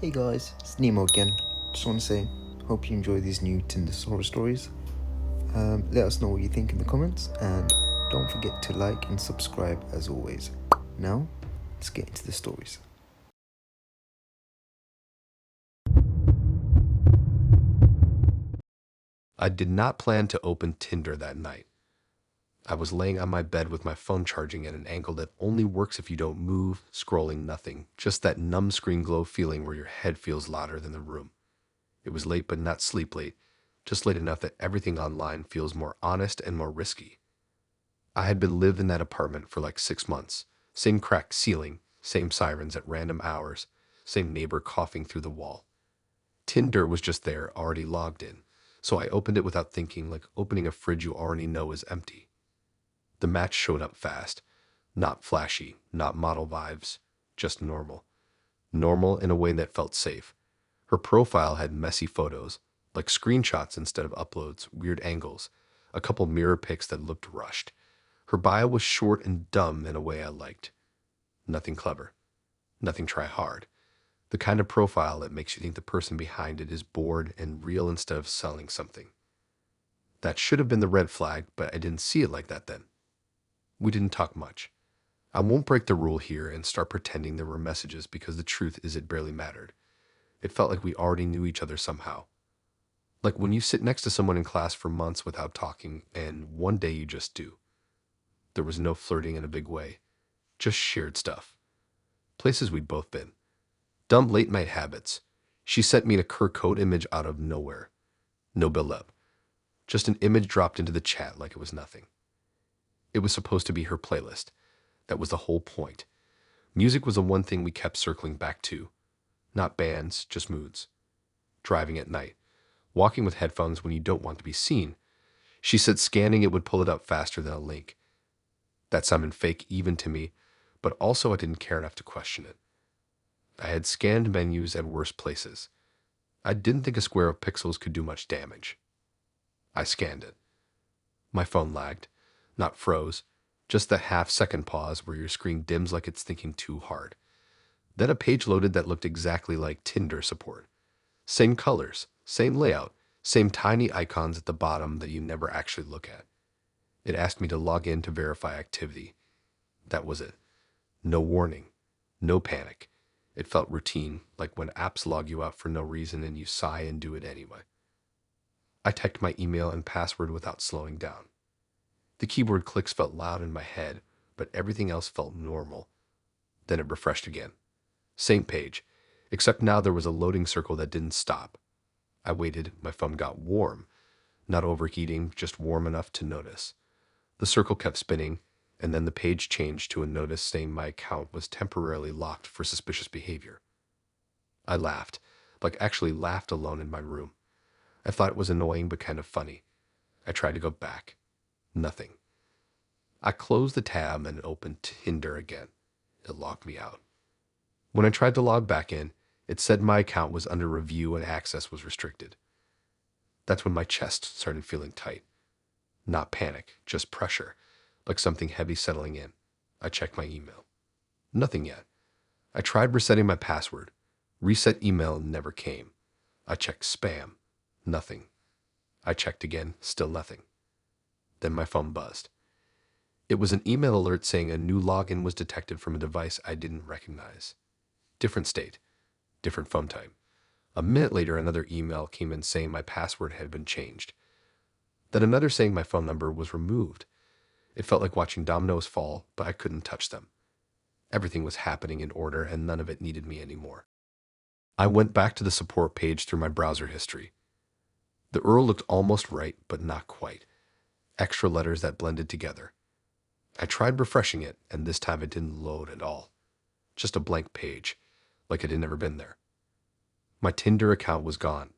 Hey guys, it's Nemo again. Just want to say, hope you enjoy these new Tinder horror stories. Let us know what you think in the comments, and don't forget to like and subscribe as always. Now, let's get into the stories. I did not plan to open Tinder that night. I was laying on my bed with my phone charging at an angle that only works if you don't move, scrolling nothing, just that numb screen glow feeling where your head feels louder than the room. It was late but not sleep late, just late enough that everything online feels more honest and more risky. I had been living in that apartment for like 6 months. Same cracked ceiling, same sirens at random hours, same neighbor coughing through the wall. Tinder was just there, already logged in, so I opened it without thinking, like opening a fridge you already know is empty. The match showed up fast. Not flashy, not model vibes, just normal. Normal in a way that felt safe. Her profile had messy photos, like screenshots instead of uploads, weird angles, a couple mirror pics that looked rushed. Her bio was short and dumb in a way I liked. Nothing clever, nothing try hard. The kind of profile that makes you think the person behind it is bored and real instead of selling something. That should have been the red flag, but I didn't see it like that then. We didn't talk much. I won't break the rule here and start pretending there were messages because the truth is it barely mattered. It felt like we already knew each other somehow. Like when you sit next to someone in class for months without talking and one day you just do. There was no flirting in a big way, just shared stuff. Places we'd both been. Dumb late night habits. She sent me a Kurt Code image out of nowhere. No build up. Just an image dropped into the chat like it was nothing. It was supposed to be her playlist. That was the whole point. Music was the one thing we kept circling back to. Not bands, just moods. Driving at night. Walking with headphones when you don't want to be seen. She said scanning it would pull it up faster than a link. That sounded fake even to me, but also I didn't care enough to question it. I had scanned menus at worse places. I didn't think a square of pixels could do much damage. I scanned it. My phone lagged, not froze, just that half-second pause where your screen dims like it's thinking too hard. Then a page loaded that looked exactly like Tinder support. Same colors, same layout, same tiny icons at the bottom that you never actually look at. It asked me to log in to verify activity. That was it. No warning, no panic. It felt routine, like when apps log you out for no reason and you sigh and do it anyway. I typed my email and password without slowing down. The keyboard clicks felt loud in my head, but everything else felt normal. Then it refreshed again. Same page, except now there was a loading circle that didn't stop. I waited, my phone got warm. Not overheating, just warm enough to notice. The circle kept spinning, and then the page changed to a notice saying my account was temporarily locked for suspicious behavior. I laughed, like actually laughed alone in my room. I thought it was annoying but kind of funny. I tried to go back. Nothing. I closed the tab and opened Tinder again. It locked me out. When I tried to log back in, it said my account was under review and access was restricted. That's when my chest started feeling tight. Not panic, just pressure, like something heavy settling in. I checked my email. Nothing yet. I tried resetting my password. Reset email never came. I checked spam. Nothing. I checked again, still nothing. Then my phone buzzed. It was an email alert saying a new login was detected from a device I didn't recognize. Different state, different phone type. A minute later, another email came in saying my password had been changed. Then another saying my phone number was removed. It felt like watching dominoes fall, but I couldn't touch them. Everything was happening in order, and none of it needed me anymore. I went back to the support page through my browser history. The URL looked almost right, but not quite. Extra letters that blended together. I tried refreshing it, and this time it didn't load at all. Just a blank page, like it had never been there. My Tinder account was gone.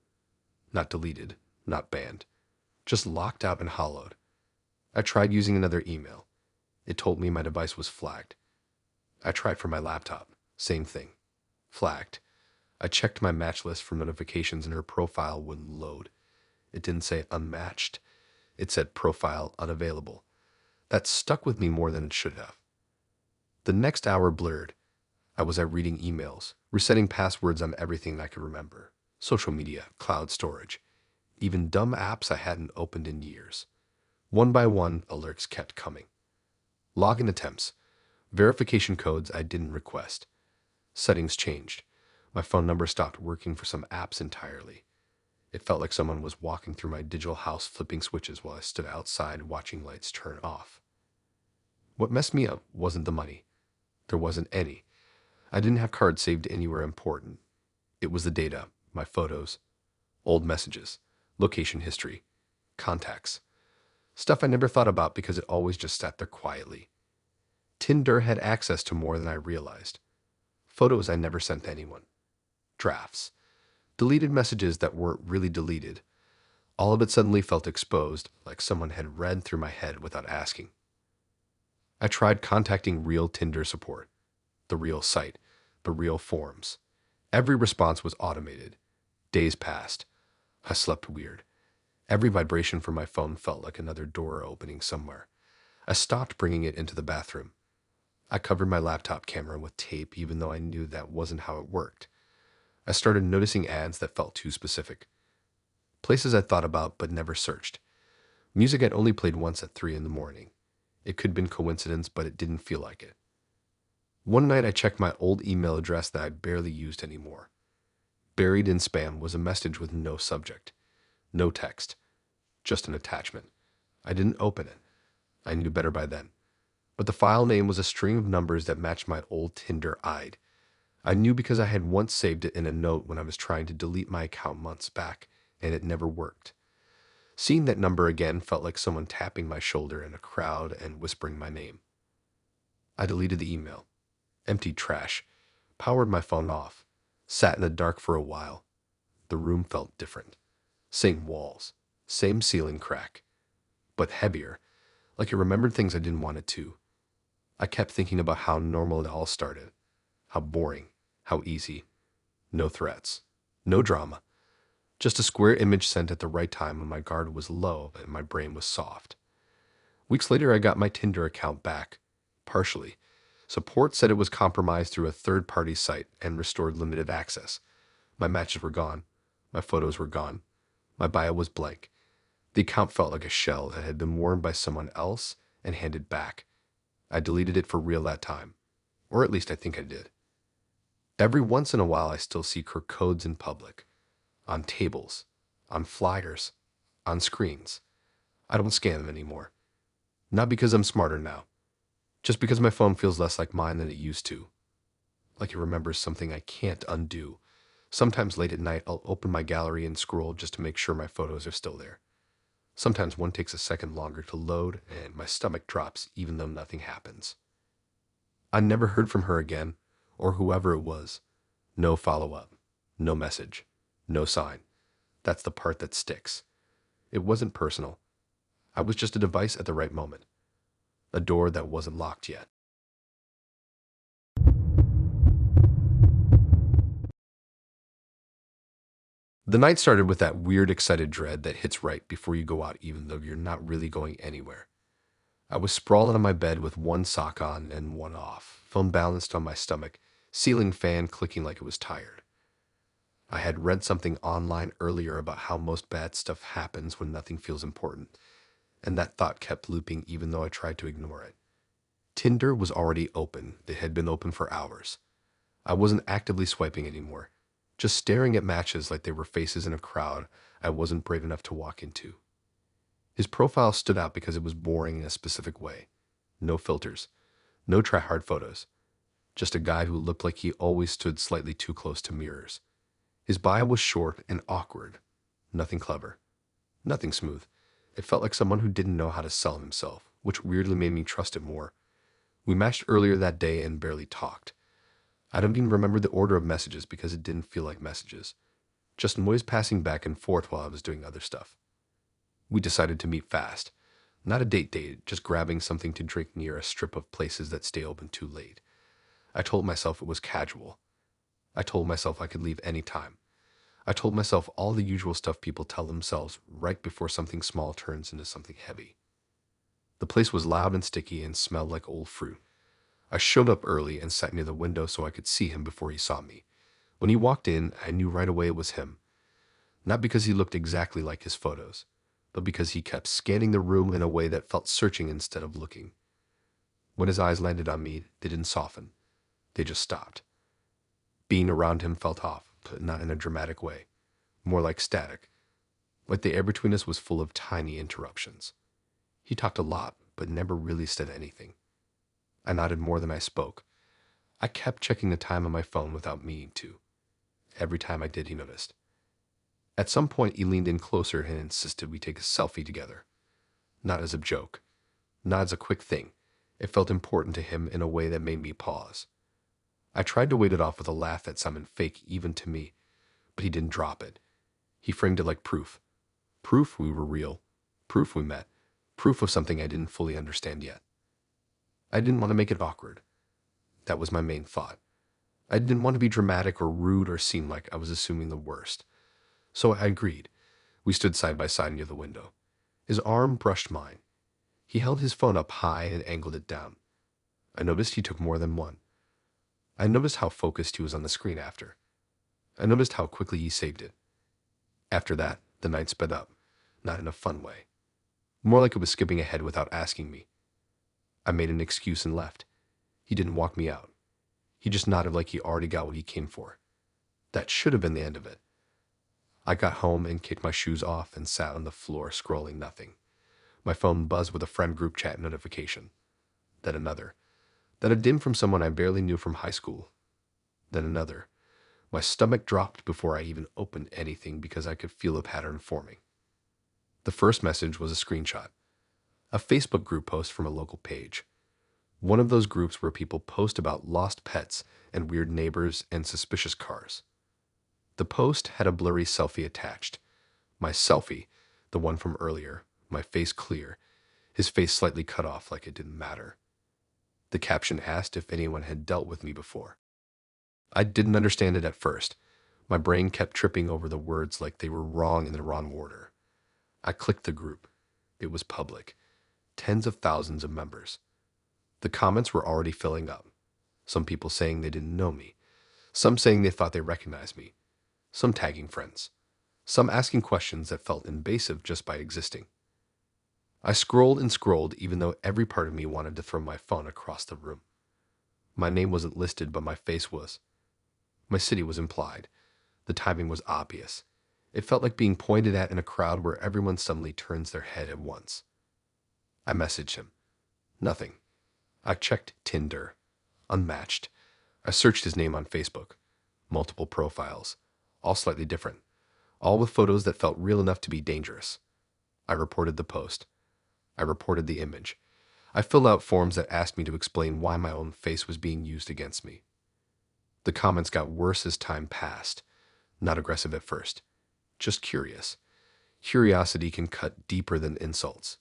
Not deleted, not banned. Just locked out and hollowed. I tried using another email. It told me my device was flagged. I tried for my laptop. Same thing. Flagged. I checked my match list for notifications and her profile wouldn't load. It didn't say unmatched. It said profile unavailable. That stuck with me more than it should have. The next hour blurred. I was at reading emails, resetting passwords on everything I could remember. Social media, cloud storage, even dumb apps I hadn't opened in years. One by one, alerts kept coming. Login attempts, verification codes I didn't request. Settings changed. My phone number stopped working for some apps entirely. It felt like someone was walking through my digital house flipping switches while I stood outside watching lights turn off. What messed me up wasn't the money. There wasn't any. I didn't have cards saved anywhere important. It was the data, my photos, old messages, location history, contacts. Stuff I never thought about because it always just sat there quietly. Tinder had access to more than I realized. Photos I never sent to anyone. Drafts. Deleted messages that weren't really deleted. All of it suddenly felt exposed, like someone had read through my head without asking. I tried contacting real Tinder support, the real site, the real forums. Every response was automated. Days passed. I slept weird. Every vibration from my phone felt like another door opening somewhere. I stopped bringing it into the bathroom. I covered my laptop camera with tape even though I knew that wasn't how it worked. I started noticing ads that felt too specific. Places I'd thought about but never searched. Music I'd only played once at 3 in the morning. It could have been coincidence, but it didn't feel like it. One night I checked my old email address that I barely used anymore. Buried in spam was a message with no subject, no text, just an attachment. I didn't open it. I knew better by then. But the file name was a string of numbers that matched my old Tinder ID. I knew because I had once saved it in a note when I was trying to delete my account months back, and it never worked. Seeing that number again felt like someone tapping my shoulder in a crowd and whispering my name. I deleted the email, emptied trash, powered my phone off, sat in the dark for a while. The room felt different. Same walls, same ceiling crack, but heavier, like it remembered things I didn't want it to. I kept thinking about how normal it all started, how boring, how easy. No threats, no drama. Just a square image sent at the right time when my guard was low and my brain was soft. Weeks later, I got my Tinder account back, partially. Support said it was compromised through a third-party site and restored limited access. My matches were gone. My photos were gone. My bio was blank. The account felt like a shell that had been worn by someone else and handed back. I deleted it for real that time. Or at least I think I did. Every once in a while, I still see her codes in public. On tables, on flyers, on screens. I don't scan them anymore. Not because I'm smarter now. Just because my phone feels less like mine than it used to. Like it remembers something I can't undo. Sometimes late at night, I'll open my gallery and scroll just to make sure my photos are still there. Sometimes one takes a second longer to load, and my stomach drops even though nothing happens. I never heard from her again, or whoever it was. No follow-up, no message, no sign. That's the part that sticks. It wasn't personal. I was just a device at the right moment. A door that wasn't locked yet. The night started with that weird excited dread that hits right before you go out even though you're not really going anywhere. I was sprawled on my bed with one sock on and one off, phone balanced on my stomach, ceiling fan clicking like it was tired. I had read something online earlier about how most bad stuff happens when nothing feels important, and that thought kept looping even though I tried to ignore it. Tinder was already open. It had been open for hours. I wasn't actively swiping anymore, just staring at matches like they were faces in a crowd I wasn't brave enough to walk into. His profile stood out because it was boring in a specific way. No filters, no try-hard photos. Just a guy who looked like he always stood slightly too close to mirrors. His bio was short and awkward. Nothing clever. Nothing smooth. It felt like someone who didn't know how to sell himself, which weirdly made me trust it more. We matched earlier that day and barely talked. I don't even remember the order of messages because it didn't feel like messages. Just noise passing back and forth while I was doing other stuff. We decided to meet fast. Not a date, just grabbing something to drink near a strip of places that stay open too late. I told myself it was casual. I told myself I could leave any time. I told myself all the usual stuff people tell themselves right before something small turns into something heavy. The place was loud and sticky and smelled like old fruit. I showed up early and sat near the window so I could see him before he saw me. When he walked in, I knew right away it was him. Not because he looked exactly like his photos, but because he kept scanning the room in a way that felt searching instead of looking. When his eyes landed on me, they didn't soften. They just stopped. Being around him felt off, but not in a dramatic way. More like static. Like the air between us was full of tiny interruptions. He talked a lot, but never really said anything. I nodded more than I spoke. I kept checking the time on my phone without meaning to. Every time I did, he noticed. At some point, he leaned in closer and insisted we take a selfie together. Not as a joke. Not as a quick thing. It felt important to him in a way that made me pause. I tried to wait it off with a laugh that sounded fake even to me, but he didn't drop it. He framed it like proof. Proof we were real. Proof we met. Proof of something I didn't fully understand yet. I didn't want to make it awkward. That was my main thought. I didn't want to be dramatic or rude or seem like I was assuming the worst. So I agreed. We stood side by side near the window. His arm brushed mine. He held his phone up high and angled it down. I noticed he took more than one. I noticed how focused he was on the screen after. I noticed how quickly he saved it. After that, the night sped up, not in a fun way. More like it was skipping ahead without asking me. I made an excuse and left. He didn't walk me out. He just nodded like he already got what he came for. That should have been the end of it. I got home and kicked my shoes off and sat on the floor scrolling nothing. My phone buzzed with a friend group chat notification. Then another. Then a dim from someone I barely knew from high school. Then another. My stomach dropped before I even opened anything because I could feel a pattern forming. The first message was a screenshot. A Facebook group post from a local page. One of those groups where people post about lost pets and weird neighbors and suspicious cars. The post had a blurry selfie attached. My selfie, the one from earlier, my face clear, his face slightly cut off like it didn't matter. The caption asked if anyone had dealt with me before. I didn't understand it at first. My brain kept tripping over the words like they were wrong in the wrong order. I clicked the group. It was public. Tens of thousands of members. The comments were already filling up. Some people saying they didn't know me. Some saying they thought they recognized me. Some tagging friends. Some asking questions that felt invasive just by existing. I scrolled and scrolled even though every part of me wanted to throw my phone across the room. My name wasn't listed, but my face was. My city was implied. The timing was obvious. It felt like being pointed at in a crowd where everyone suddenly turns their head at once. I messaged him. Nothing. I checked Tinder. Unmatched. I searched his name on Facebook. Multiple profiles. All slightly different. All with photos that felt real enough to be dangerous. I reported the post. I reported the image. I filled out forms that asked me to explain why my own face was being used against me. The comments got worse as time passed. Not aggressive at first. Just curious. Curiosity can cut deeper than insults.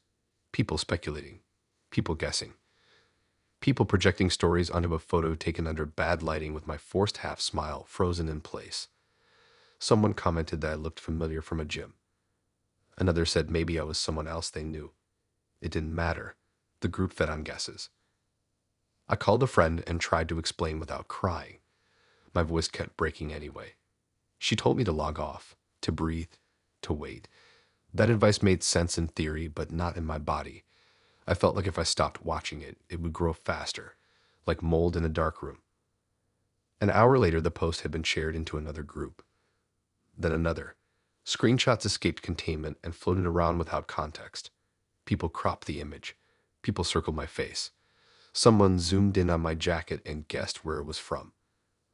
People speculating. People guessing. People projecting stories onto a photo taken under bad lighting with my forced half smile frozen in place. Someone commented that I looked familiar from a gym. Another said maybe I was someone else they knew. It didn't matter. The group fed on guesses. I called a friend and tried to explain without crying. My voice kept breaking anyway. She told me to log off, to breathe, to wait. That advice made sense in theory, but not in my body. I felt like if I stopped watching it, it would grow faster, like mold in a dark room. An hour later, the post had been shared into another group. Then another. Screenshots escaped containment and floated around without context. People cropped the image. People circled my face. Someone zoomed in on my jacket and guessed where it was from.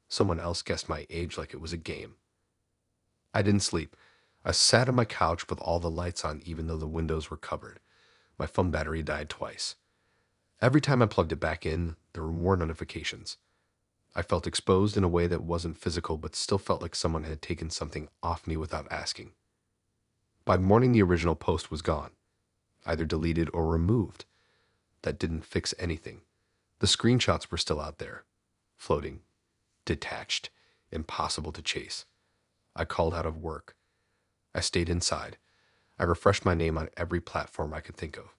Someone else guessed my age like it was a game. I didn't sleep. I sat on my couch with all the lights on even though the windows were covered. My phone battery died twice. Every time I plugged it back in, there were more notifications. I felt exposed in a way that wasn't physical but still felt like someone had taken something off me without asking. By morning, the original post was gone, either deleted or removed. That didn't fix anything. The screenshots were still out there, floating, detached, impossible to chase. I called out of work. I stayed inside. I refreshed my name on every platform I could think of.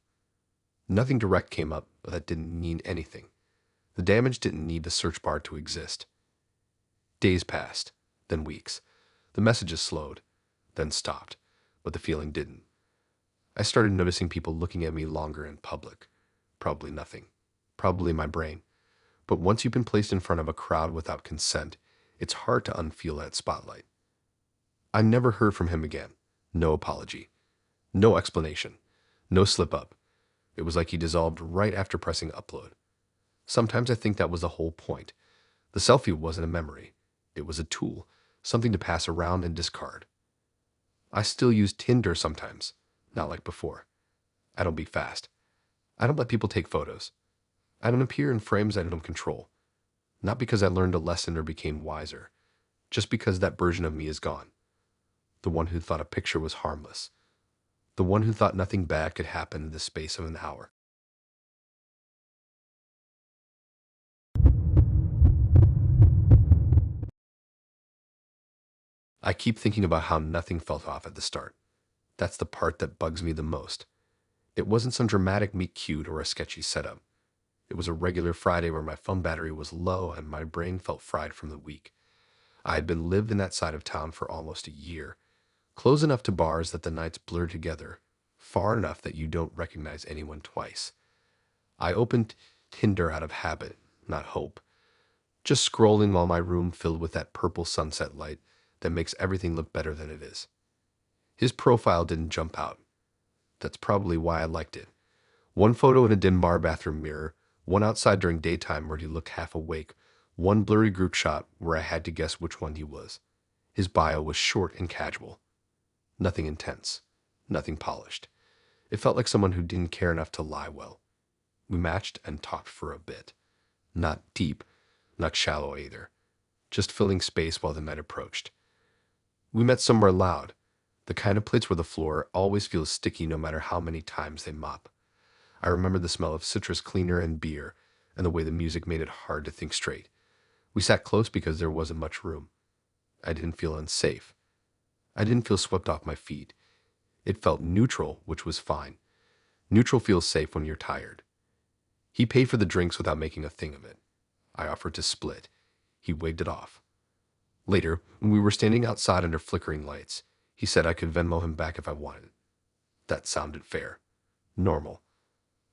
Nothing direct came up, but that didn't mean anything. The damage didn't need the search bar to exist. Days passed, then weeks. The messages slowed, then stopped, but the feeling didn't. I started noticing people looking at me longer in public. Probably nothing. Probably my brain. But once you've been placed in front of a crowd without consent, it's hard to unfeel that spotlight. I never heard from him again. No apology. No explanation. No slip up. It was like he dissolved right after pressing upload. Sometimes I think that was the whole point. The selfie wasn't a memory. It was a tool, something to pass around and discard. I still use Tinder sometimes, not like before. I don't be fast. I don't let people take photos. I don't appear in frames I don't control. Not because I learned a lesson or became wiser, just because that version of me is gone. The one who thought a picture was harmless. The one who thought nothing bad could happen in the space of an hour. I keep thinking about how nothing felt off at the start. That's the part that bugs me the most. It wasn't some dramatic meet cute or a sketchy setup. It was a regular Friday where my phone battery was low and my brain felt fried from the week. I had been lived in that side of town for almost a year, close enough to bars that the nights blur together, far enough that you don't recognize anyone twice. I opened Tinder out of habit, not hope, just scrolling while my room filled with that purple sunset light that makes everything look better than it is. His profile didn't jump out. That's probably why I liked it. One photo in a dim bar bathroom mirror, one outside during daytime where he looked half awake, one blurry group shot where I had to guess which one he was. His bio was short and casual. Nothing intense. Nothing polished. It felt like someone who didn't care enough to lie well. We matched and talked for a bit. Not deep, not shallow either. Just filling space while the night approached. We met somewhere loud, the kind of place where the floor always feels sticky no matter how many times they mop. I remember the smell of citrus cleaner and beer, and the way the music made it hard to think straight. We sat close because there wasn't much room. I didn't feel unsafe. I didn't feel swept off my feet. It felt neutral, which was fine. Neutral feels safe when you're tired. He paid for the drinks without making a thing of it. I offered to split. He waved it off. Later, when we were standing outside under flickering lights, he said I could Venmo him back if I wanted. That sounded fair. Normal.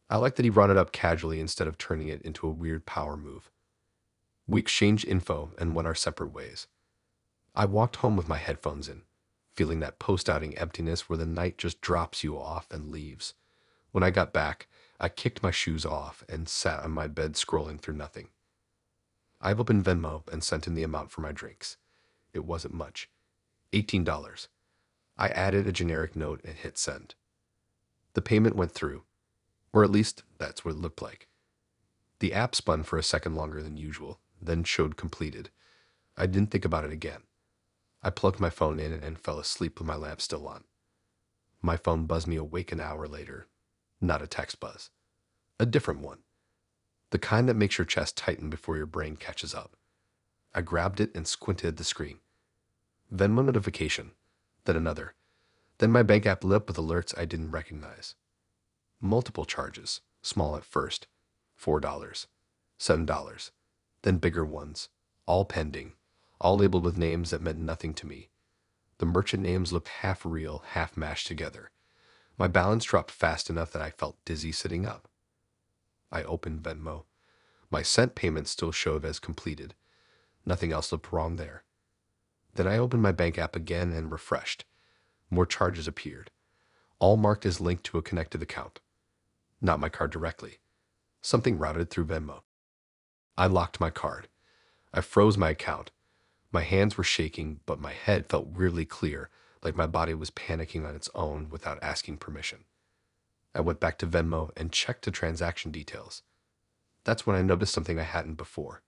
I liked that he brought it up casually instead of turning it into a weird power move. We exchanged info and went our separate ways. I walked home with my headphones in, feeling that post-outing emptiness where the night just drops you off and leaves. When I got back, I kicked my shoes off and sat on my bed scrolling through nothing. I opened Venmo and sent him the amount for my drinks. It wasn't much. $18. I added a generic note and hit send. The payment went through, or at least that's what it looked like. The app spun for a second longer than usual, then showed completed. I didn't think about it again. I plugged my phone in and fell asleep with my lamp still on. My phone buzzed me awake an hour later. Not a text buzz. A different one. The kind that makes your chest tighten before your brain catches up. I grabbed it and squinted at the screen. Venmo notification, then another. Then my bank app lit up with alerts I didn't recognize. Multiple charges, small at first. $4, $7, then bigger ones, all pending, all labeled with names that meant nothing to me. The merchant names looked half real, half mashed together. My balance dropped fast enough that I felt dizzy sitting up. I opened Venmo. My sent payment still showed as completed. Nothing else looked wrong there. Then I opened my bank app again and refreshed. More charges appeared, all marked as linked to a connected account. Not my card directly. Something routed through Venmo. I locked my card. I froze my account. My hands were shaking, but my head felt weirdly clear, like my body was panicking on its own without asking permission. I went back to Venmo and checked the transaction details. That's when I noticed something I hadn't before.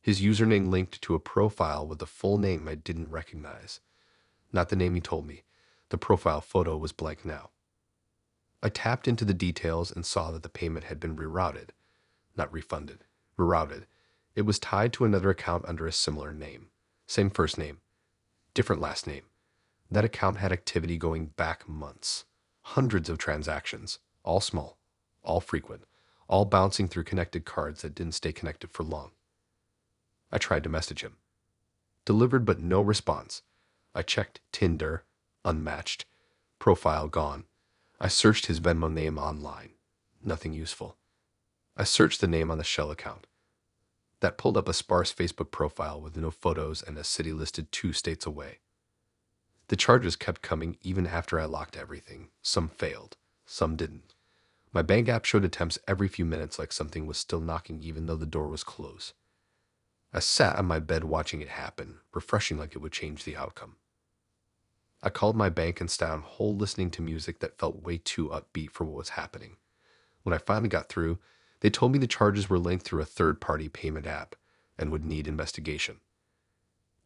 His username linked to a profile with a full name I didn't recognize. Not the name he told me. The profile photo was blank now. I tapped into the details and saw that the payment had been rerouted. Not refunded. Rerouted. It was tied to another account under a similar name. Same first name. Different last name. That account had activity going back months. Hundreds of transactions. All small. All frequent. all bouncing through connected cards that didn't stay connected for long. I tried to message him. Delivered but no response. I checked Tinder, unmatched. Profile gone. I searched his Venmo name online. Nothing useful. I searched the name on the Shell account. That pulled up a sparse Facebook profile with no photos and a city listed 2 states away. The charges kept coming even after I locked everything. Some failed, some didn't. My bank app showed attempts every few minutes like something was still knocking even though the door was closed. I sat on my bed watching it happen, refreshing like it would change the outcome. I called my bank and sat on hold listening to music that felt way too upbeat for what was happening. When I finally got through, they told me the charges were linked through a third-party payment app and would need investigation.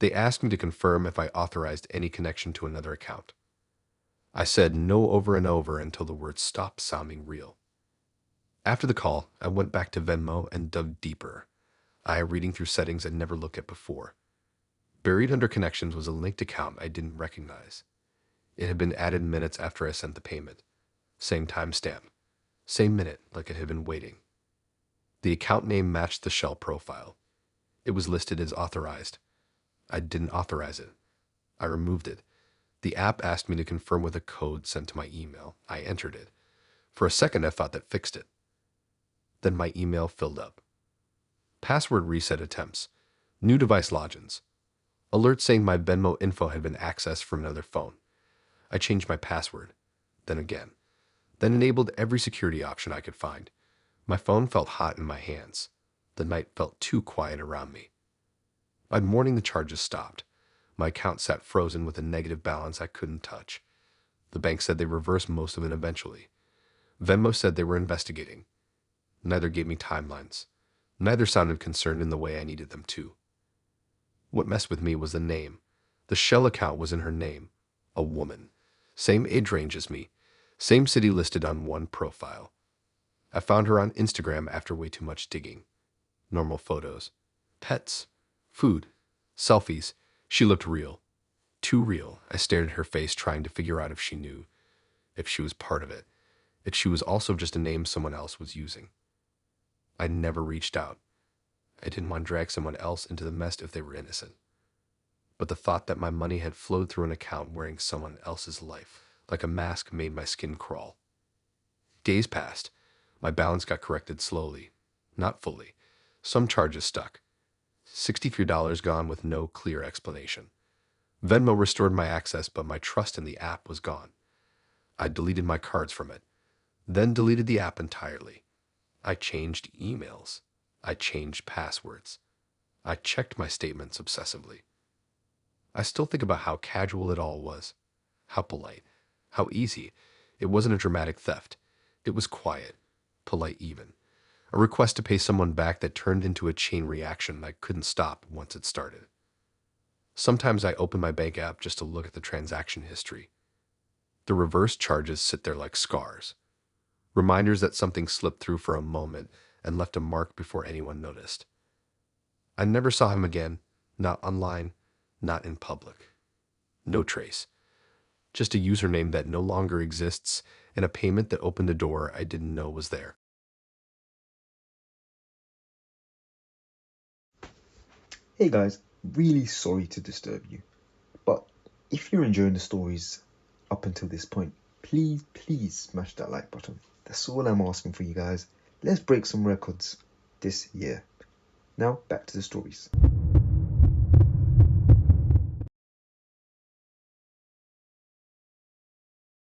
They asked me to confirm if I authorized any connection to another account. I said no over and over until the words stopped sounding real. After the call, I went back to Venmo and dug deeper. I reading through settings I'd never looked at before. Buried under connections was a linked account I didn't recognize. It had been added minutes after I sent the payment. Same timestamp. Same minute, like it had been waiting. The account name matched the Shell profile. It was listed as authorized. I didn't authorize it. I removed it. The app asked me to confirm with a code sent to my email. I entered it. For a second, I thought that fixed it. Then my email filled up. Password reset attempts. New device logins. Alert saying my Venmo info had been accessed from another phone. I changed my password. Then again. Then enabled every security option I could find. My phone felt hot in my hands. The night felt too quiet around me. By morning, the charges stopped. My account sat frozen with a negative balance I couldn't touch. The bank said they reversed most of it eventually. Venmo said they were investigating. Neither gave me timelines. Neither sounded concerned in the way I needed them to. What messed with me was the name. The Shell account was in her name. A woman. Same age range as me. Same city listed on one profile. I found her on Instagram after way too much digging. Normal photos. Pets. Food. Selfies. She looked real. Too real. I stared at her face trying to figure out if she knew. If she was part of it. If she was also just a name someone else was using. I never reached out. I didn't want to drag someone else into the mess if they were innocent. But the thought that my money had flowed through an account wearing someone else's life, like a mask, made my skin crawl. Days passed. My balance got corrected slowly. Not fully. Some charges stuck. $63 gone with no clear explanation. Venmo restored my access, but my trust in the app was gone. I deleted my cards from it, then deleted the app entirely. I changed emails. I changed passwords. I checked my statements obsessively. I still think about how casual it all was, how polite, how easy. It wasn't a dramatic theft. It was quiet, polite even. A request to pay someone back that turned into a chain reaction that couldn't stop once it started. Sometimes I open my bank app just to look at the transaction history. The reverse charges sit there like scars. Reminders that something slipped through for a moment and left a mark before anyone noticed. I never saw him again, not online, not in public. No trace. Just a username that no longer exists and a payment that opened a door I didn't know was there. Hey guys, really sorry to disturb you, but if you're enjoying the stories up until this point, please smash that like button. That's all I'm asking for you guys. Let's break some records this year. Now back to the stories.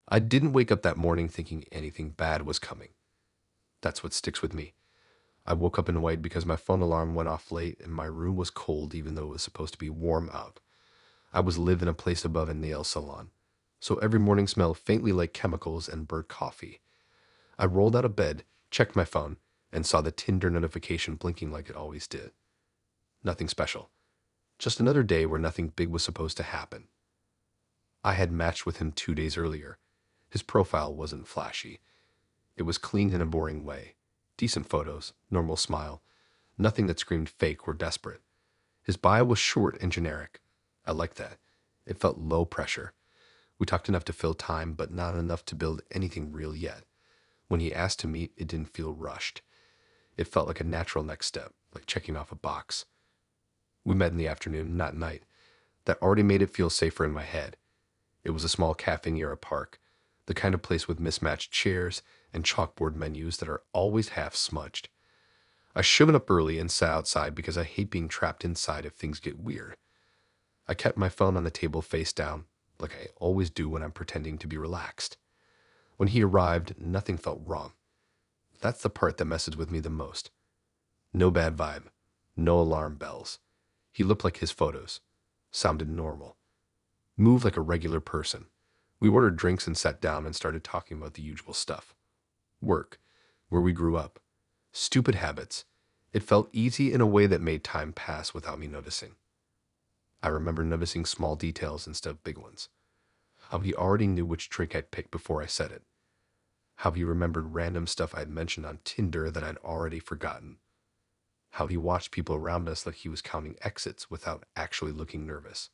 I didn't wake up that morning thinking anything bad was coming. That's what sticks with me. I woke up in white because my phone alarm went off late and my room was cold even though it was supposed to be warm out. I was live in a place above a nail salon, so every morning smelled faintly like chemicals and burnt coffee. I rolled out of bed, checked my phone, and saw the Tinder notification blinking like it always did. Nothing special. Just another day where nothing big was supposed to happen. I had matched with him 2 days earlier. His profile wasn't flashy. It was clean in a boring way. Decent photos, normal smile, nothing that screamed fake or desperate. His bio was short and generic. I liked that. It felt low pressure. We talked enough to fill time, but not enough to build anything real yet. When he asked to meet, it didn't feel rushed. It felt like a natural next step, like checking off a box. We met in the afternoon, not night. That already made it feel safer in my head. It was a small cafe near a park, the kind of place with mismatched chairs and chalkboard menus that are always half smudged. I showed up early and sat outside because I hate being trapped inside if things get weird. I kept my phone on the table face down, like I always do when I'm pretending to be relaxed. When he arrived, nothing felt wrong. That's the part that messes with me the most. No bad vibe, no alarm bells. He looked like his photos, sounded normal, moved like a regular person. We ordered drinks and sat down and started talking about the usual stuff. Work, where we grew up, stupid habits. It felt easy in a way that made time pass without me noticing. I remember noticing small details instead of big ones. How he already knew which drink I'd picked before I said it. How he remembered random stuff I'd mentioned on Tinder that I'd already forgotten. How he watched people around us like he was counting exits without actually looking nervous.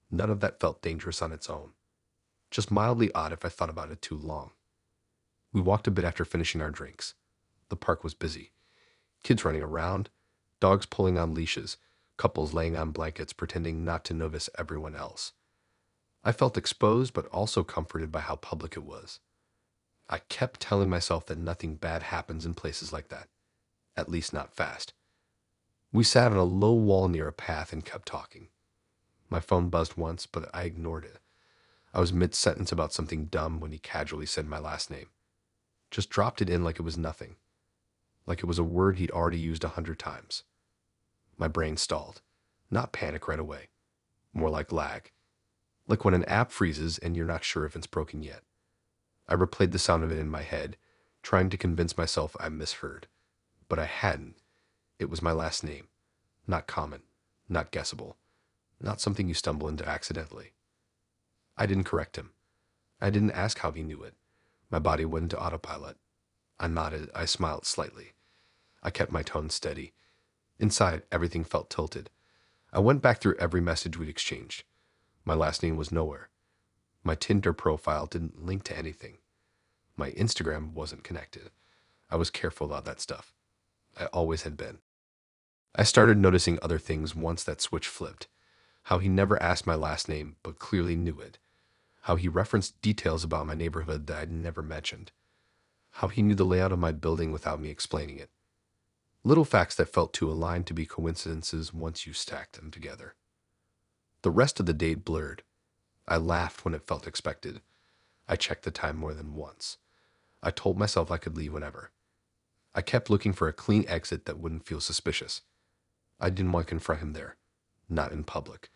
None of that felt dangerous on its own. Just mildly odd if I thought about it too long. We walked a bit after finishing our drinks. The park was busy. Kids running around, dogs pulling on leashes, couples laying on blankets pretending not to notice everyone else. I felt exposed but also comforted by how public it was. I kept telling myself that nothing bad happens in places like that. At least not fast. We sat on a low wall near a path and kept talking. My phone buzzed once, but I ignored it. I was mid-sentence about something dumb when he casually said my last name. Just dropped it in like it was nothing. Like it was a word he'd already used 100 times. My brain stalled. Not panic right away. More like lag. Like when an app freezes and you're not sure if it's broken yet. I replayed the sound of it in my head, trying to convince myself I misheard. But I hadn't. It was my last name. Not common. Not guessable. Not something you stumble into accidentally. I didn't correct him. I didn't ask how he knew it. My body went into autopilot. I nodded. I smiled slightly. I kept my tone steady. Inside, everything felt tilted. I went back through every message we'd exchanged. My last name was nowhere. My Tinder profile didn't link to anything. My Instagram wasn't connected. I was careful about that stuff. I always had been. I started noticing other things once that switch flipped. How he never asked my last name, but clearly knew it. How he referenced details about my neighborhood that I'd never mentioned. How he knew the layout of my building without me explaining it. Little facts that felt too aligned to be coincidences once you stacked them together. The rest of the date blurred. I laughed when it felt expected. I checked the time more than once. I told myself I could leave whenever. I kept looking for a clean exit that wouldn't feel suspicious. I didn't want to confront him there. Not in public.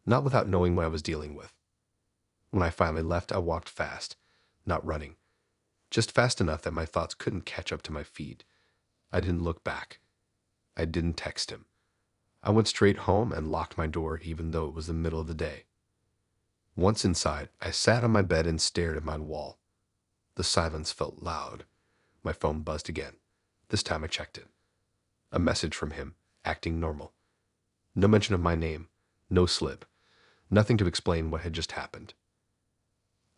Not without knowing what I was dealing with. When I finally left, I walked fast, not running. Just fast enough that my thoughts couldn't catch up to my feet. I didn't look back. I didn't text him. I went straight home and locked my door even though it was the middle of the day. Once inside, I sat on my bed and stared at my wall. The silence felt loud. My phone buzzed again. This time I checked it. A message from him, acting normal. No mention of my name, no slip, nothing to explain what had just happened.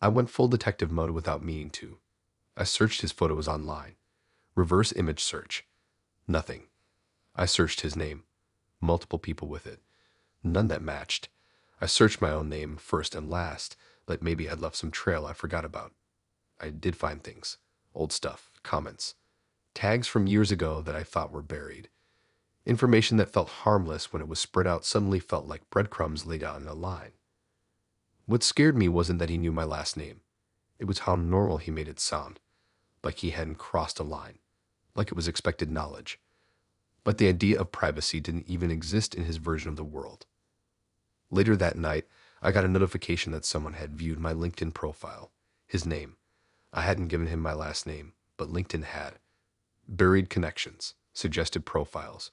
I went full detective mode without meaning to. I searched his photos online. Reverse image search. Nothing. I searched his name. Multiple people with it. None that matched. I searched my own name first and last, like maybe I'd left some trail I forgot about. I did find things. Old stuff, comments, tags from years ago that I thought were buried. Information that felt harmless when it was spread out suddenly felt like breadcrumbs laid out in a line. What scared me wasn't that he knew my last name. It was how normal he made it sound, like he hadn't crossed a line, like it was expected knowledge. But the idea of privacy didn't even exist in his version of the world. Later that night, I got a notification that someone had viewed my LinkedIn profile, his name. I hadn't given him my last name, but LinkedIn had. Buried connections, suggested profiles,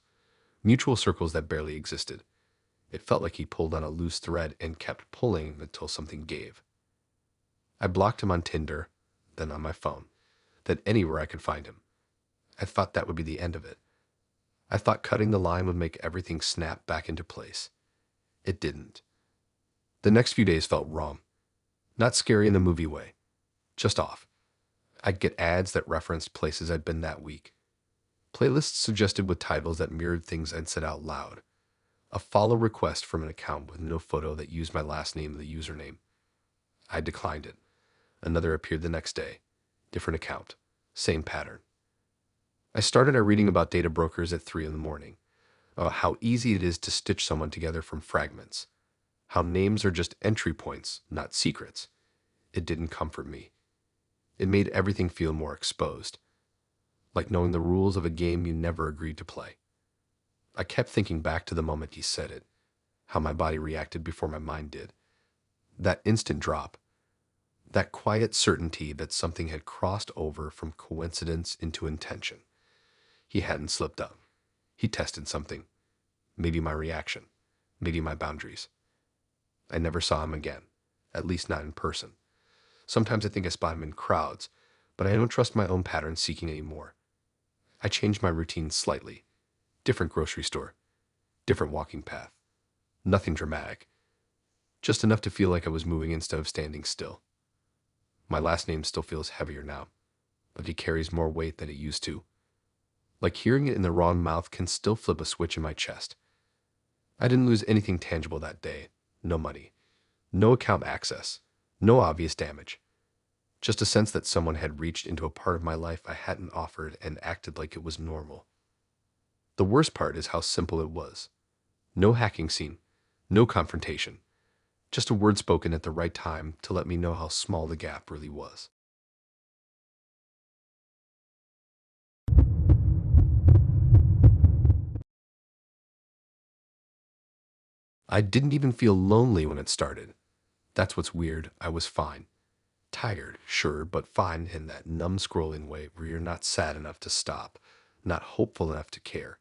mutual circles that barely existed. It felt like he pulled on a loose thread and kept pulling until something gave. I blocked him on Tinder, then on my phone, then anywhere I could find him. I thought that would be the end of it. I thought cutting the line would make everything snap back into place. It didn't. The next few days felt wrong. Not scary in the movie way, just off. I'd get ads that referenced places I'd been that week. Playlists suggested with titles that mirrored things I'd said out loud. A follow request from an account with no photo that used my last name in the username. I declined it. Another appeared the next day. Different account. Same pattern. I started out reading about data brokers at 3 in the morning. About how easy it is to stitch someone together from fragments. How names are just entry points, not secrets. It didn't comfort me. It made everything feel more exposed. Like knowing the rules of a game you never agreed to play. I kept thinking back to the moment he said it. How my body reacted before my mind did. That instant drop. That quiet certainty that something had crossed over from coincidence into intention. He hadn't slipped up. He tested something. Maybe my reaction. Maybe my boundaries. I never saw him again. At least not in person. Sometimes I think I spot him in crowds, but I don't trust my own pattern seeking anymore. I changed my routine slightly. Different grocery store. Different walking path. Nothing dramatic. Just enough to feel like I was moving instead of standing still. My last name still feels heavier now, but it carries more weight than it used to. Like hearing it in the wrong mouth can still flip a switch in my chest. I didn't lose anything tangible that day. No money. No account access. No obvious damage. Just a sense that someone had reached into a part of my life I hadn't offered and acted like it was normal. The worst part is how simple it was. No hacking scene. No confrontation. Just a word spoken at the right time to let me know how small the gap really was. I didn't even feel lonely when it started. That's what's weird. I was fine. Tired, sure, but fine in that numb scrolling way where you're not sad enough to stop, not hopeful enough to care.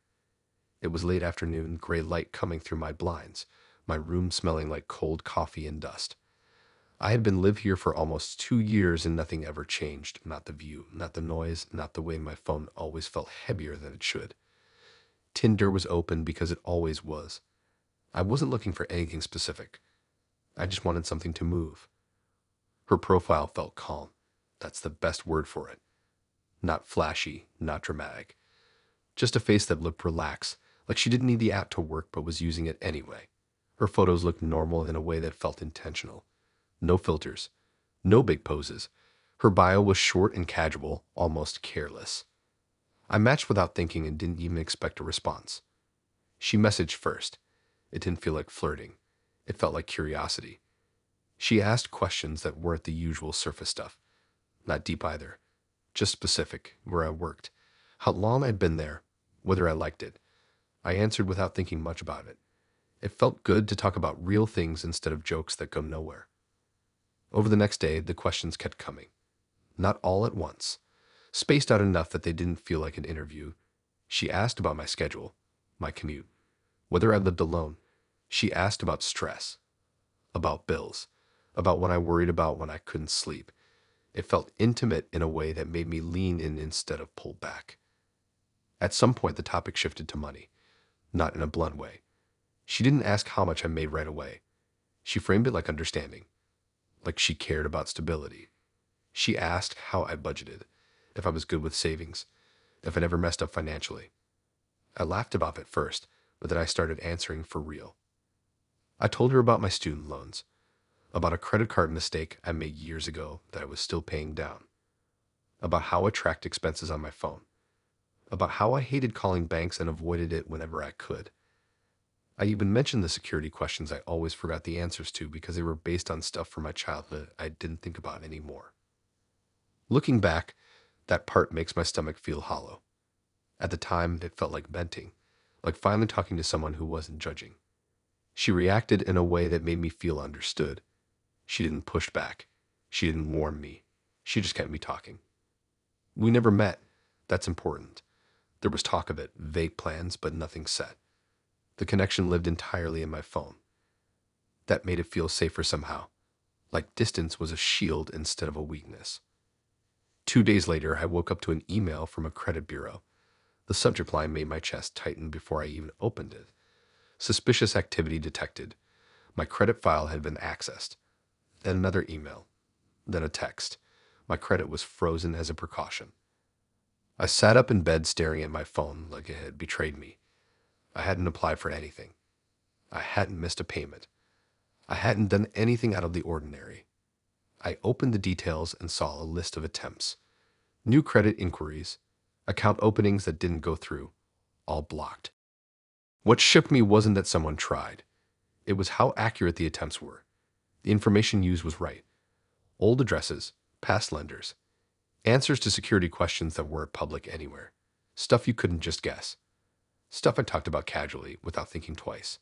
It was late afternoon, gray light coming through my blinds, my room smelling like cold coffee and dust. I had been live here for almost 2 years and nothing ever changed. Not the view, not the noise, not the way my phone always felt heavier than it should. Tinder was open because it always was. I wasn't looking for anything specific. I just wanted something to move. Her profile felt calm. That's the best word for it. Not flashy, not dramatic. Just a face that looked relaxed, like she didn't need the app to work but was using it anyway. Her photos looked normal in a way that felt intentional. No filters. No big poses. Her bio was short and casual, almost careless. I matched without thinking and didn't even expect a response. She messaged first. It didn't feel like flirting. It felt like curiosity. She asked questions that weren't the usual surface stuff. Not deep either. Just specific, where I worked, how long I'd been there, whether I liked it. I answered without thinking much about it. It felt good to talk about real things instead of jokes that go nowhere. Over the next day, the questions kept coming. Not all at once. Spaced out enough that they didn't feel like an interview. She asked about my schedule, my commute, whether I lived alone. She asked about stress, about bills, about what I worried about when I couldn't sleep. It felt intimate in a way that made me lean in instead of pull back. At some point, the topic shifted to money, not in a blunt way. She didn't ask how much I made right away. She framed it like understanding, like she cared about stability. She asked how I budgeted, if I was good with savings, if I never messed up financially. I laughed about it first, but then I started answering for real. I told her about my student loans, about a credit card mistake I made years ago that I was still paying down, about how I tracked expenses on my phone, about how I hated calling banks and avoided it whenever I could. I even mentioned the security questions I always forgot the answers to because they were based on stuff from my childhood I didn't think about anymore. Looking back, that part makes my stomach feel hollow. At the time, it felt like venting, like finally talking to someone who wasn't judging. She reacted in a way that made me feel understood. She didn't push back. She didn't warn me. She just kept me talking. We never met. That's important. There was talk of it, vague plans, but nothing set. The connection lived entirely in my phone. That made it feel safer somehow, like distance was a shield instead of a weakness. 2 days later, I woke up to an email from a credit bureau. The subject line made my chest tighten before I even opened it. Suspicious activity detected. My credit file had been accessed. Then another email. Then a text. My credit was frozen as a precaution. I sat up in bed staring at my phone like it had betrayed me. I hadn't applied for anything. I hadn't missed a payment. I hadn't done anything out of the ordinary. I opened the details and saw a list of attempts. New credit inquiries, account openings that didn't go through, all blocked. What shook me wasn't that someone tried. It was how accurate the attempts were. The information used was right. Old addresses, past lenders, answers to security questions that weren't public anywhere. Stuff you couldn't just guess. Stuff I talked about casually without thinking twice.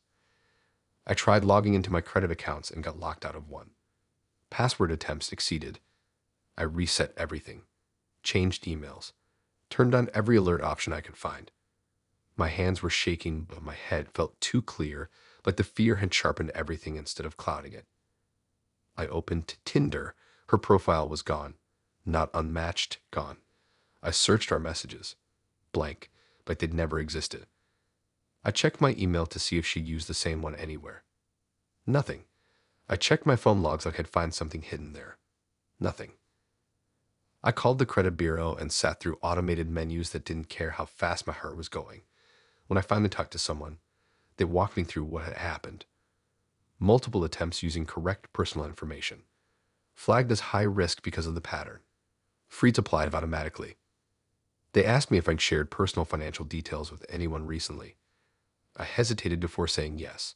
I tried logging into my credit accounts and got locked out of one. Password attempts exceeded. I reset everything, changed emails, turned on every alert option I could find. My hands were shaking, but my head felt too clear, like the fear had sharpened everything instead of clouding it. I opened Tinder. Her profile was gone. Not unmatched, gone. I searched our messages. Blank, like they'd never existed. I checked my email to see if she used the same one anywhere. Nothing. I checked my phone logs like I'd find something hidden there. Nothing. I called the credit bureau and sat through automated menus that didn't care how fast my heart was going. When I finally talked to someone, they walked me through what had happened. Multiple attempts using correct personal information. Flagged as high risk because of the pattern. Freeze applied automatically. They asked me if I'd shared personal financial details with anyone recently. I hesitated before saying yes.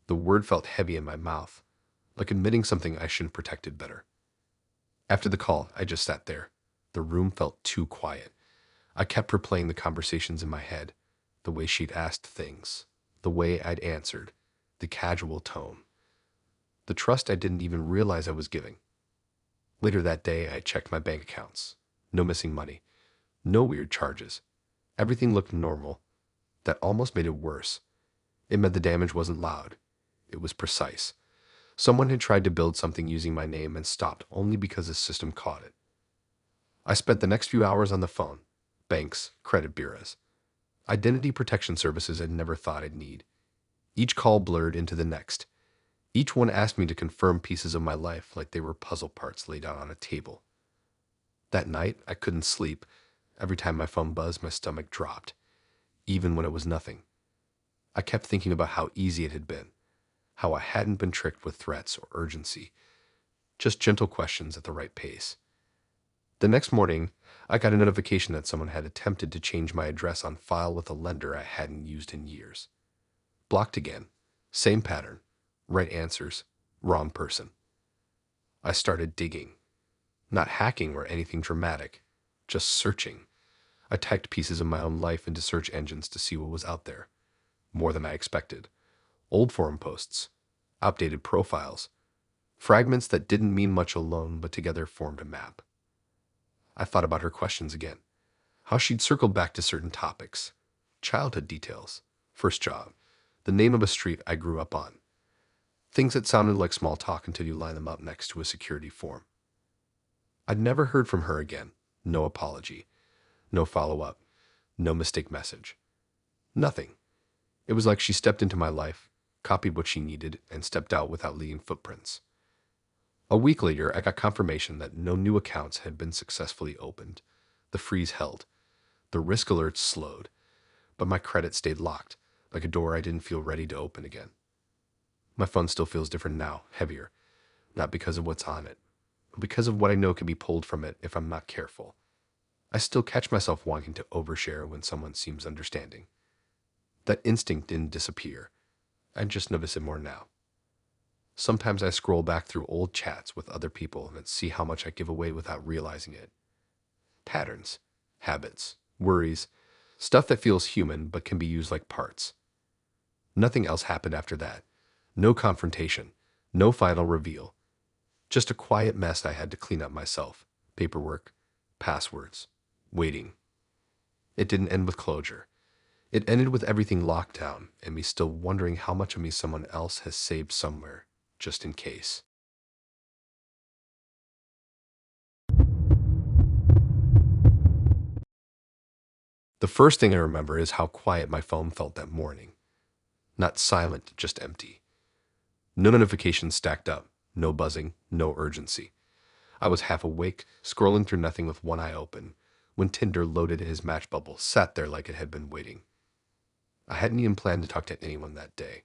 The word felt heavy in my mouth, like admitting something I should have protected better. After the call, I just sat there. The room felt too quiet. I kept replaying the conversations in my head, the way she'd asked things, the way I'd answered, the casual tone, the trust I didn't even realize I was giving. Later that day, I checked my bank accounts. No missing money. No weird charges. Everything looked normal. That almost made it worse. It meant the damage wasn't loud. It was precise. Someone had tried to build something using my name and stopped only because the system caught it. I spent the next few hours on the phone. Banks, credit bureaus, identity protection services I'd never thought I'd need. Each call blurred into the next. Each one asked me to confirm pieces of my life like they were puzzle parts laid out on a table. That night, I couldn't sleep. Every time my phone buzzed, my stomach dropped, even when it was nothing. I kept thinking about how easy it had been, how I hadn't been tricked with threats or urgency, just gentle questions at the right pace. The next morning, I got a notification that someone had attempted to change my address on file with a lender I hadn't used in years. Blocked again. Same pattern. Right answers. Wrong person. I started digging. Not hacking or anything dramatic. Just searching. I typed pieces of my own life into search engines to see what was out there. More than I expected. Old forum posts. Outdated profiles. Fragments that didn't mean much alone, but together formed a map. I thought about her questions again. How she'd circled back to certain topics. Childhood details. First job. The name of a street I grew up on. Things that sounded like small talk until you line them up next to a security form. I'd never heard from her again. No apology. No follow-up. No mistake message. Nothing. It was like she stepped into my life, copied what she needed, and stepped out without leaving footprints. A week later, I got confirmation that no new accounts had been successfully opened. The freeze held. The risk alerts slowed. But my credit stayed locked, like a door I didn't feel ready to open again. My phone still feels different now, heavier. Not because of what's on it, but because of what I know can be pulled from it if I'm not careful. I still catch myself wanting to overshare when someone seems understanding. That instinct didn't disappear. I just notice it more now. Sometimes I scroll back through old chats with other people and see how much I give away without realizing it. Patterns, habits, worries, stuff that feels human but can be used like parts. Nothing else happened after that. No confrontation, no final reveal. Just a quiet mess I had to clean up myself. Paperwork, passwords, waiting. It didn't end with closure. It ended with everything locked down and me still wondering how much of me someone else has saved somewhere, just in case. The first thing I remember is how quiet my phone felt that morning. Not silent, just empty. No notifications stacked up, no buzzing, no urgency. I was half awake, scrolling through nothing with one eye open, when Tinder loaded his match bubble, sat there like it had been waiting. I hadn't even planned to talk to anyone that day.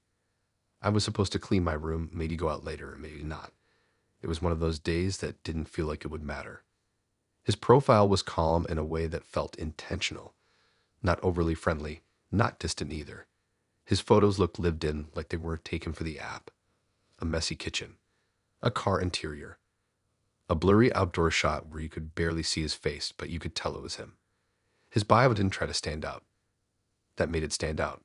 I was supposed to clean my room, maybe go out later, maybe not. It was one of those days that didn't feel like it would matter. His profile was calm in a way that felt intentional. Not overly friendly, not distant either. His photos looked lived in, like they weren't taken for the app. A messy kitchen, a car interior, a blurry outdoor shot where you could barely see his face, but you could tell it was him. His bio didn't try to stand out. That made it stand out.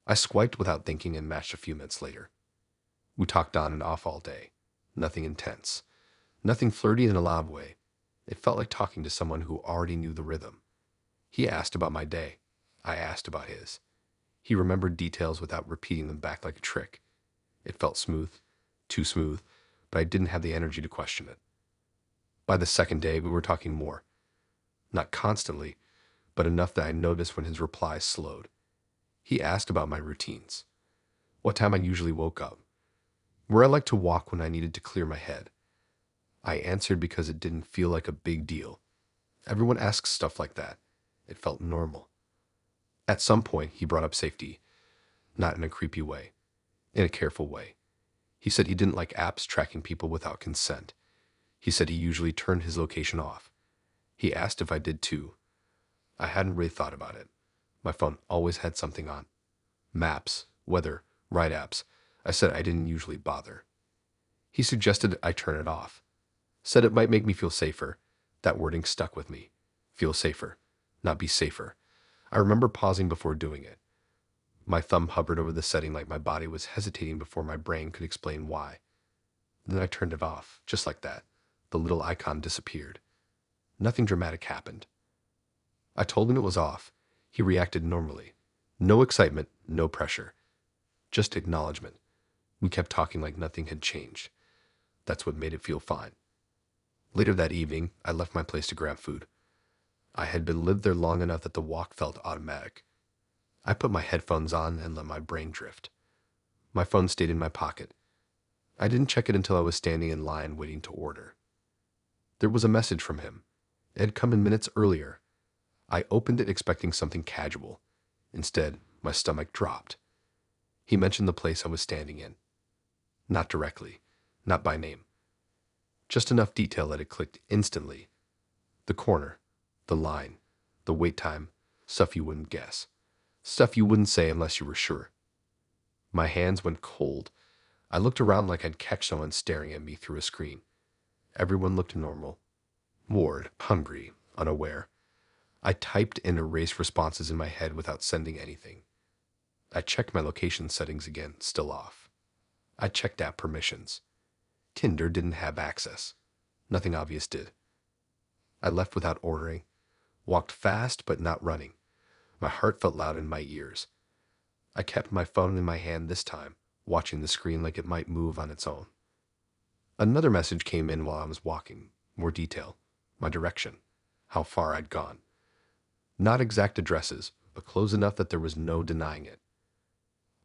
I swiped without thinking and matched a few minutes later. We talked on and off all day. Nothing intense. Nothing flirty in a loud way. It felt like talking to someone who already knew the rhythm. He asked about my day. I asked about his. He remembered details without repeating them back like a trick. It felt smooth, too smooth, but I didn't have the energy to question it. By the second day, we were talking more. Not constantly, but enough that I noticed when his replies slowed. He asked about my routines. What time I usually woke up. Where I liked to walk when I needed to clear my head. I answered because it didn't feel like a big deal. Everyone asks stuff like that. It felt normal. At some point, he brought up safety. Not in a creepy way. In a careful way. He said he didn't like apps tracking people without consent. He said he usually turned his location off. He asked if I did too. I hadn't really thought about it. My phone always had something on. Maps, weather, ride apps. I said I didn't usually bother. He suggested I turn it off. Said it might make me feel safer. That wording stuck with me. Feel safer, not be safer. I remember pausing before doing it. My thumb hovered over the setting like my body was hesitating before my brain could explain why. Then I turned it off, just like that. The little icon disappeared. Nothing dramatic happened. I told him it was off. He reacted normally. No excitement, no pressure. Just acknowledgement. We kept talking like nothing had changed. That's what made it feel fine. Later that evening, I left my place to grab food. I had been lived there long enough that the walk felt automatic. I put my headphones on and let my brain drift. My phone stayed in my pocket. I didn't check it until I was standing in line waiting to order. There was a message from him. It had come in minutes earlier. I opened it expecting something casual. Instead, my stomach dropped. He mentioned the place I was standing in. Not directly, not by name. Just enough detail that it clicked instantly. The corner, the line, the wait time, stuff you wouldn't guess. Stuff you wouldn't say unless you were sure. My hands went cold. I looked around like I'd catch someone staring at me through a screen. Everyone looked normal. Bored, hungry, unaware. I typed and erased responses in my head without sending anything. I checked my location settings again, still off. I checked app permissions. Tinder didn't have access. Nothing obvious did. I left without ordering. Walked fast but not running. My heart felt loud in my ears. I kept my phone in my hand this time, watching the screen like it might move on its own. Another message came in while I was walking. More detail. My direction. How far I'd gone. Not exact addresses, but close enough that there was no denying it.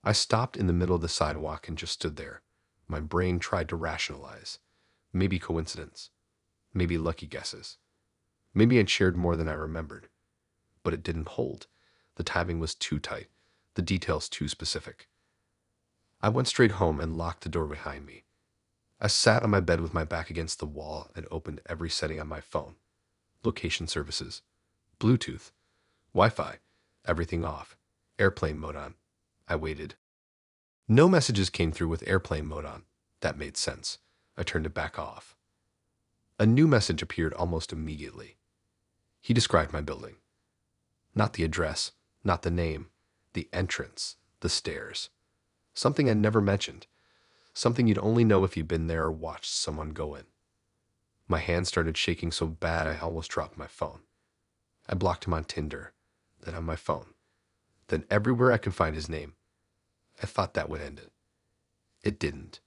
I stopped in the middle of the sidewalk and just stood there. My brain tried to rationalize. Maybe coincidence. Maybe lucky guesses. Maybe I'd shared more than I remembered. But it didn't hold. The timing was too tight. The details too specific. I went straight home and locked the door behind me. I sat on my bed with my back against the wall and opened every setting on my phone. Location services. Bluetooth. Wi-Fi. Everything off. Airplane mode on. I waited. No messages came through with airplane mode on. That made sense. I turned it back off. A new message appeared almost immediately. He described my building. Not the address, not the name, the entrance, the stairs. Something I'd never mentioned. Something you'd only know if you'd been there or watched someone go in. My hand started shaking so bad I almost dropped my phone. I blocked him on Tinder, then on my phone, then everywhere I could find his name. I thought that would end it. It didn't.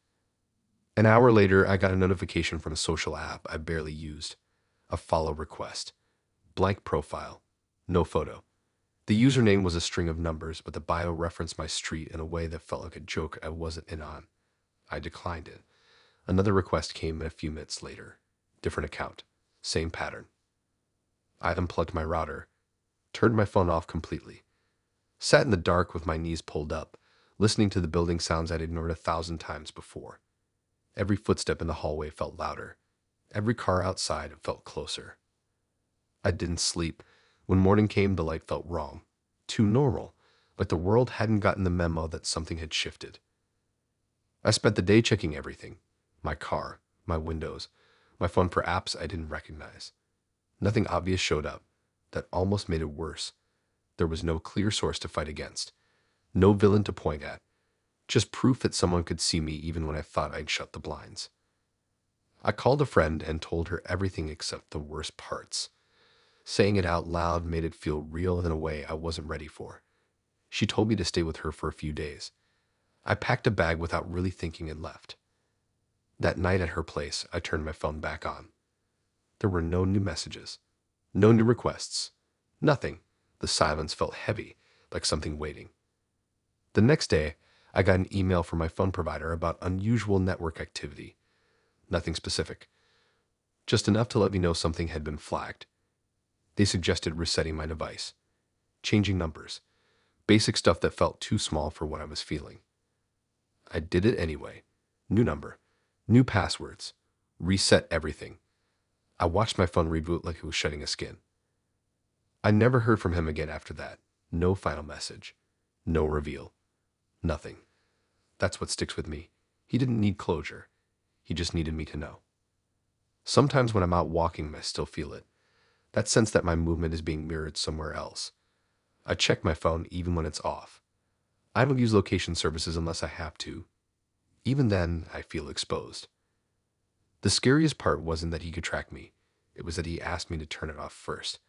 An hour later, I got a notification from a social app I barely used. A follow request. Blank profile. No photo. The username was a string of numbers, but the bio referenced my street in a way that felt like a joke I wasn't in on. I declined it. Another request came a few minutes later. Different account. Same pattern. I unplugged my router, turned my phone off completely, sat in the dark with my knees pulled up, listening to the building sounds I'd ignored 1,000 times before. Every footstep in the hallway felt louder. Every car outside felt closer. I didn't sleep. When morning came, the light felt wrong. Too normal, like the world hadn't gotten the memo that something had shifted. I spent the day checking everything. My car, my windows, my phone for apps I didn't recognize. Nothing obvious showed up. That almost made it worse. There was no clear source to fight against. No villain to point at. Just proof that someone could see me even when I thought I'd shut the blinds. I called a friend and told her everything except the worst parts. Saying it out loud made it feel real in a way I wasn't ready for. She told me to stay with her for a few days. I packed a bag without really thinking and left. That night at her place, I turned my phone back on. There were no new messages, no new requests, nothing. The silence felt heavy, like something waiting. The next day, I got an email from my phone provider about unusual network activity. Nothing specific, just enough to let me know something had been flagged. They suggested resetting my device, changing numbers, basic stuff that felt too small for what I was feeling. I did it anyway. New number, new passwords, reset everything. I watched my phone reboot like it was shedding a skin. I never heard from him again after that. No final message, no reveal, nothing. That's what sticks with me. He didn't need closure. He just needed me to know. Sometimes when I'm out walking, I still feel it. That sense that my movement is being mirrored somewhere else. I check my phone even when it's off. I don't use location services unless I have to. Even then, I feel exposed. The scariest part wasn't that he could track me. It was that he asked me to turn it off first.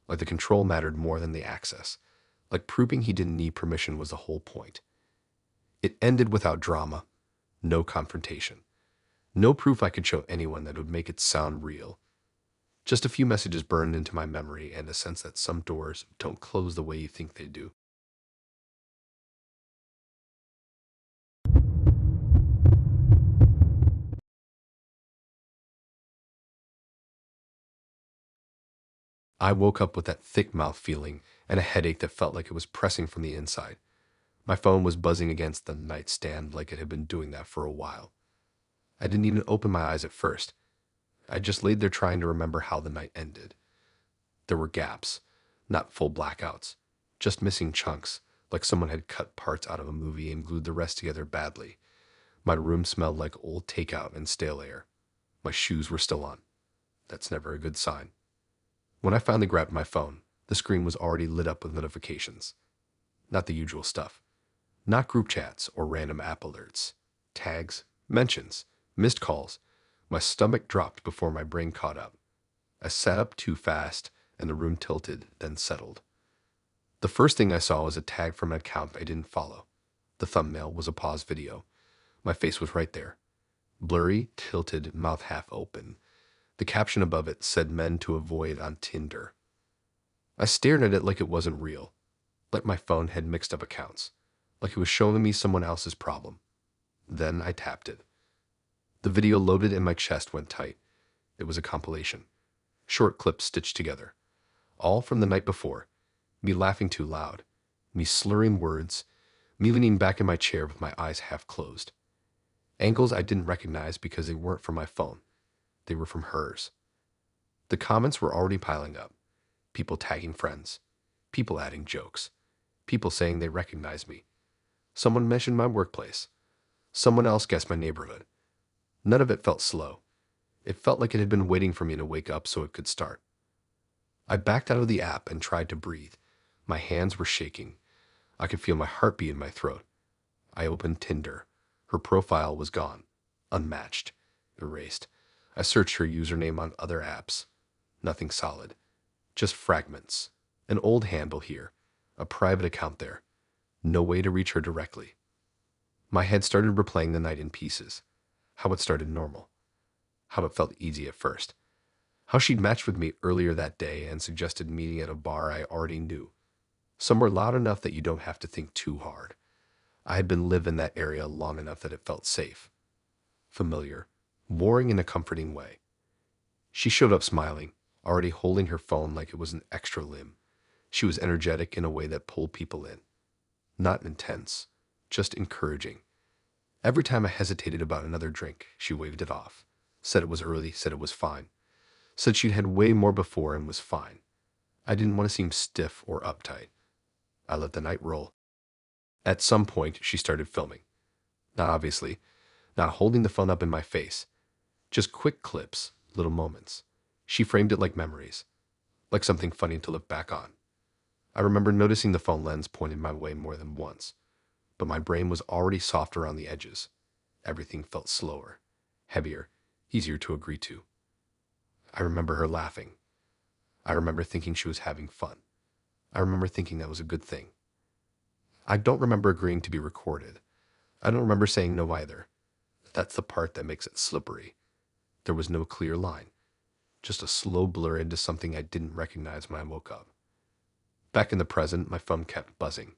Like the control mattered more than the access. Like proving he didn't need permission was the whole point. It ended without drama. No confrontation. No proof I could show anyone that would make it sound real. Just a few messages burned into my memory and a sense that some doors don't close the way you think they do. I woke up with that thick mouth feeling and a headache that felt like it was pressing from the inside. My phone was buzzing against the nightstand like it had been doing that for a while. I didn't even open my eyes at first. I just laid there trying to remember how the night ended. There were gaps, not full blackouts, just missing chunks, like someone had cut parts out of a movie and glued the rest together badly. My room smelled like old takeout and stale air. My shoes were still on. That's never a good sign. When I finally grabbed my phone, the screen was already lit up with notifications. Not the usual stuff. Not group chats or random app alerts. Tags, mentions, missed calls. My stomach dropped before my brain caught up. I sat up too fast, and the room tilted, then settled. The first thing I saw was a tag from an account I didn't follow. The thumbnail was a pause video. My face was right there. Blurry, tilted, mouth half open. The caption above it said men to avoid on Tinder. I stared at it like it wasn't real, like my phone had mixed up accounts, like it was showing me someone else's problem. Then I tapped it. The video loaded and my chest went tight. It was a compilation. Short clips stitched together. All from the night before. Me laughing too loud. Me slurring words. Me leaning back in my chair with my eyes half closed. Angles I didn't recognize because they weren't from my phone. They were from hers. The comments were already piling up. People tagging friends. People adding jokes. People saying they recognized me. Someone mentioned my workplace. Someone else guessed my neighborhood. None of it felt slow. It felt like it had been waiting for me to wake up so it could start. I backed out of the app and tried to breathe. My hands were shaking. I could feel my heartbeat in my throat. I opened Tinder. Her profile was gone. Unmatched. Erased. I searched her username on other apps. Nothing solid. Just fragments. An old handle here. A private account there. No way to reach her directly. My head started replaying the night in pieces. How it started normal. How it felt easy at first. How she'd matched with me earlier that day and suggested meeting at a bar I already knew. Somewhere loud enough that you don't have to think too hard. I had been living in that area long enough that it felt safe. Familiar. Warring in a comforting way. She showed up smiling, already holding her phone like it was an extra limb. She was energetic in a way that pulled people in. Not intense, just encouraging. Every time I hesitated about another drink, she waved it off. Said it was early, said it was fine. Said she'd had way more before and was fine. I didn't want to seem stiff or uptight. I let the night roll. At some point, she started filming. Not obviously, not holding the phone up in my face. Just quick clips, little moments. She framed it like memories, like something funny to look back on. I remember noticing the phone lens pointed my way more than once, but my brain was already soft around the edges. Everything felt slower, heavier, easier to agree to. I remember her laughing. I remember thinking she was having fun. I remember thinking that was a good thing. I don't remember agreeing to be recorded. I don't remember saying no either. That's the part that makes it slippery. There was no clear line, just a slow blur into something I didn't recognize when I woke up. Back in the present, my phone kept buzzing.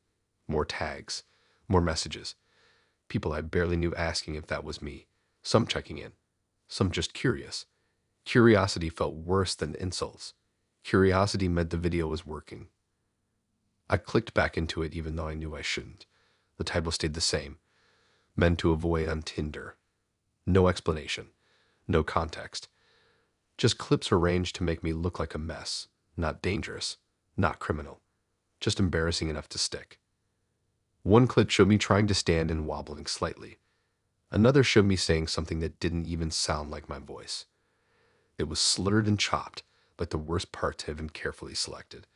More tags, more messages. People I barely knew asking if that was me. Some checking in, some just curious. Curiosity felt worse than insults. Curiosity meant the video was working. I clicked back into it even though I knew I shouldn't. The title stayed the same. Men to avoid on Tinder. No explanation. No context. Just clips arranged to make me look like a mess. Not dangerous. Not criminal. Just embarrassing enough to stick. One clip showed me trying to stand and wobbling slightly. Another showed me saying something that didn't even sound like my voice. It was slurred and chopped, like the worst parts had been carefully selected.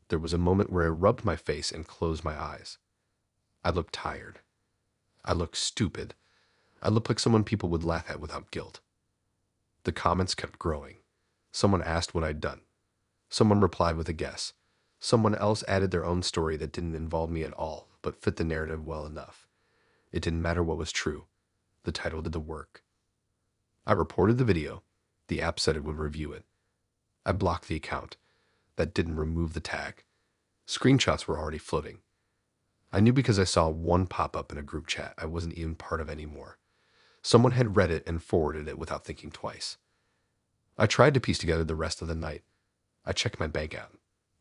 There was a moment where I rubbed my face and closed my eyes. I looked tired. I looked stupid. I looked like someone people would laugh at without guilt. The comments kept growing. Someone asked what I'd done. Someone replied with a guess. Someone else added their own story that didn't involve me at all, but fit the narrative well enough. It didn't matter what was true. The title did the work. I reported the video. The app said it would review it. I blocked the account. That didn't remove the tag. Screenshots were already floating. I knew because I saw one pop up in a group chat I wasn't even part of anymore. Someone had read it and forwarded it without thinking twice. I tried to piece together the rest of the night. I checked my bank out.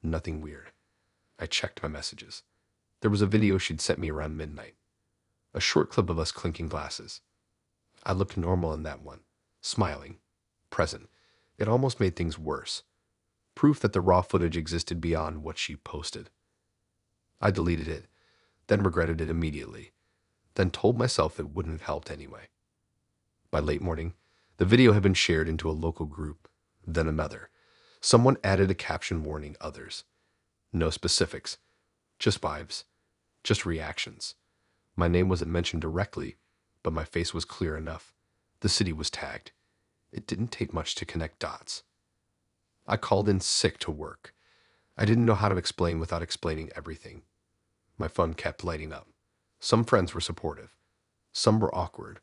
Nothing weird. I checked my messages. There was a video she'd sent me around midnight. A short clip of us clinking glasses. I looked normal in that one. Smiling. Present. It almost made things worse. Proof that the raw footage existed beyond what she posted. I deleted it, then regretted it immediately, then told myself it wouldn't have helped anyway. By late morning, the video had been shared into a local group, then another. Someone added a caption warning others. No specifics, just vibes, just reactions. My name wasn't mentioned directly, but my face was clear enough. The city was tagged. It didn't take much to connect dots. I called in sick to work. I didn't know how to explain without explaining everything. My phone kept lighting up. Some friends were supportive. Some were awkward.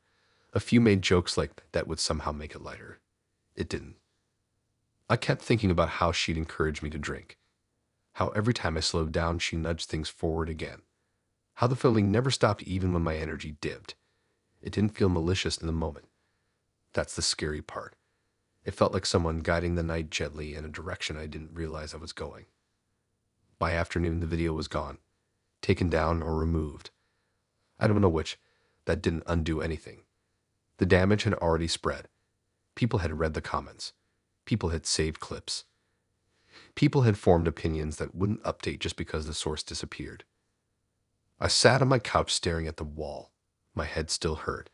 A few made jokes like that would somehow make it lighter. It didn't. I kept thinking about how she'd encouraged me to drink. How every time I slowed down, she nudged things forward again. How the filming never stopped even when my energy dipped. It didn't feel malicious in the moment. That's the scary part. It felt like someone guiding the night gently in a direction I didn't realize I was going. By afternoon, the video was gone. Taken down or removed. I don't know which. That didn't undo anything. The damage had already spread. People had read the comments. People had saved clips. People had formed opinions that wouldn't update just because the source disappeared. I sat on my couch staring at the wall. My head still hurt.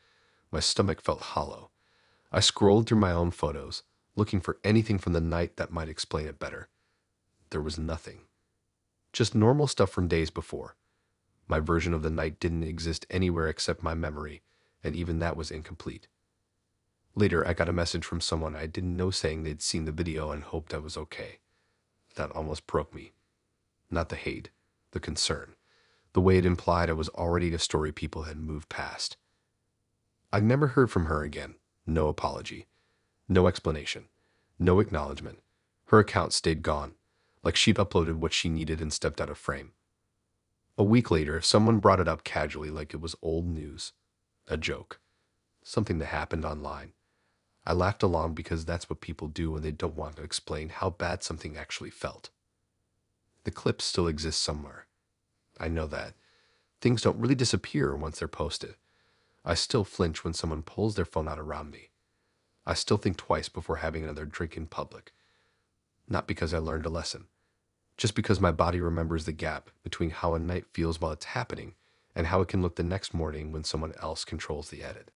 My stomach felt hollow. I scrolled through my own photos, looking for anything from the night that might explain it better. There was nothing. Just normal stuff from days before. My version of the night didn't exist anywhere except my memory, and even that was incomplete. Later, I got a message from someone I didn't know saying they'd seen the video and hoped I was okay. That almost broke me. Not the hate, the concern. The way it implied I was already a story people had moved past. I never heard from her again. No apology. No explanation. No acknowledgement. Her account stayed gone, like she'd uploaded what she needed and stepped out of frame. A week later, someone brought it up casually like it was old news. A joke. Something that happened online. I laughed along because that's what people do when they don't want to explain how bad something actually felt. The clips still exist somewhere. I know that. Things don't really disappear once they're posted. I still flinch when someone pulls their phone out around me. I still think twice before having another drink in public. Not because I learned a lesson, just because my body remembers the gap between how a night feels while it's happening and how it can look the next morning when someone else controls the edit.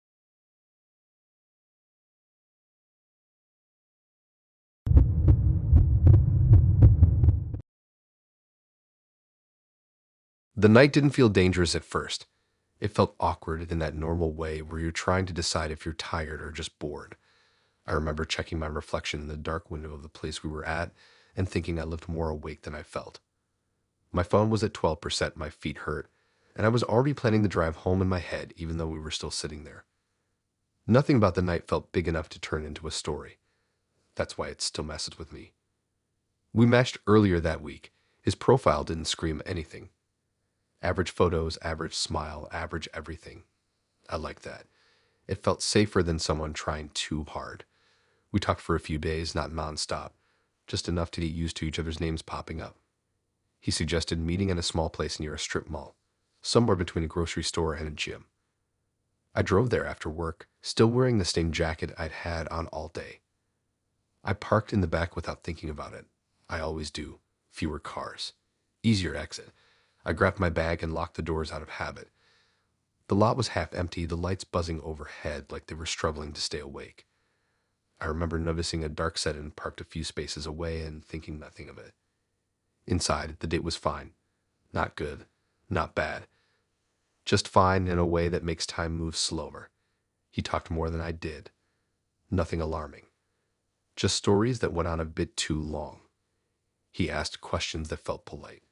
The night didn't feel dangerous at first. It felt awkward in that normal way where you're trying to decide if you're tired or just bored. I remember checking my reflection in the dark window of the place we were at and thinking I looked more awake than I felt. My phone was at 12%, my feet hurt, and I was already planning the drive home in my head even though we were still sitting there. Nothing about the night felt big enough to turn into a story. That's why it still messes with me. We matched earlier that week. His profile didn't scream anything. Average photos, average smile, average everything. I like that. It felt safer than someone trying too hard. We talked for a few days, not nonstop, just enough to get used to each other's names popping up. He suggested meeting in a small place near a strip mall, somewhere between a grocery store and a gym. I drove there after work, still wearing the same jacket I'd had on all day. I parked in the back without thinking about it. I always do. Fewer cars. Easier exit. I grabbed my bag and locked the doors out of habit. The lot was half empty, the lights buzzing overhead like they were struggling to stay awake. I remember noticing a dark sedan parked a few spaces away and thinking nothing of it. Inside, the date was fine. Not good. Not bad. Just fine in a way that makes time move slower. He talked more than I did. Nothing alarming. Just stories that went on a bit too long. He asked questions that felt polite.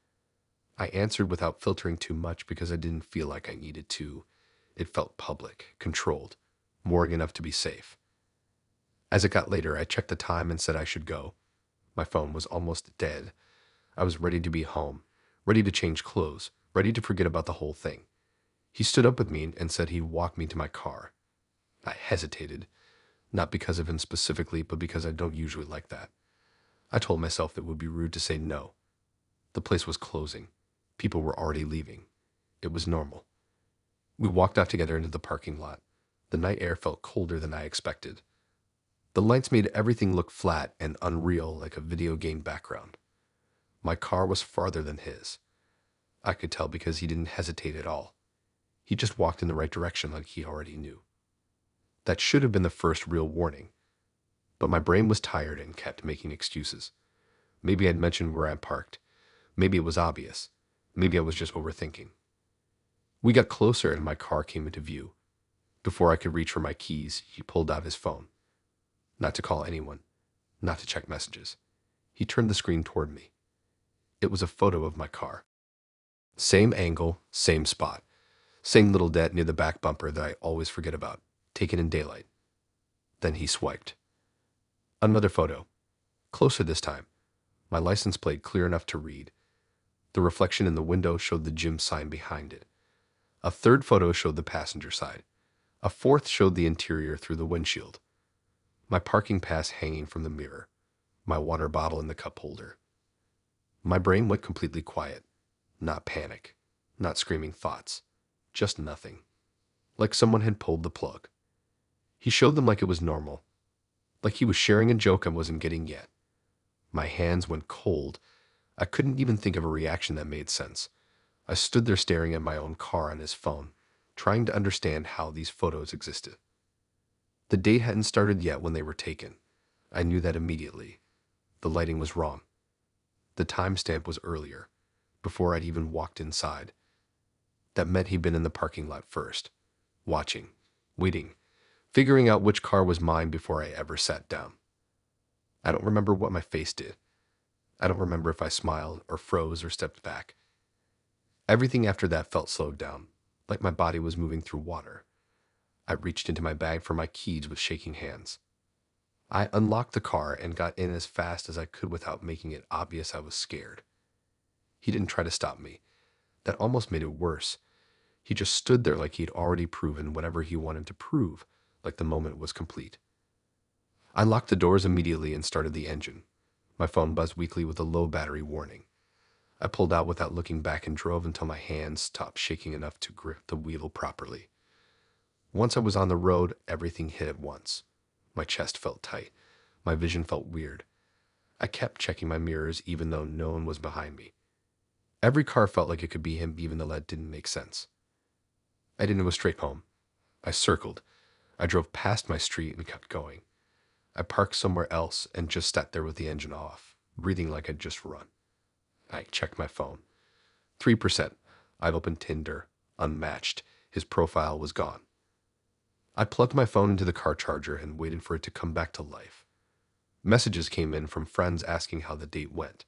I answered without filtering too much because I didn't feel like I needed to. It felt public, controlled, mooring enough to be safe. As it got later, I checked the time and said I should go. My phone was almost dead. I was ready to be home, ready to change clothes, ready to forget about the whole thing. He stood up with me and said he'd walk me to my car. I hesitated, not because of him specifically, but because I don't usually like that. I told myself it would be rude to say no. The place was closing. People were already leaving. It was normal. We walked out together into the parking lot. The night air felt colder than I expected. The lights made everything look flat and unreal like a video game background. My car was farther than his. I could tell because he didn't hesitate at all. He just walked in the right direction like he already knew. That should have been the first real warning. But my brain was tired and kept making excuses. Maybe I'd mentioned where I parked. Maybe it was obvious. Maybe I was just overthinking. We got closer and my car came into view. Before I could reach for my keys, he pulled out his phone. Not to call anyone. Not to check messages. He turned the screen toward me. It was a photo of my car. Same angle, same spot. Same little dent near the back bumper that I always forget about, taken in daylight. Then he swiped. Another photo. Closer this time. My license plate clear enough to read. The reflection in the window showed the gym sign behind it. A third photo showed the passenger side. A fourth showed the interior through the windshield. My parking pass hanging from the mirror. My water bottle in the cup holder. My brain went completely quiet. Not panic. Not screaming thoughts. Just nothing. Like someone had pulled the plug. He showed them like it was normal. Like he was sharing a joke I wasn't getting yet. My hands went cold. I couldn't even think of a reaction that made sense. I stood there staring at my own car on his phone, trying to understand how these photos existed. The date hadn't started yet when they were taken. I knew that immediately. The lighting was wrong. The timestamp was earlier, before I'd even walked inside. That meant he'd been in the parking lot first, watching, waiting, figuring out which car was mine before I ever sat down. I don't remember what my face did. I don't remember if I smiled or froze or stepped back. Everything after that felt slowed down, like my body was moving through water. I reached into my bag for my keys with shaking hands. I unlocked the car and got in as fast as I could without making it obvious I was scared. He didn't try to stop me. That almost made it worse. He just stood there like he'd already proven whatever he wanted to prove, like the moment was complete. I locked the doors immediately and started the engine. My phone buzzed weakly with a low battery warning. I pulled out without looking back and drove until my hands stopped shaking enough to grip the wheel properly. Once I was on the road, everything hit at once. My chest felt tight. My vision felt weird. I kept checking my mirrors even though no one was behind me. Every car felt like it could be him even though that didn't make sense. I didn't go straight home. I circled. I drove past my street and kept going. I parked somewhere else and just sat there with the engine off, breathing like I'd just run. I checked my phone. 3%. I'd opened Tinder. Unmatched. His profile was gone. I plugged my phone into the car charger and waited for it to come back to life. Messages came in from friends asking how the date went.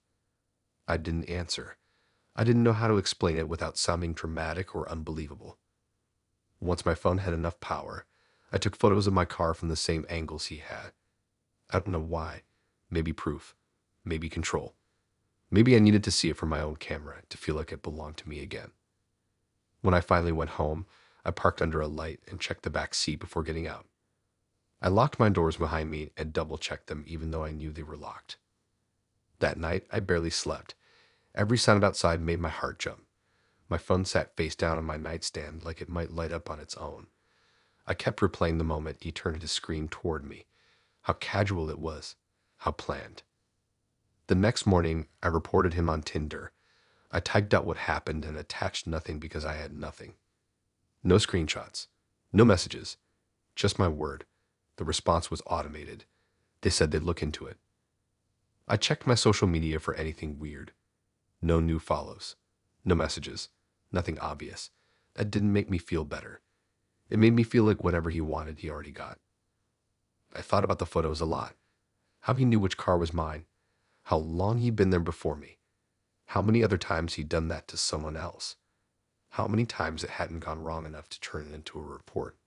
I didn't answer. I didn't know how to explain it without sounding dramatic or unbelievable. Once my phone had enough power, I took photos of my car from the same angles he had. I don't know why. Maybe proof. Maybe control. Maybe I needed to see it from my own camera to feel like it belonged to me again. When I finally went home, I parked under a light and checked the back seat before getting out. I locked my doors behind me and double-checked them even though I knew they were locked. That night, I barely slept. Every sound outside made my heart jump. My phone sat face down on my nightstand like it might light up on its own. I kept replaying the moment he turned his screen toward me. How casual it was. How planned. The next morning, I reported him on Tinder. I typed out what happened and attached nothing because I had nothing. No screenshots. No messages. Just my word. The response was automated. They said they'd look into it. I checked my social media for anything weird. No new follows. No messages. Nothing obvious. That didn't make me feel better. It made me feel like whatever he wanted, he already got. I thought about the photos a lot. How he knew which car was mine. How long he'd been there before me. How many other times he'd done that to someone else. How many times it hadn't gone wrong enough to turn it into a report.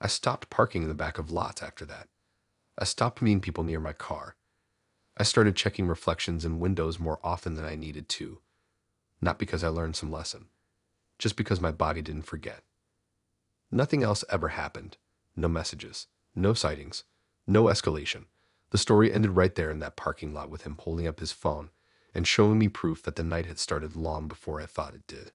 I stopped parking in the back of lots after that. I stopped meeting people near my car. I started checking reflections in windows more often than I needed to. Not because I learned some lesson. Just because my body didn't forget. Nothing else ever happened. No messages. No sightings. No escalation. The story ended right there in that parking lot with him holding up his phone and showing me proof that the night had started long before I thought it did.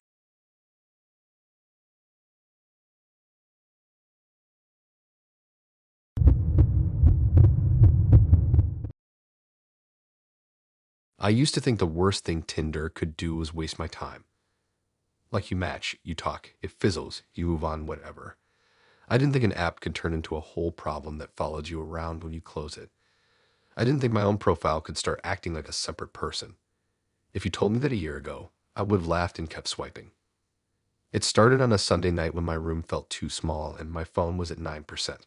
I used to think the worst thing Tinder could do was waste my time. Like you match, you talk, it fizzles, you move on, whatever. I didn't think an app could turn into a whole problem that followed you around when you close it. I didn't think my own profile could start acting like a separate person. If you told me that a year ago, I would have laughed and kept swiping. It started on a Sunday night when my room felt too small and my phone was at 9%.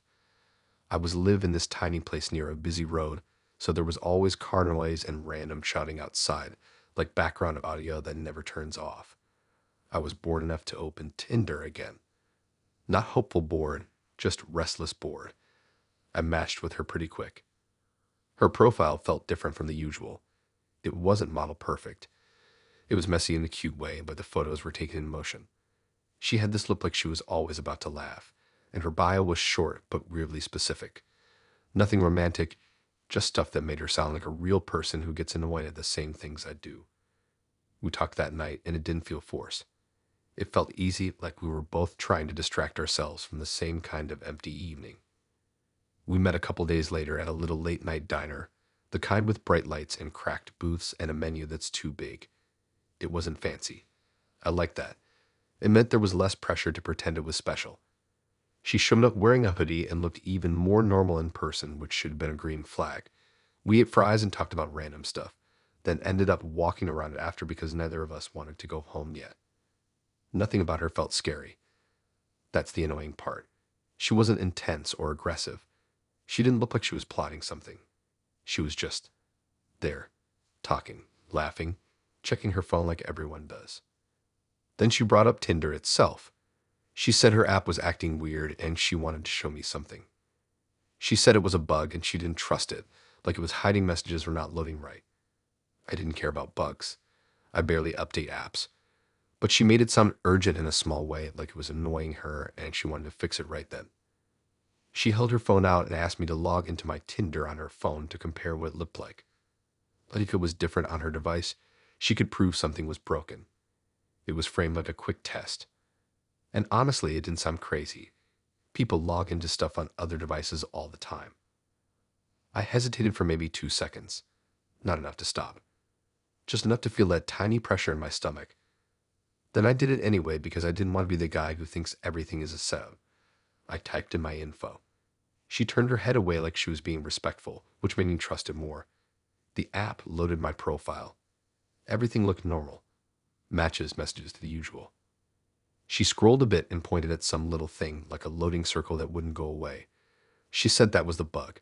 I live in this tiny place near a busy road, so there was always car noise and random shouting outside, like background audio that never turns off. I was bored enough to open Tinder again. Not hopeful bored, just restless bored. I matched with her pretty quick. Her profile felt different from the usual. It wasn't model perfect. It was messy in a cute way, but the photos were taken in motion. She had this look like she was always about to laugh, and her bio was short but weirdly specific. Nothing romantic, just stuff that made her sound like a real person who gets annoyed at the same things I do. We talked that night, and it didn't feel forced. It felt easy, like we were both trying to distract ourselves from the same kind of empty evening. We met a couple days later at a little late-night diner, the kind with bright lights and cracked booths and a menu that's too big. It wasn't fancy. I liked that. It meant there was less pressure to pretend it was special. She showed up wearing a hoodie and looked even more normal in person, which should have been a green flag. We ate fries and talked about random stuff, then ended up walking around it after because neither of us wanted to go home yet. Nothing about her felt scary. That's the annoying part. She wasn't intense or aggressive. She didn't look like she was plotting something. She was just there, talking, laughing, checking her phone like everyone does. Then she brought up Tinder itself. She said her app was acting weird and she wanted to show me something. She said it was a bug and she didn't trust it, like it was hiding messages or not loading right. I didn't care about bugs. I barely update apps. But she made it sound urgent in a small way, like it was annoying her and she wanted to fix it right then. She held her phone out and asked me to log into my Tinder on her phone to compare what it looked like. Like if it was different on her device, she could prove something was broken. It was framed like a quick test. And honestly, it didn't sound crazy. People log into stuff on other devices all the time. I hesitated for maybe 2 seconds. Not enough to stop. Just enough to feel that tiny pressure in my stomach. Then I did it anyway because I didn't want to be the guy who thinks everything is a setup. I typed in my info. She turned her head away like she was being respectful, which made me trust it more. The app loaded my profile. Everything looked normal. Matches, messages to the usual. She scrolled a bit and pointed at some little thing, like a loading circle that wouldn't go away. She said that was the bug.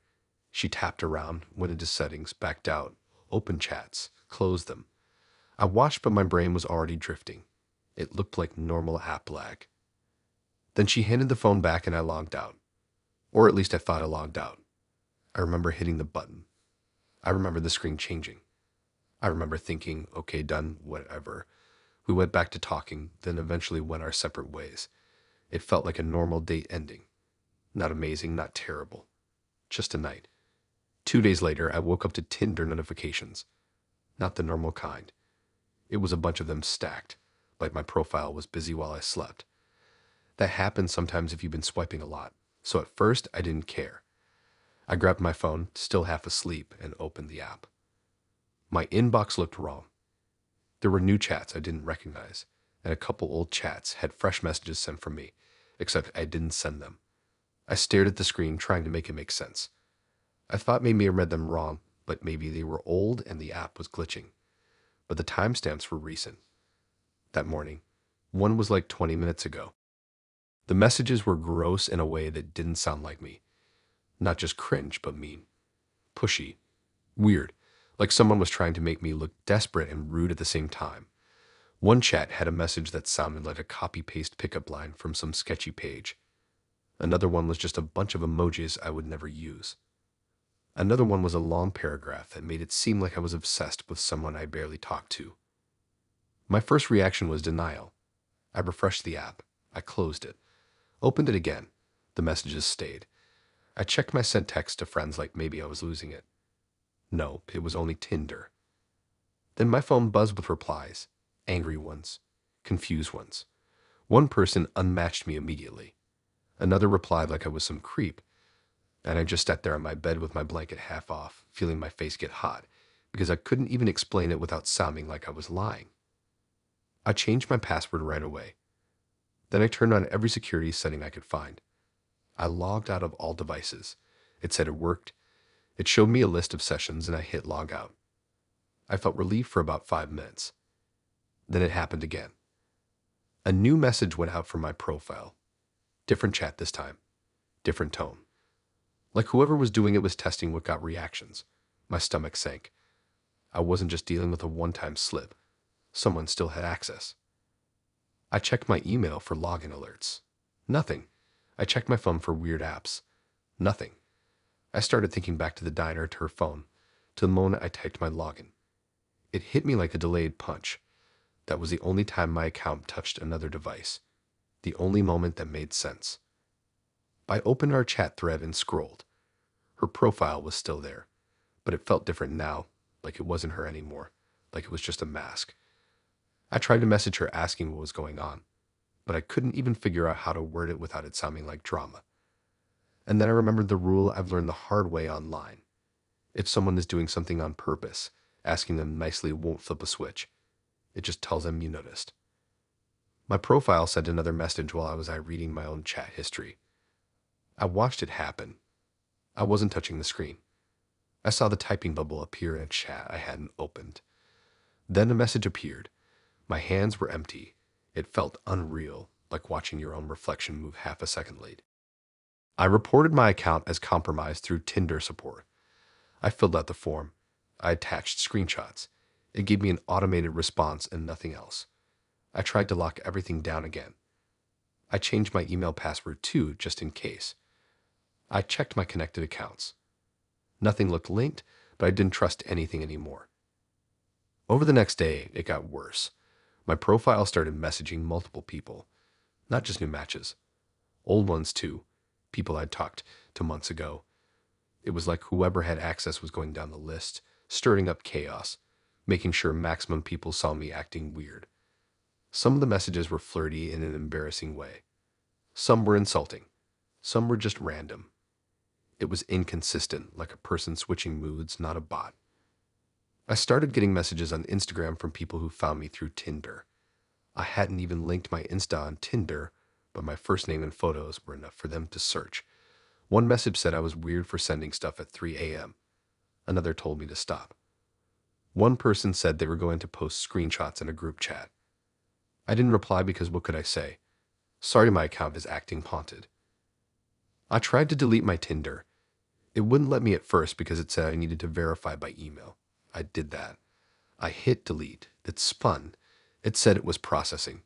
She tapped around, went into settings, backed out, opened chats, closed them. I watched, but my brain was already drifting. It looked like normal app lag. Then she handed the phone back and I logged out. Or at least I thought I logged out. I remember hitting the button. I remember the screen changing. I remember thinking, okay, done, whatever. We went back to talking, then eventually went our separate ways. It felt like a normal date ending. Not amazing, not terrible. Just a night. 2 days later, I woke up to Tinder notifications. Not the normal kind. It was a bunch of them stacked, like my profile was busy while I slept. That happens sometimes if you've been swiping a lot, so at first I didn't care. I grabbed my phone, still half asleep, and opened the app. My inbox looked wrong. There were new chats I didn't recognize, and a couple old chats had fresh messages sent from me, except I didn't send them. I stared at the screen, trying to make it make sense. I thought maybe I read them wrong, but maybe they were old and the app was glitching. But the timestamps were recent. That morning, one was like 20 minutes ago. The messages were gross in a way that didn't sound like me. Not just cringe, but mean. Pushy. Weird. Like someone was trying to make me look desperate and rude at the same time. One chat had a message that sounded like a copy-paste pickup line from some sketchy page. Another one was just a bunch of emojis I would never use. Another one was a long paragraph that made it seem like I was obsessed with someone I barely talked to. My first reaction was denial. I refreshed the app. I closed it. Opened it again. The messages stayed. I checked my sent text to friends like maybe I was losing it. No, it was only Tinder. Then my phone buzzed with replies. Angry ones. Confused ones. One person unmatched me immediately. Another replied like I was some creep. And I just sat there on my bed with my blanket half off, feeling my face get hot, because I couldn't even explain it without sounding like I was lying. I changed my password right away. Then I turned on every security setting I could find. I logged out of all devices. It said it worked. It showed me a list of sessions and I hit log out. I felt relief for about 5 minutes. Then it happened again. A new message went out from my profile. Different chat this time. Different tone. Like whoever was doing it was testing what got reactions. My stomach sank. I wasn't just dealing with a one-time slip. Someone still had access. I checked my email for login alerts. Nothing. I checked my phone for weird apps. Nothing. I started thinking back to the diner, to her phone, to the moment I typed my login. It hit me like a delayed punch. That was the only time my account touched another device. The only moment that made sense. I opened our chat thread and scrolled. Her profile was still there, but it felt different now, like it wasn't her anymore, like it was just a mask. I tried to message her asking what was going on, but I couldn't even figure out how to word it without it sounding like drama. And then I remembered the rule I've learned the hard way online. If someone is doing something on purpose, asking them nicely won't flip a switch. It just tells them you noticed. My profile sent another message while I was reading my own chat history. I watched it happen. I wasn't touching the screen. I saw the typing bubble appear in a chat I hadn't opened. Then a message appeared. My hands were empty. It felt unreal, like watching your own reflection move half a second late. I reported my account as compromised through Tinder support. I filled out the form. I attached screenshots. It gave me an automated response and nothing else. I tried to lock everything down again. I changed my email password too, just in case. I checked my connected accounts. Nothing looked linked, but I didn't trust anything anymore. Over the next day, it got worse. My profile started messaging multiple people, not just new matches. Old ones too. people I'd talked to months ago. It was like whoever had access was going down the list, stirring up chaos, making sure maximum people saw me acting weird. Some of the messages were flirty in an embarrassing way. Some were insulting. Some were just random. It was inconsistent, like a person switching moods, not a bot. I started getting messages on Instagram from people who found me through Tinder. I hadn't even linked my Insta on Tinder, but my first name and photos were enough for them to search. One message said I was weird for sending stuff at 3 a.m. Another told me to stop. One person said they were going to post screenshots in a group chat. I didn't reply because what could I say? Sorry, my account is acting haunted. I tried to delete my Tinder. It wouldn't let me at first because it said I needed to verify by email. I did that. I hit delete. It spun. It said it was processing.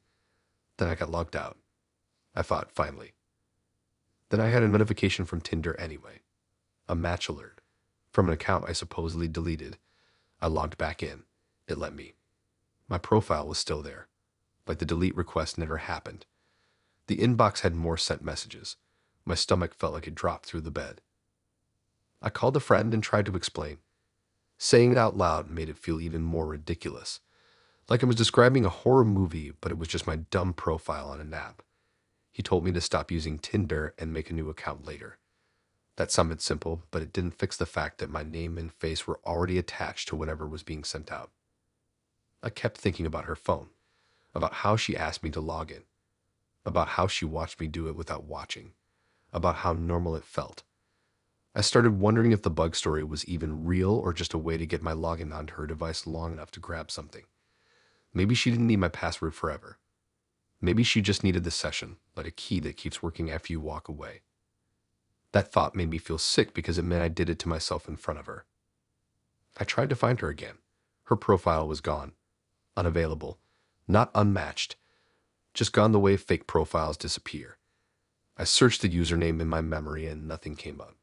Then I got logged out. I thought, finally. Then I had a notification from Tinder anyway. A match alert. From an account I supposedly deleted. I logged back in. It let me. My profile was still there. Like the delete request never happened. The inbox had more sent messages. My stomach felt like it dropped through the bed. I called a friend and tried to explain. Saying it out loud made it feel even more ridiculous. Like I was describing a horror movie, but it was just my dumb profile on an app. He told me to stop using Tinder and make a new account later. That sounded simple, but it didn't fix the fact that my name and face were already attached to whatever was being sent out. I kept thinking about her phone, about how she asked me to log in, about how she watched me do it without watching, about how normal it felt. I started wondering if the bug story was even real or just a way to get my login onto her device long enough to grab something. Maybe she didn't need my password forever. Maybe she just needed the session, like a key that keeps working after you walk away. That thought made me feel sick because it meant I did it to myself in front of her. I tried to find her again. Her profile was gone. Unavailable. Not unmatched. Just gone the way fake profiles disappear. I searched the username in my memory and nothing came up.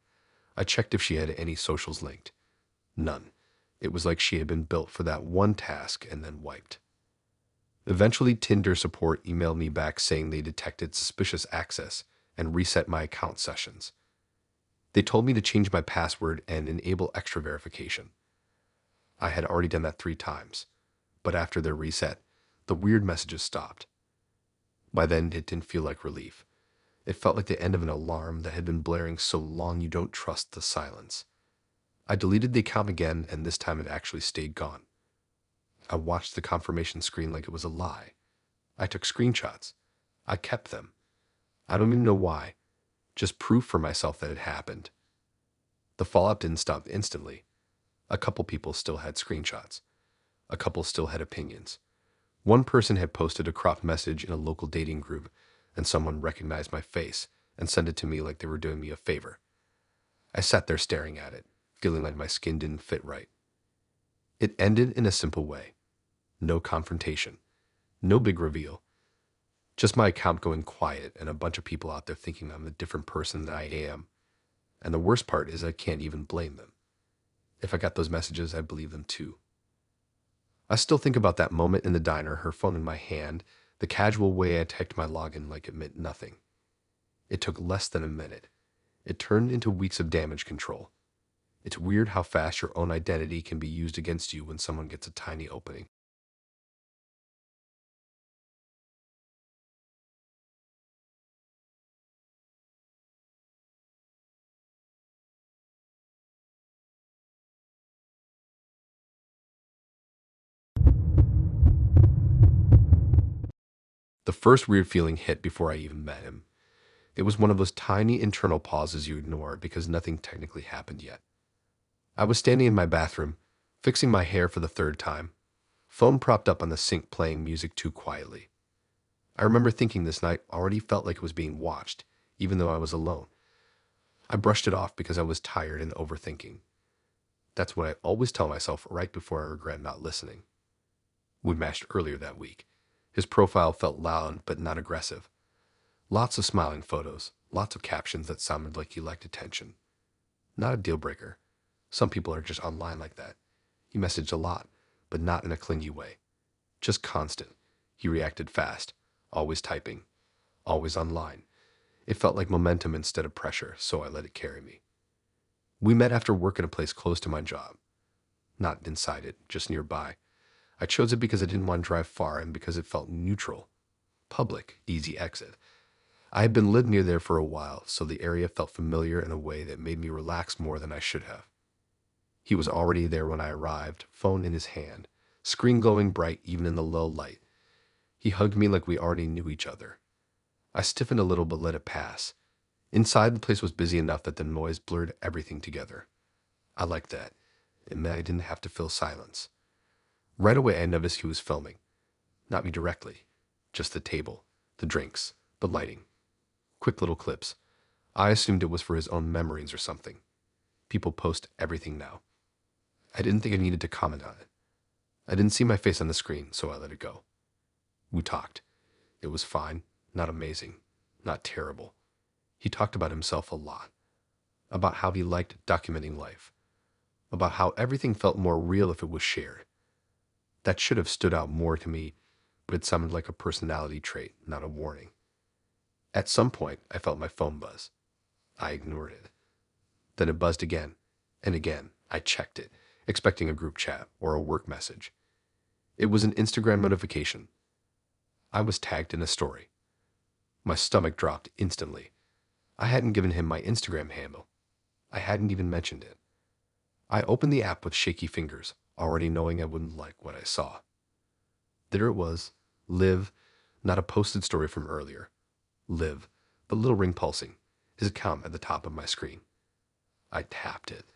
I checked if she had any socials linked. None. It was like she had been built for that one task and then wiped. Eventually, Tinder support emailed me back saying they detected suspicious access and reset my account sessions. They told me to change my password and enable extra verification. I had already done that 3 times, but after their reset, the weird messages stopped. By then, it didn't feel like relief. It felt like the end of an alarm that had been blaring so long you don't trust the silence. I deleted the account again, and this time it actually stayed gone. I watched the confirmation screen like it was a lie. I took screenshots. I kept them. I don't even know why. Just proof for myself that it happened. The fallout didn't stop instantly. A couple people still had screenshots. A couple still had opinions. One person had posted a cropped message in a local dating group, and someone recognized my face and sent it to me like they were doing me a favor. I sat there staring at it, feeling like my skin didn't fit right. It ended in a simple way. No confrontation. No big reveal. Just my account going quiet and a bunch of people out there thinking I'm a different person than I am. And the worst part is I can't even blame them. If I got those messages, I believe them too. I still think about that moment in the diner, her phone in my hand, the casual way I typed my login like it meant nothing. It took less than a minute. It turned into weeks of damage control. It's weird how fast your own identity can be used against you when someone gets a tiny opening. The first weird feeling hit before I even met him. It was one of those tiny internal pauses you ignore because nothing technically happened yet. I was standing in my bathroom, fixing my hair for the 3rd time, phone propped up on the sink playing music too quietly. I remember thinking this night already felt like it was being watched, even though I was alone. I brushed it off because I was tired and overthinking. That's what I always tell myself right before I regret not listening. We matched earlier that week. His profile felt loud but not aggressive. Lots of smiling photos, lots of captions that sounded like he liked attention. Not a deal breaker. Some people are just online like that. He messaged a lot, but not in a clingy way. Just constant. He reacted fast, always typing, always online. It felt like momentum instead of pressure, so I let it carry me. We met after work at a place close to my job. Not inside it, just nearby. I chose it because I didn't want to drive far and because it felt neutral. Public, easy exit. I had been living near there for a while, so the area felt familiar in a way that made me relax more than I should have. He was already there when I arrived, phone in his hand, screen glowing bright even in the low light. He hugged me like we already knew each other. I stiffened a little but let it pass. Inside, the place was busy enough that the noise blurred everything together. I liked that. It meant I didn't have to fill silence. Right away, I noticed he was filming. Not me directly. Just the table, the drinks, the lighting. Quick little clips. I assumed it was for his own memories or something. People post everything now. I didn't think I needed to comment on it. I didn't see my face on the screen, so I let it go. We talked. It was fine, not amazing, not terrible. He talked about himself a lot. About how he liked documenting life. About how everything felt more real if it was shared. That should have stood out more to me, but it sounded like a personality trait, not a warning. At some point, I felt my phone buzz. I ignored it. Then it buzzed again, and again. I checked it, expecting a group chat or a work message. It was an Instagram notification. I was tagged in a story. My stomach dropped instantly. I hadn't given him my Instagram handle. I hadn't even mentioned it. I opened the app with shaky fingers, already knowing I wouldn't like what I saw. There it was, Liv, not a posted story from earlier. Liv, the little ring pulsing, his account at the top of my screen. I tapped it.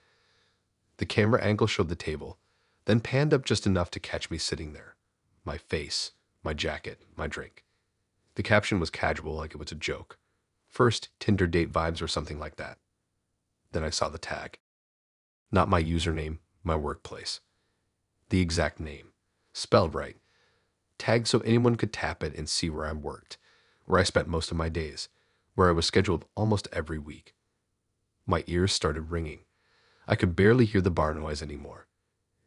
The camera angle showed the table, then panned up just enough to catch me sitting there. My face, my jacket, my drink. The caption was casual, like it was a joke. First, Tinder date vibes or something like that. Then I saw the tag. Not my username, my workplace. The exact name. Spelled right. Tagged so anyone could tap it and see where I worked, where I spent most of my days, where I was scheduled almost every week. My ears started ringing. I could barely hear the bar noise anymore.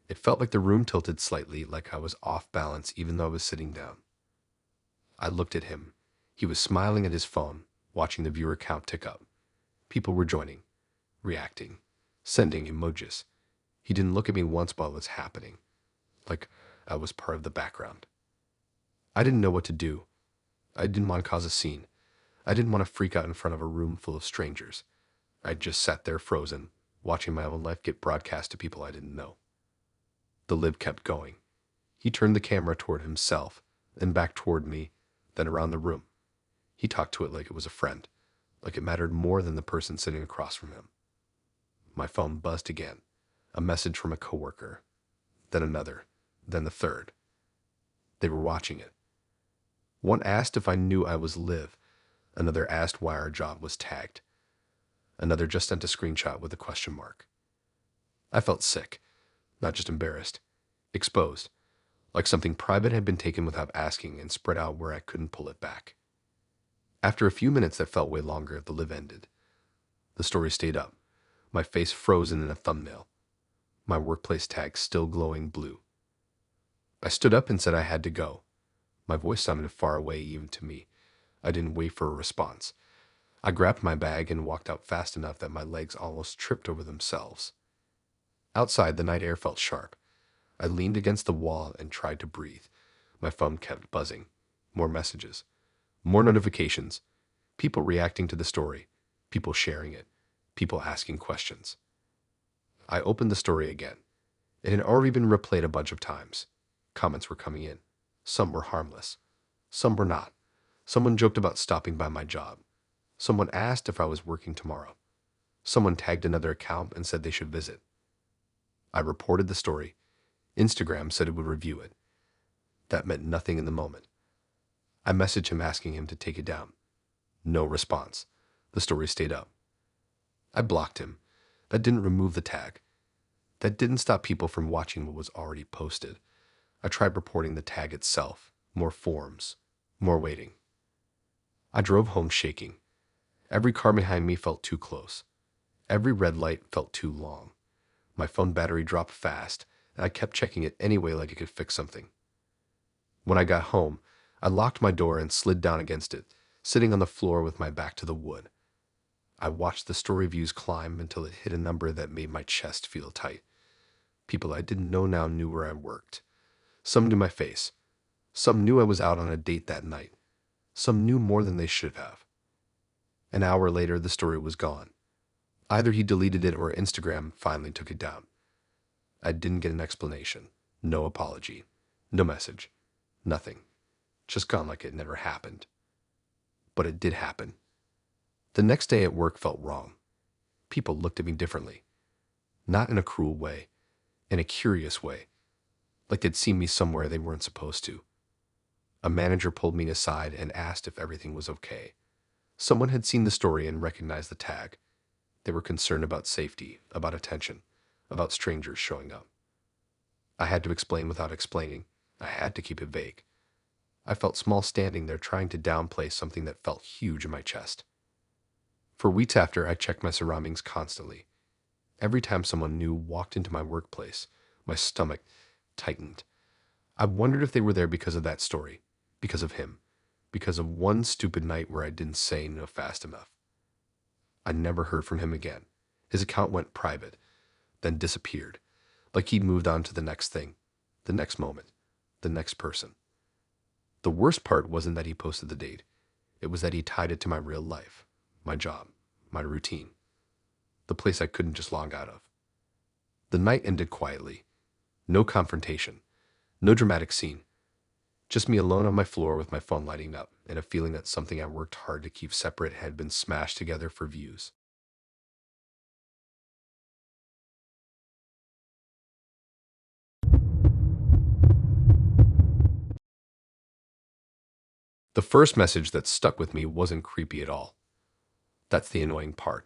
It felt like the room tilted slightly, like I was off balance even though I was sitting down. I looked at him. He was smiling at his phone, watching the viewer count tick up. People were joining, reacting, sending emojis. He didn't look at me once while it was happening, like I was part of the background. I didn't know what to do. I didn't want to cause a scene. I didn't want to freak out in front of a room full of strangers. I just sat there frozen, watching my own life get broadcast to people I didn't know. The Liv kept going. He turned the camera toward himself, then back toward me, then around the room. He talked to it like it was a friend, like it mattered more than the person sitting across from him. My phone buzzed again. A message from a coworker. Then another. Then the third. They were watching it. One asked if I knew I was Liv. Another asked why our job was tagged. Another just sent a screenshot with a question mark. I felt sick, not just embarrassed, exposed, like something private had been taken without asking and spread out where I couldn't pull it back. After a few minutes that felt way longer, the Liv ended. The story stayed up, my face frozen in a thumbnail, my workplace tag still glowing blue. I stood up and said I had to go. My voice sounded far away even to me. I didn't wait for a response. I grabbed my bag and walked out fast enough that my legs almost tripped over themselves. Outside, the night air felt sharp. I leaned against the wall and tried to breathe. My phone kept buzzing. More messages. More notifications. People reacting to the story. People sharing it. People asking questions. I opened the story again. It had already been replayed a bunch of times. Comments were coming in. Some were harmless. Some were not. Someone joked about stopping by my job. Someone asked if I was working tomorrow. Someone tagged another account and said they should visit. I reported the story. Instagram said it would review it. That meant nothing in the moment. I messaged him asking him to take it down. No response. The story stayed up. I blocked him. That didn't remove the tag. That didn't stop people from watching what was already posted. I tried reporting the tag itself. More forms. More waiting. I drove home shaking. Every car behind me felt too close. Every red light felt too long. My phone battery dropped fast, and I kept checking it anyway like it could fix something. When I got home, I locked my door and slid down against it, sitting on the floor with my back to the wood. I watched the story views climb until it hit a number that made my chest feel tight. People I didn't know now knew where I worked. Some knew my face. Some knew I was out on a date that night. Some knew more than they should have. An hour later, the story was gone. Either he deleted it or Instagram finally took it down. I didn't get an explanation. No apology. No message. Nothing. Just gone like it never happened. But it did happen. The next day at work felt wrong. People looked at me differently. Not in a cruel way. In a curious way. Like they'd seen me somewhere they weren't supposed to. A manager pulled me aside and asked if everything was okay. Someone had seen the story and recognized the tag. They were concerned about safety, about attention, about strangers showing up. I had to explain without explaining. I had to keep it vague. I felt small standing there trying to downplay something that felt huge in my chest. For weeks after, I checked my surroundings constantly. Every time someone new walked into my workplace, my stomach tightened. I wondered if they were there because of that story, because of him, because of one stupid night where I didn't say no fast enough. I never heard from him again. His account went private, then disappeared, like he'd moved on to the next thing, the next moment, the next person. The worst part wasn't that he posted the date. It was that he tied it to my real life, my job, my routine, the place I couldn't just log out of. The night ended quietly. No confrontation, no dramatic scene. Just me alone on my floor with my phone lighting up and a feeling that something I worked hard to keep separate had been smashed together for views. The first message that stuck with me wasn't creepy at all. That's the annoying part.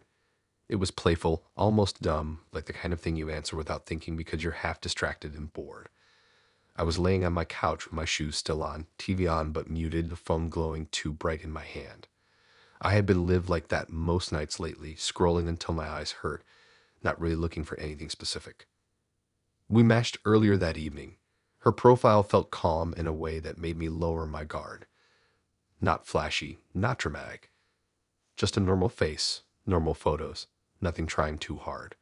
It was playful, almost dumb, like the kind of thing you answer without thinking because you're half distracted and bored. I was laying on my couch with my shoes still on, TV on but muted, the phone glowing too bright in my hand. I had been lived like that most nights lately, scrolling until my eyes hurt, not really looking for anything specific. We matched earlier that evening. Her profile felt calm in a way that made me lower my guard. Not flashy, not dramatic. Just a normal face, normal photos, nothing trying too hard.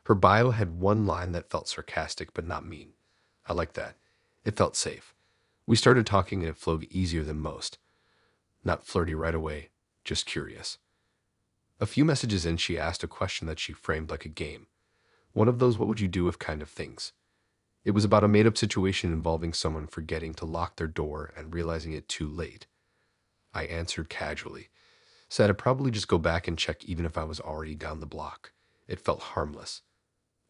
Her bio had one line that felt sarcastic but not mean. I liked that. It felt safe. We started talking and it flowed easier than most. Not flirty right away, just curious. A few messages in, she asked a question that she framed like a game. One of those what would you do if kind of things. It was about a made-up situation involving someone forgetting to lock their door and realizing it too late. I answered casually. Said I'd probably just go back and check even if I was already down the block. It felt harmless.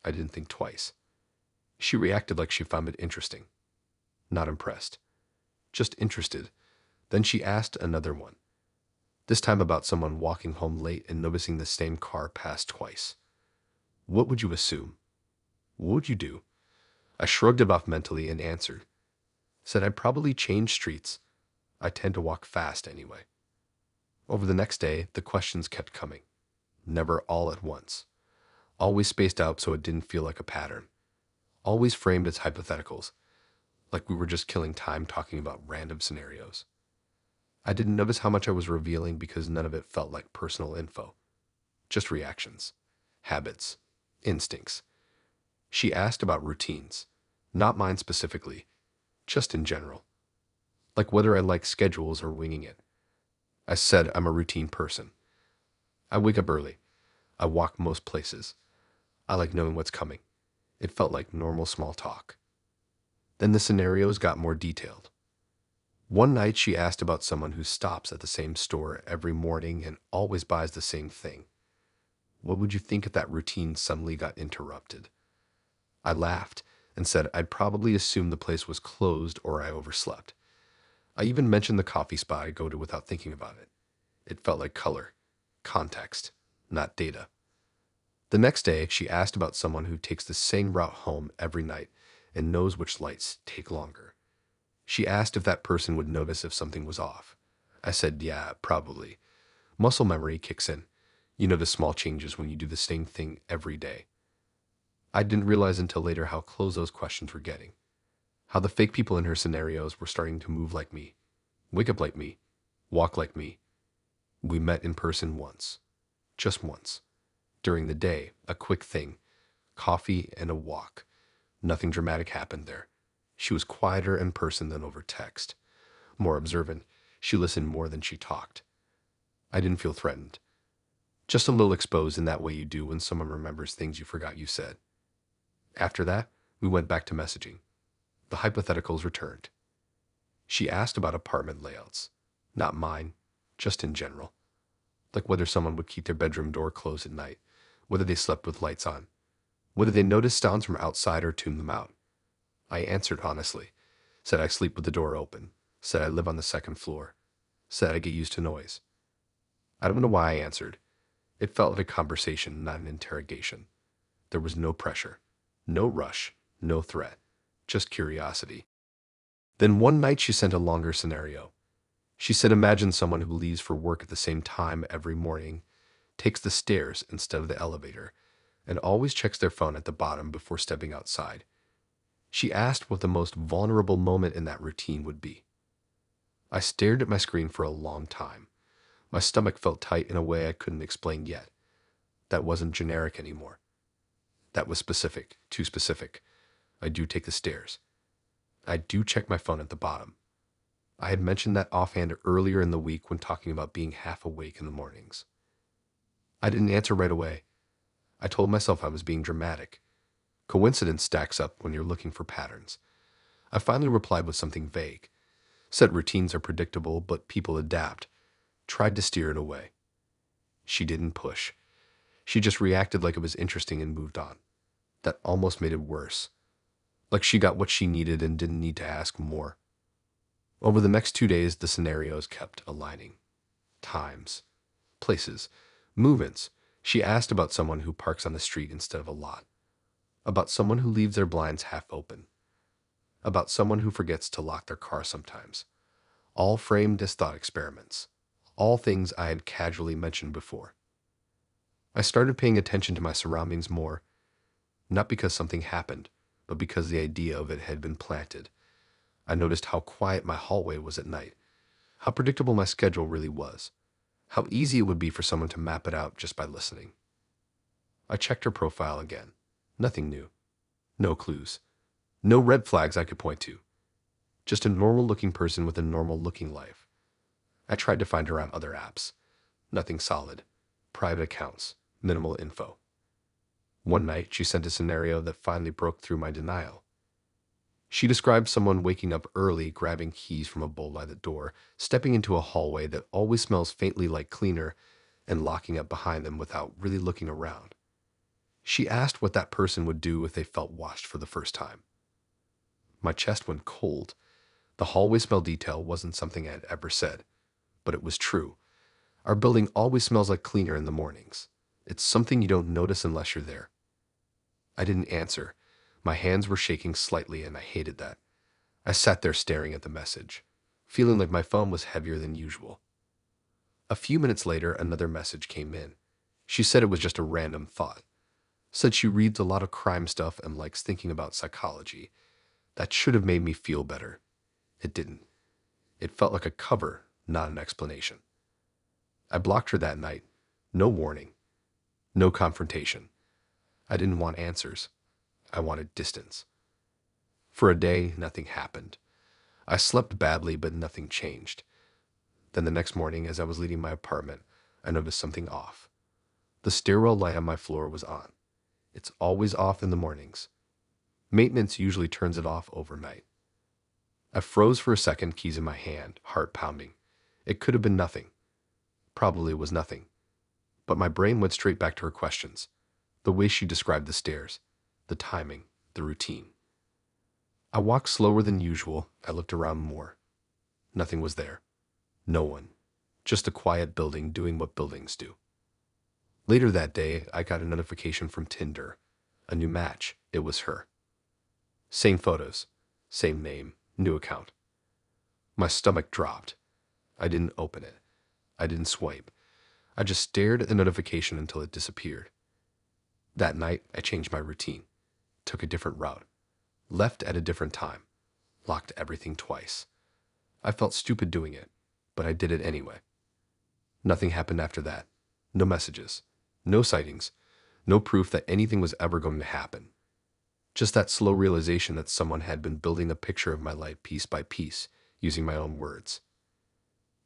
I didn't think twice. She reacted like she found it interesting. Not impressed. Just interested. Then she asked another one. This time about someone walking home late and noticing the same car pass twice. What would you assume? What would you do? I shrugged it off mentally and answered. Said I'd probably change streets. I tend to walk fast anyway. Over the next day, the questions kept coming. Never all at once. Always spaced out so it didn't feel like a pattern. Always framed as hypotheticals, like we were just killing time talking about random scenarios. I didn't notice how much I was revealing because none of it felt like personal info. Just reactions, habits, instincts. She asked about routines, not mine specifically, just in general. Like whether I like schedules or winging it. I said I'm a routine person. I wake up early. I walk most places. I like knowing what's coming. It felt like normal small talk. Then the scenarios got more detailed. One night she asked about someone who stops at the same store every morning and always buys the same thing. What would you think if that routine suddenly got interrupted? I laughed and said I'd probably assume the place was closed or I overslept. I even mentioned the coffee spot I go to without thinking about it. It felt like color, context, not data. The next day, she asked about someone who takes the same route home every night and knows which lights take longer. She asked if that person would notice if something was off. I said, yeah, probably. Muscle memory kicks in. You notice small changes when you do the same thing every day. I didn't realize until later how close those questions were getting. How the fake people in her scenarios were starting to move like me, wake up like me, walk like me, We met in person once. Just once. During the day, a quick thing. Coffee and a walk. Nothing dramatic happened there. She was quieter in person than over text. More observant, she listened more than she talked. I didn't feel threatened. Just a little exposed in that way you do when someone remembers things you forgot you said. After that, we went back to messaging. The hypotheticals returned. She asked about apartment layouts. Not mine, just in general. Like whether someone would keep their bedroom door closed at night, whether they slept with lights on, whether they noticed sounds from outside or tuned them out. I answered honestly. Said I sleep with the door open. Said I live on the second floor. Said I get used to noise. I don't know why I answered. It felt like a conversation, not an interrogation. There was no pressure, no rush, no threat, just curiosity. Then one night she sent a longer scenario. She said imagine someone who leaves for work at the same time every morning, takes the stairs instead of the elevator, and always checks their phone at the bottom before stepping outside. She asked what the most vulnerable moment in that routine would be. I stared at my screen for a long time. My stomach felt tight in a way I couldn't explain yet. That wasn't generic anymore. That was specific, too specific. I do take the stairs. I do check my phone at the bottom. I had mentioned that offhand earlier in the week when talking about being half awake in the mornings. I didn't answer right away. I told myself I was being dramatic. Coincidence stacks up when you're looking for patterns. I finally replied with something vague. Said routines are predictable, but people adapt. Tried to steer it away. She didn't push. She just reacted like it was interesting and moved on. That almost made it worse. Like she got what she needed and didn't need to ask more. Over the next 2 days, the scenarios kept aligning. Times, places, movements. She asked about someone who parks on the street instead of a lot. About someone who leaves their blinds half open. About someone who forgets to lock their car sometimes. All framed as thought experiments. All things I had casually mentioned before. I started paying attention to my surroundings more, not because something happened, but because the idea of it had been planted. I noticed how quiet my hallway was at night, how predictable my schedule really was, how easy it would be for someone to map it out just by listening. I checked her profile again. Nothing new. No clues. No red flags I could point to. Just a normal-looking person with a normal-looking life. I tried to find her on other apps. Nothing solid. Private accounts. Minimal info. One night, she sent a scenario that finally broke through my denial. She described someone waking up early, grabbing keys from a bowl by the door, stepping into a hallway that always smells faintly like cleaner, and locking up behind them without really looking around. She asked what that person would do if they felt washed for the first time. My chest went cold. The hallway smell detail wasn't something I had ever said, but it was true. Our building always smells like cleaner in the mornings. It's something you don't notice unless you're there. I didn't answer. My hands were shaking slightly, and I hated that. I sat there staring at the message, feeling like my phone was heavier than usual. A few minutes later, another message came in. She said it was just a random thought. Said she reads a lot of crime stuff and likes thinking about psychology. That should have made me feel better. It didn't. It felt like a cover, not an explanation. I blocked her that night. No warning. No confrontation. I didn't want answers. I wanted distance. For a day, nothing happened. I slept badly, but nothing changed. Then the next morning, as I was leaving my apartment, I noticed something off. The stairwell light on my floor was on. It's always off in the mornings. Maintenance usually turns it off overnight. I froze for a second, keys in my hand, heart pounding. It could have been nothing. Probably was nothing. But my brain went straight back to her questions. The way she described the stairs, the timing, the routine. I walked slower than usual. I looked around more. Nothing was there. No one. Just a quiet building doing what buildings do. Later that day, I got a notification from Tinder. A new match. It was her. Same photos. Same name. New account. My stomach dropped. I didn't open it. I didn't swipe. I just stared at the notification until it disappeared. That night, I changed my routine. Took a different route. Left at a different time. Locked everything twice. I felt stupid doing it, but I did it anyway. Nothing happened after that. No messages, no sightings, no proof that anything was ever going to happen. Just that slow realization that someone had been building a picture of my life piece by piece, using my own words.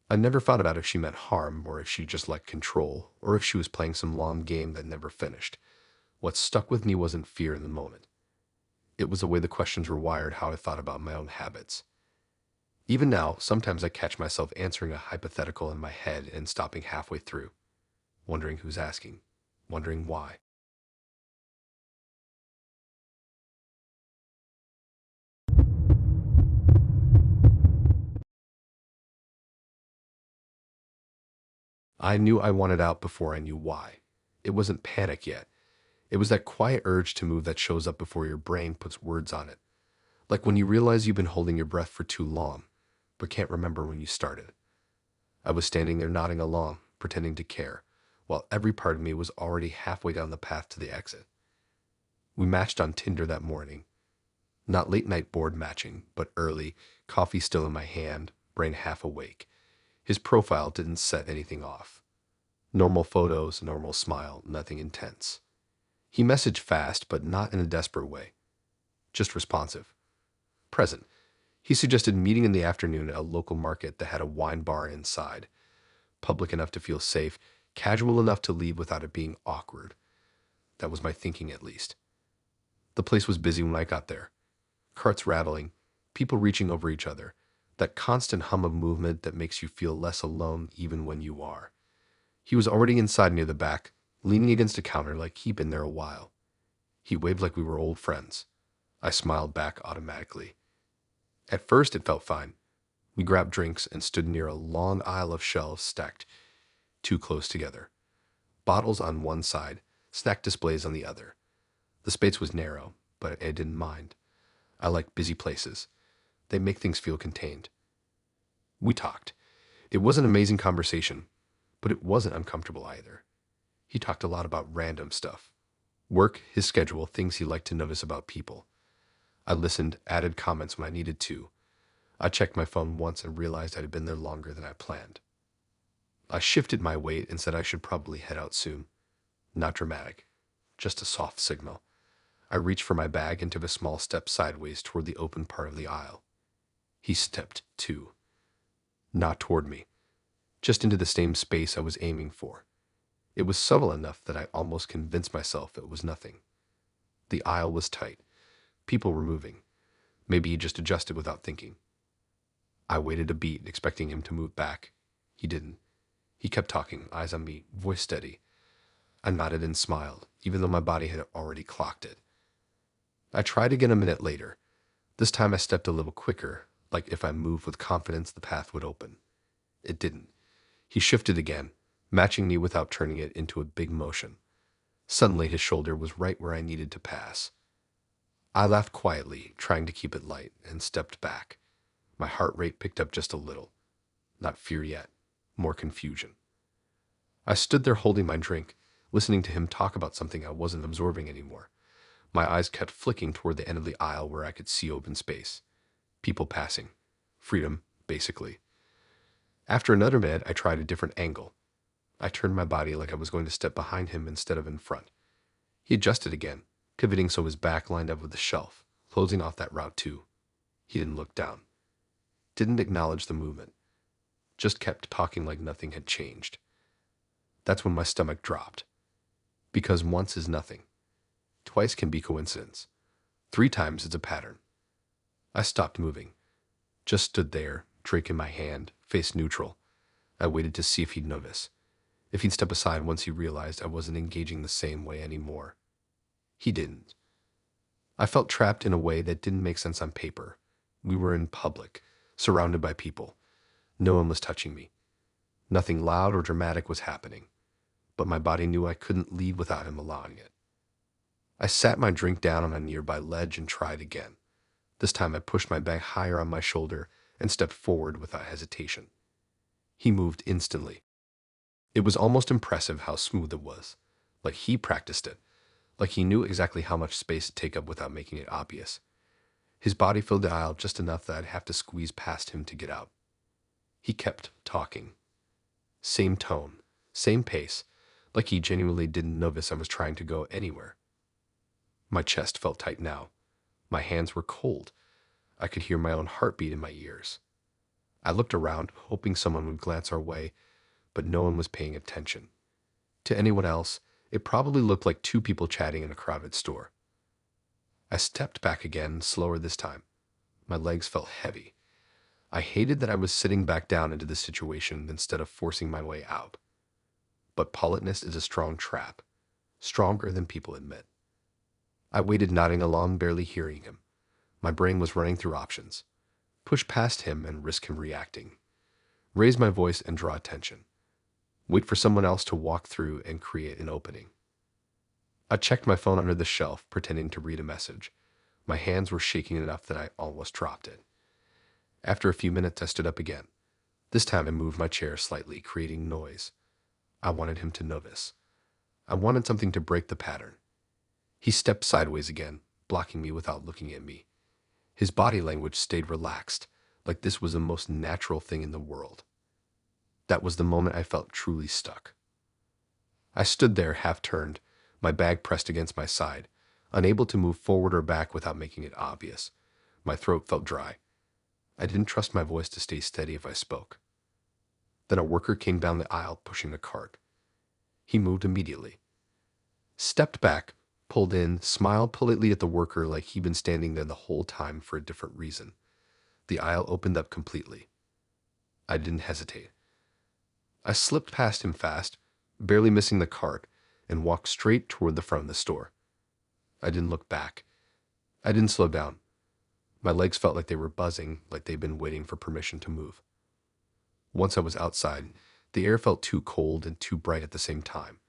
I never thought about if she meant harm, or if she just liked control, or if she was playing some long game that never finished. What stuck with me wasn't fear in the moment. It was the way the questions were wired, how I thought about my own habits. Even now, sometimes I catch myself answering a hypothetical in my head and stopping halfway through, wondering who's asking, wondering why. I knew I wanted out before I knew why. It wasn't panic yet. It was that quiet urge to move that shows up before your brain puts words on it. Like when you realize you've been holding your breath for too long, but can't remember when you started. I was standing there nodding along, pretending to care, while every part of me was already halfway down the path to the exit. We matched on Tinder that morning. Not late night board matching, but early, coffee still in my hand, brain half awake. His profile didn't set anything off. Normal photos, normal smile, nothing intense. He messaged fast, but not in a desperate way. Just responsive. Present. He suggested meeting in the afternoon at a local market that had a wine bar inside. Public enough to feel safe, casual enough to leave without it being awkward. That was my thinking, at least. The place was busy when I got there. Carts rattling, people reaching over each other, that constant hum of movement that makes you feel less alone even when you are. He was already inside near the back, leaning against a counter like he'd been there a while. He waved like we were old friends. I smiled back automatically. At first, it felt fine. We grabbed drinks and stood near a long aisle of shelves stacked too close together. Bottles on one side, snack displays on the other. The space was narrow, but I didn't mind. I like busy places. They make things feel contained. We talked. It was an amazing conversation, but it wasn't uncomfortable either. He talked a lot about random stuff. Work, his schedule, things he liked to notice about people. I listened, added comments when I needed to. I checked my phone once and realized I had been there longer than I planned. I shifted my weight and said I should probably head out soon. Not dramatic, just a soft signal. I reached for my bag and took a small step sideways toward the open part of the aisle. He stepped, too. Not toward me, just into the same space I was aiming for. It was subtle enough that I almost convinced myself it was nothing. The aisle was tight. People were moving. Maybe he just adjusted without thinking. I waited a beat, expecting him to move back. He didn't. He kept talking, eyes on me, voice steady. I nodded and smiled, even though my body had already clocked it. I tried again a minute later. This time I stepped a little quicker, like if I moved with confidence the path would open. It didn't. He shifted again, matching me without turning it into a big motion. Suddenly his shoulder was right where I needed to pass. I laughed quietly, trying to keep it light, and stepped back. My heart rate picked up just a little. Not fear yet, more confusion. I stood there holding my drink, listening to him talk about something I wasn't absorbing anymore. My eyes kept flicking toward the end of the aisle where I could see open space. People passing. Freedom, basically. After another minute, I tried a different angle. I turned my body like I was going to step behind him instead of in front. He adjusted again, pivoting so his back lined up with the shelf, closing off that route too. He didn't look down. Didn't acknowledge the movement. Just kept talking like nothing had changed. That's when my stomach dropped. Because once is nothing. Twice can be coincidence. 3 times it's a pattern. I stopped moving. Just stood there, drink in my hand, face neutral. I waited to see if he'd notice. If he'd step aside once he realized I wasn't engaging the same way anymore. He didn't. I felt trapped in a way that didn't make sense on paper. We were in public, surrounded by people. No one was touching me. Nothing loud or dramatic was happening, but my body knew I couldn't leave without him allowing it. I sat my drink down on a nearby ledge and tried again. This time I pushed my bag higher on my shoulder and stepped forward without hesitation. He moved instantly. It was almost impressive how smooth it was, like he practiced it, like he knew exactly how much space to take up without making it obvious. His body filled the aisle just enough that I'd have to squeeze past him to get out. He kept talking. Same tone, same pace, like he genuinely didn't notice I was trying to go anywhere. My chest felt tight now. My hands were cold. I could hear my own heartbeat in my ears. I looked around, hoping someone would glance our way, but no one was paying attention. To anyone else, it probably looked like two people chatting in a crowded store. I stepped back again, slower this time. My legs felt heavy. I hated that I was sitting back down into the situation instead of forcing my way out. But politeness is a strong trap, stronger than people admit. I waited, nodding along, barely hearing him. My brain was running through options. Push past him and risk him reacting. Raise my voice and draw attention. Wait for someone else to walk through and create an opening. I checked my phone under the shelf, pretending to read a message. My hands were shaking enough that I almost dropped it. After a few minutes, I stood up again. This time I moved my chair slightly, creating noise. I wanted him to notice. I wanted something to break the pattern. He stepped sideways again, blocking me without looking at me. His body language stayed relaxed, like this was the most natural thing in the world. That was the moment I felt truly stuck. I stood there, half turned, my bag pressed against my side, unable to move forward or back without making it obvious. My throat felt dry. I didn't trust my voice to stay steady if I spoke. Then a worker came down the aisle pushing a cart. He moved immediately. Stepped back, pulled in, smiled politely at the worker like he'd been standing there the whole time for a different reason. The aisle opened up completely. I didn't hesitate. I slipped past him fast, barely missing the cart, and walked straight toward the front of the store. I didn't look back. I didn't slow down. My legs felt like they were buzzing, like they'd been waiting for permission to move. Once I was outside, the air felt too cold and too bright at the same time.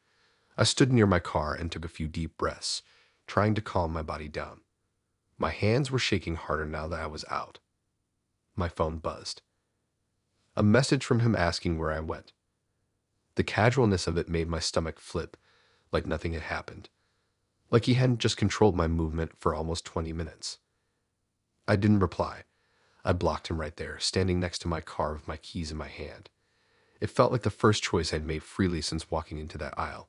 I stood near my car and took a few deep breaths, trying to calm my body down. My hands were shaking harder now that I was out. My phone buzzed. A message from him asking where I went. The casualness of it made my stomach flip, like nothing had happened. Like he hadn't just controlled my movement for almost 20 minutes. I didn't reply. I blocked him right there, standing next to my car with my keys in my hand. It felt like the first choice I'd made freely since walking into that aisle.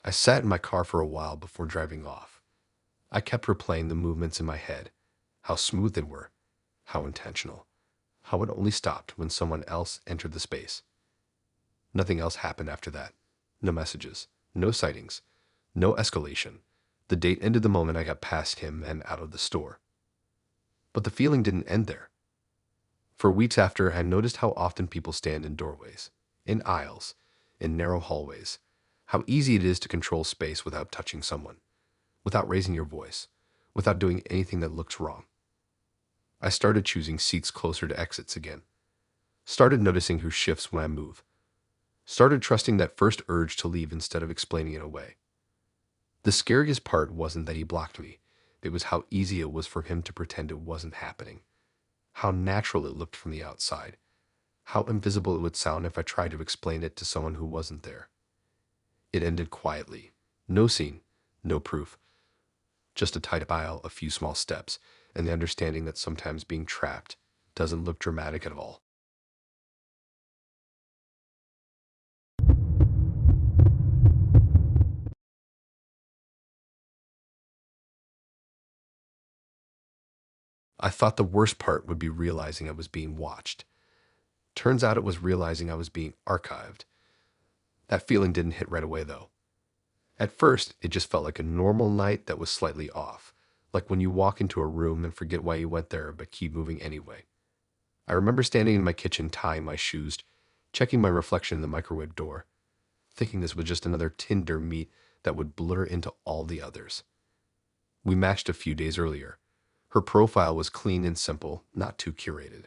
I sat in my car for a while before driving off. I kept replaying the movements in my head, how smooth they were, how intentional, how it only stopped when someone else entered the space. Nothing else happened after that. No messages, no sightings, no escalation. The date ended the moment I got past him and out of the store. But the feeling didn't end there. For weeks after, I noticed how often people stand in doorways, in aisles, in narrow hallways, how easy it is to control space without touching someone, without raising your voice, without doing anything that looks wrong. I started choosing seats closer to exits again. Started noticing who shifts when I move. Started trusting that first urge to leave instead of explaining it away. The scariest part wasn't that he blocked me. It was how easy it was for him to pretend it wasn't happening. How natural it looked from the outside. How invisible it would sound if I tried to explain it to someone who wasn't there. It ended quietly. No scene, no proof. Just a tight aisle, a few small steps, and the understanding that sometimes being trapped doesn't look dramatic at all. I thought the worst part would be realizing I was being watched. Turns out it was realizing I was being archived. That feeling didn't hit right away, though. At first, it just felt like a normal night that was slightly off, like when you walk into a room and forget why you went there but keep moving anyway. I remember standing in my kitchen tying my shoes, checking my reflection in the microwave door, thinking this was just another Tinder meet that would blur into all the others. We matched a few days earlier. Her profile was clean and simple, not too curated.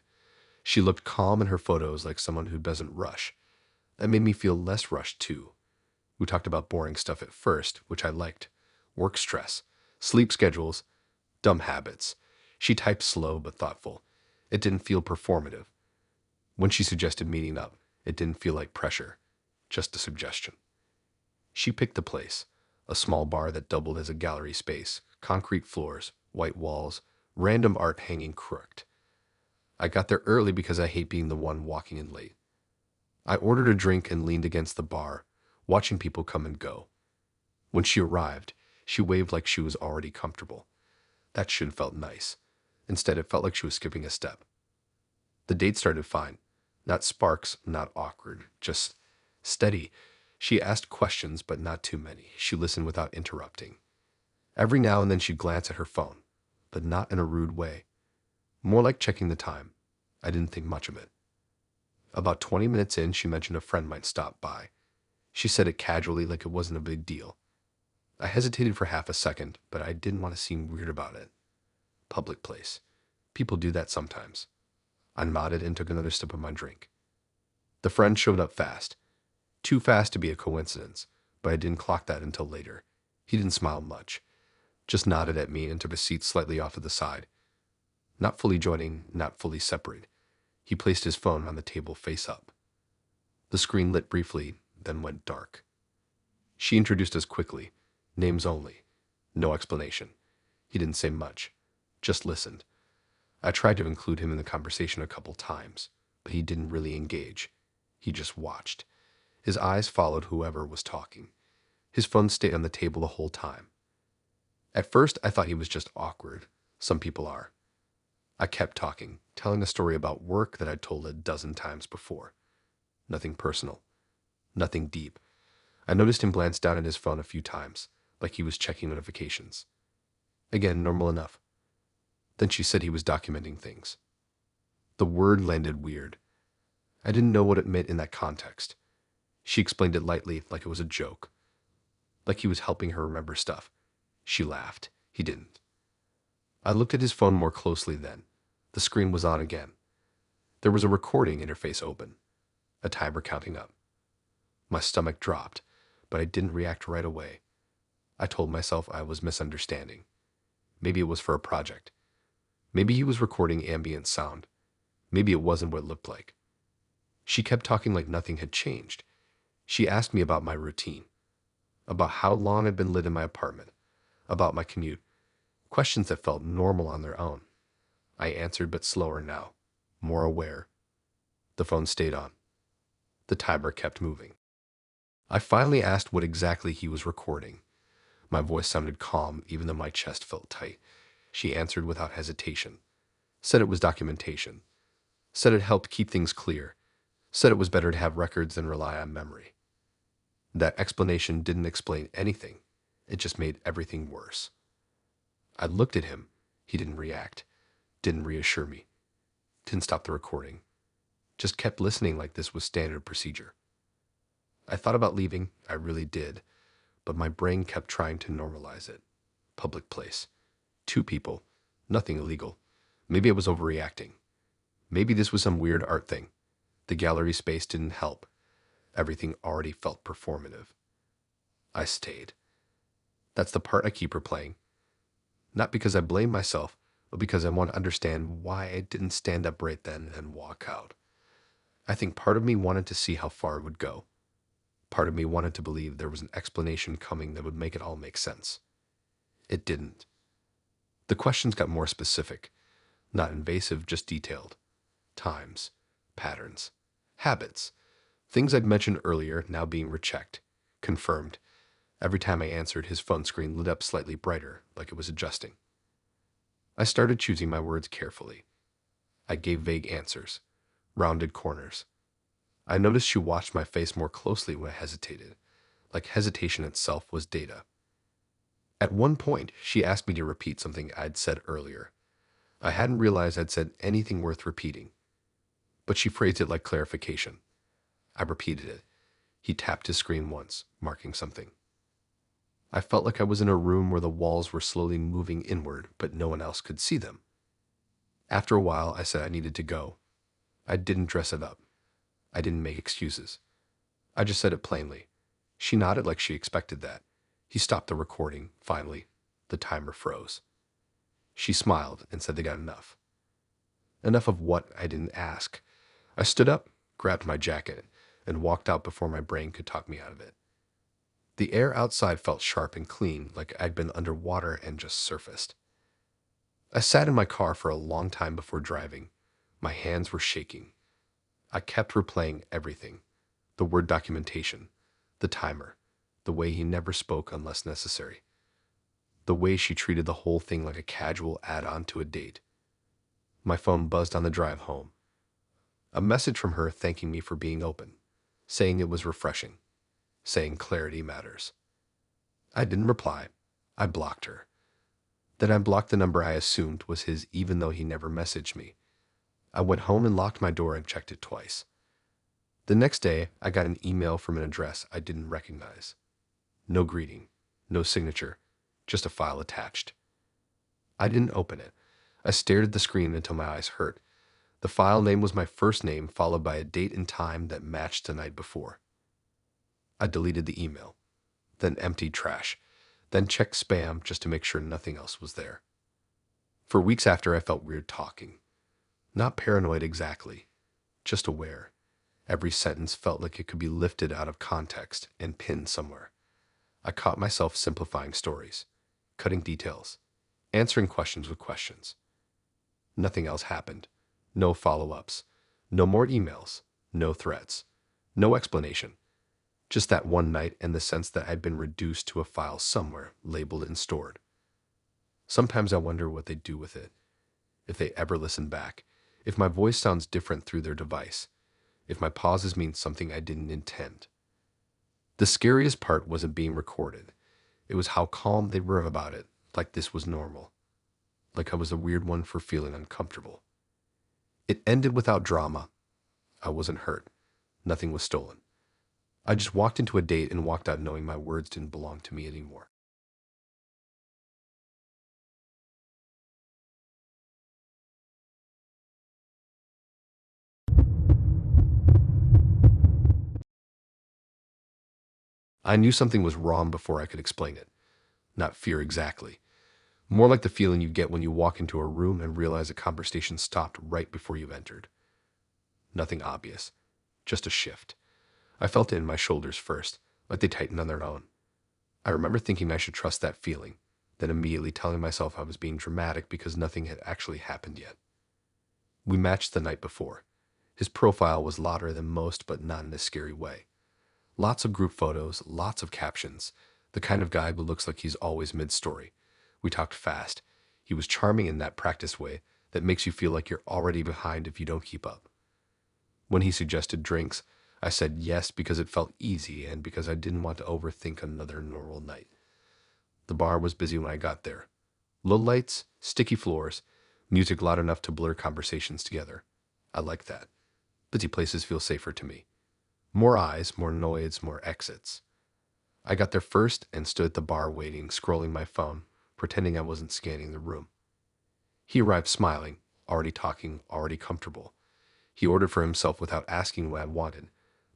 She looked calm in her photos, like someone who doesn't rush. That made me feel less rushed too. We talked about boring stuff at first, which I liked. Work stress, sleep schedules, dumb habits. She typed slow but thoughtful. It didn't feel performative. When she suggested meeting up, it didn't feel like pressure, just a suggestion. She picked the place, a small bar that doubled as a gallery space, concrete floors, white walls, random art hanging crooked. I got there early because I hate being the one walking in late. I ordered a drink and leaned against the bar, watching people come and go. When she arrived, she waved like she was already comfortable. That should have felt nice. Instead, it felt like she was skipping a step. The date started fine. Not sparks, not awkward, just steady. She asked questions, but not too many. She listened without interrupting. Every now and then she'd glance at her phone, but not in a rude way. More like checking the time. I didn't think much of it. About 20 minutes in, she mentioned a friend might stop by. She said it casually like it wasn't a big deal. I hesitated for half a second, but I didn't want to seem weird about it. Public place. People do that sometimes. I nodded and took another sip of my drink. The friend showed up fast. Too fast to be a coincidence, but I didn't clock that until later. He didn't smile much, just nodded at me and took a seat slightly off to the side. Not fully joining, not fully separate. He placed his phone on the table face up. The screen lit briefly, then went dark. She introduced us quickly, names only, no explanation. He didn't say much, just listened. I tried to include him in the conversation a couple times, but he didn't really engage. He just watched. His eyes followed whoever was talking. His phone stayed on the table the whole time. At first, I thought he was just awkward. Some people are. I kept talking, telling a story about work that I'd told a dozen times before. Nothing personal. Nothing deep. I noticed him glance down at his phone a few times, like he was checking notifications. Again, normal enough. Then she said he was documenting things. The word landed weird. I didn't know what it meant in that context. She explained it lightly, like it was a joke. Like he was helping her remember stuff. She laughed. He didn't. I looked at his phone more closely then. The screen was on again. There was a recording interface open. A timer counting up. My stomach dropped, but I didn't react right away. I told myself I was misunderstanding. Maybe it was for a project. Maybe he was recording ambient sound. Maybe it wasn't what it looked like. She kept talking like nothing had changed. She asked me about my routine, about how long I'd been lit in my apartment, about my commute, questions that felt normal on their own. I answered, but slower now, more aware. The phone stayed on. The timer kept moving. I finally asked what exactly he was recording. My voice sounded calm, even though my chest felt tight. She answered without hesitation. Said it was documentation. Said it helped keep things clear. Said it was better to have records than rely on memory. That explanation didn't explain anything. It just made everything worse. I looked at him. He didn't react. Didn't reassure me. Didn't stop the recording. Just kept listening like this was standard procedure. I thought about leaving. I really did. But my brain kept trying to normalize it. Public place. 2 people. Nothing illegal. Maybe I was overreacting. Maybe this was some weird art thing. The gallery space didn't help. Everything already felt performative. I stayed. That's the part I keep replaying. Not because I blame myself, but because I want to understand why I didn't stand up right then and walk out. I think part of me wanted to see how far it would go. Part of me wanted to believe there was an explanation coming that would make it all make sense. It didn't. The questions got more specific. Not invasive, just detailed. Times, patterns, habits. Things I'd mentioned earlier now being rechecked, confirmed. Every time I answered, his phone screen lit up slightly brighter, like it was adjusting. I started choosing my words carefully. I gave vague answers, rounded corners. I noticed she watched my face more closely when I hesitated, like hesitation itself was data. At one point, she asked me to repeat something I'd said earlier. I hadn't realized I'd said anything worth repeating, but she phrased it like clarification. I repeated it. He tapped his screen once, marking something. I felt like I was in a room where the walls were slowly moving inward, but no one else could see them. After a while, I said I needed to go. I didn't dress it up. I didn't make excuses. I just said it plainly. She nodded like she expected that. He stopped the recording, finally. The timer froze. She smiled and said they got enough. Enough of what I didn't ask. I stood up, grabbed my jacket, and walked out before my brain could talk me out of it. The air outside felt sharp and clean, like I'd been underwater and just surfaced. I sat in my car for a long time before driving. My hands were shaking. I kept replaying everything. The word documentation, the timer, the way he never spoke unless necessary, the way she treated the whole thing like a casual add-on to a date. My phone buzzed on the drive home. A message from her thanking me for being open, saying it was refreshing, saying clarity matters. I didn't reply. I blocked her. Then I blocked the number I assumed was his even though he never messaged me. I went home and locked my door and checked it twice. The next day, I got an email from an address I didn't recognize. No greeting, no signature, just a file attached. I didn't open it. I stared at the screen until my eyes hurt. The file name was my first name followed by a date and time that matched the night before. I deleted the email, then emptied trash, then checked spam just to make sure nothing else was there. For weeks after, I felt weird talking. Not paranoid exactly, just aware. Every sentence felt like it could be lifted out of context and pinned somewhere. I caught myself simplifying stories, cutting details, answering questions with questions. Nothing else happened. No follow-ups. No more emails. No threats. No explanation. Just that one night and the sense that I'd been reduced to a file somewhere, labeled and stored. Sometimes I wonder what they'd do with it. If they ever listen back. If my voice sounds different through their device. If my pauses mean something I didn't intend. The scariest part wasn't being recorded. It was how calm they were about it, like this was normal. Like I was the weird one for feeling uncomfortable. It ended without drama. I wasn't hurt. Nothing was stolen. I just walked into a date and walked out knowing my words didn't belong to me anymore. I knew something was wrong before I could explain it. Not fear exactly. More like the feeling you get when you walk into a room and realize a conversation stopped right before you entered. Nothing obvious. Just a shift. I felt it in my shoulders first, like they tightened on their own. I remember thinking I should trust that feeling, then immediately telling myself I was being dramatic because nothing had actually happened yet. We matched the night before. His profile was louder than most, but not in a scary way. Lots of group photos, lots of captions. The kind of guy who looks like he's always mid-story. We talked fast. He was charming in that practice way that makes you feel like you're already behind if you don't keep up. When he suggested drinks, I said yes because it felt easy and because I didn't want to overthink another normal night. The bar was busy when I got there. Low lights, sticky floors, music loud enough to blur conversations together. I like that. Busy places feel safer to me. More eyes, more noise, more exits. I got there first and stood at the bar waiting, scrolling my phone, pretending I wasn't scanning the room. He arrived smiling, already talking, already comfortable. He ordered for himself without asking what I wanted,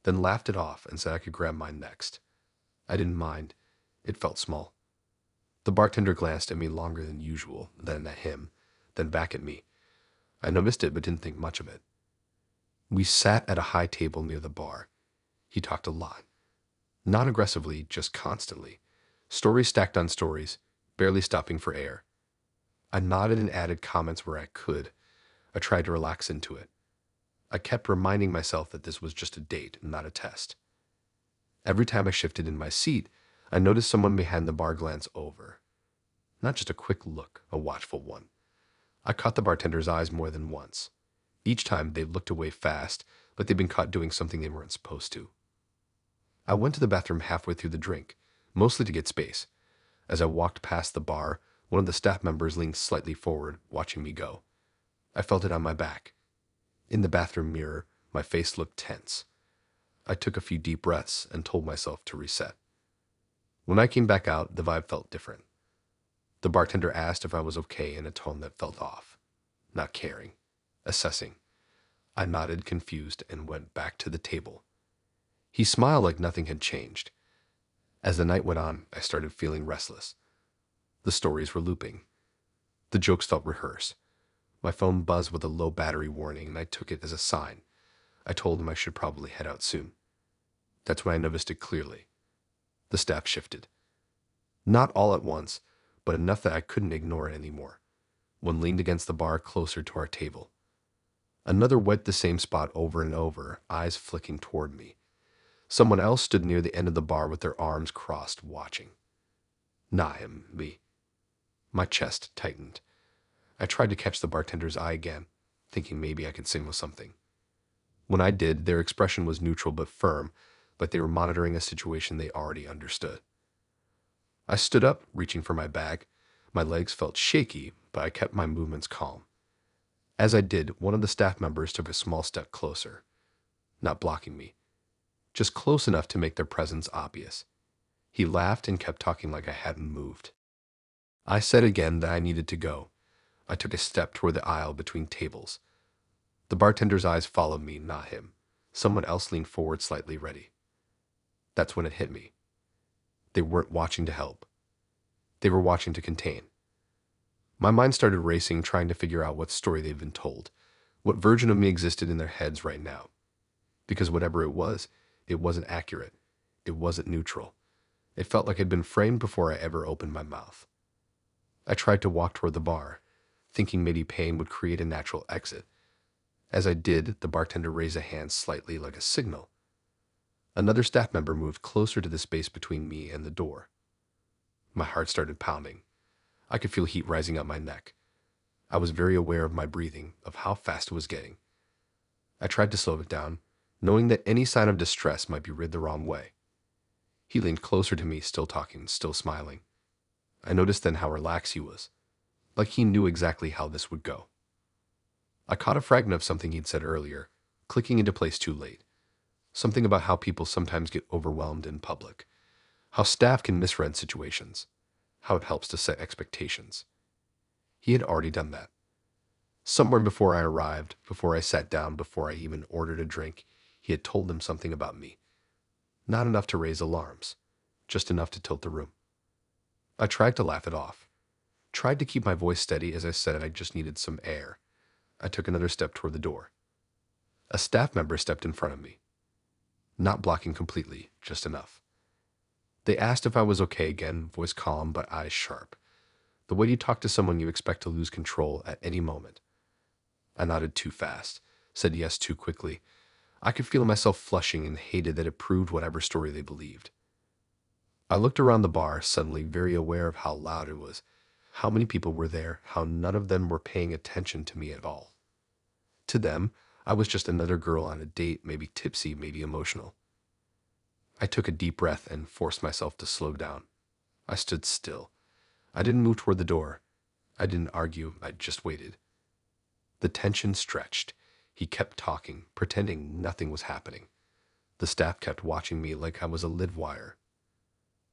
then laughed it off and said I could grab mine next. I didn't mind. It felt small. The bartender glanced at me longer than usual, then at him, then back at me. I noticed it but didn't think much of it. We sat at a high table near the bar. He talked a lot. Not aggressively, just constantly. Stories stacked on stories, barely stopping for air. I nodded and added comments where I could. I tried to relax into it. I kept reminding myself that this was just a date, not a test. Every time I shifted in my seat, I noticed someone behind the bar glance over. Not just a quick look, a watchful one. I caught the bartender's eyes more than once. Each time they looked away fast, like they'd been caught doing something they weren't supposed to. I went to the bathroom halfway through the drink, mostly to get space. As I walked past the bar, one of the staff members leaned slightly forward, watching me go. I felt it on my back. In the bathroom mirror, my face looked tense. I took a few deep breaths and told myself to reset. When I came back out, the vibe felt different. The bartender asked if I was okay in a tone that felt off. Not caring. Assessing. I nodded, confused, and went back to the table. He smiled like nothing had changed. As the night went on, I started feeling restless. The stories were looping. The jokes felt rehearsed. My phone buzzed with a low battery warning, and I took it as a sign. I told him I should probably head out soon. That's when I noticed it clearly. The staff shifted. Not all at once, but enough that I couldn't ignore it anymore. One leaned against the bar closer to our table. Another wet the same spot over and over, eyes flicking toward me. Someone else stood near the end of the bar with their arms crossed, watching. Not him, me. My chest tightened. I tried to catch the bartender's eye again, thinking maybe I could signal something. When I did, their expression was neutral but firm, like they were monitoring a situation they already understood. I stood up, reaching for my bag. My legs felt shaky, but I kept my movements calm. As I did, one of the staff members took a small step closer, not blocking me, just close enough to make their presence obvious. He laughed and kept talking like I hadn't moved. I said again that I needed to go. I took a step toward the aisle between tables. The bartender's eyes followed me, not him. Someone else leaned forward slightly, ready. That's when it hit me. They weren't watching to help. They were watching to contain. My mind started racing, trying to figure out what story they'd been told, what version of me existed in their heads right now. Because whatever it wasn't accurate. It wasn't neutral. It felt like it had been framed before I ever opened my mouth. I tried to walk toward the bar, thinking maybe pain would create a natural exit. As I did, the bartender raised a hand slightly like a signal. Another staff member moved closer to the space between me and the door. My heart started pounding. I could feel heat rising up my neck. I was very aware of my breathing, of how fast it was getting. I tried to slow it down, knowing that any sign of distress might be read the wrong way. He leaned closer to me, still talking, still smiling. I noticed then how relaxed he was, like he knew exactly how this would go. I caught a fragment of something he'd said earlier, clicking into place too late. Something about how people sometimes get overwhelmed in public, how staff can misread situations, how it helps to set expectations. He had already done that. Somewhere before I arrived, before I sat down, before I even ordered a drink, he had told them something about me. Not enough to raise alarms, just enough to tilt the room. I tried to laugh it off, tried to keep my voice steady as I said I just needed some air. I took another step toward the door. A staff member stepped in front of me, not blocking completely, just enough. They asked if I was okay again, voice calm but eyes sharp. The way you talk to someone you expect to lose control at any moment. I nodded too fast, said yes too quickly. I could feel myself flushing and hated that it proved whatever story they believed. I looked around the bar, suddenly very aware of how loud it was, how many people were there, how none of them were paying attention to me at all. To them, I was just another girl on a date, maybe tipsy, maybe emotional. I took a deep breath and forced myself to slow down. I stood still. I didn't move toward the door. I didn't argue. I just waited. The tension stretched. He kept talking, pretending nothing was happening. The staff kept watching me like I was a live wire.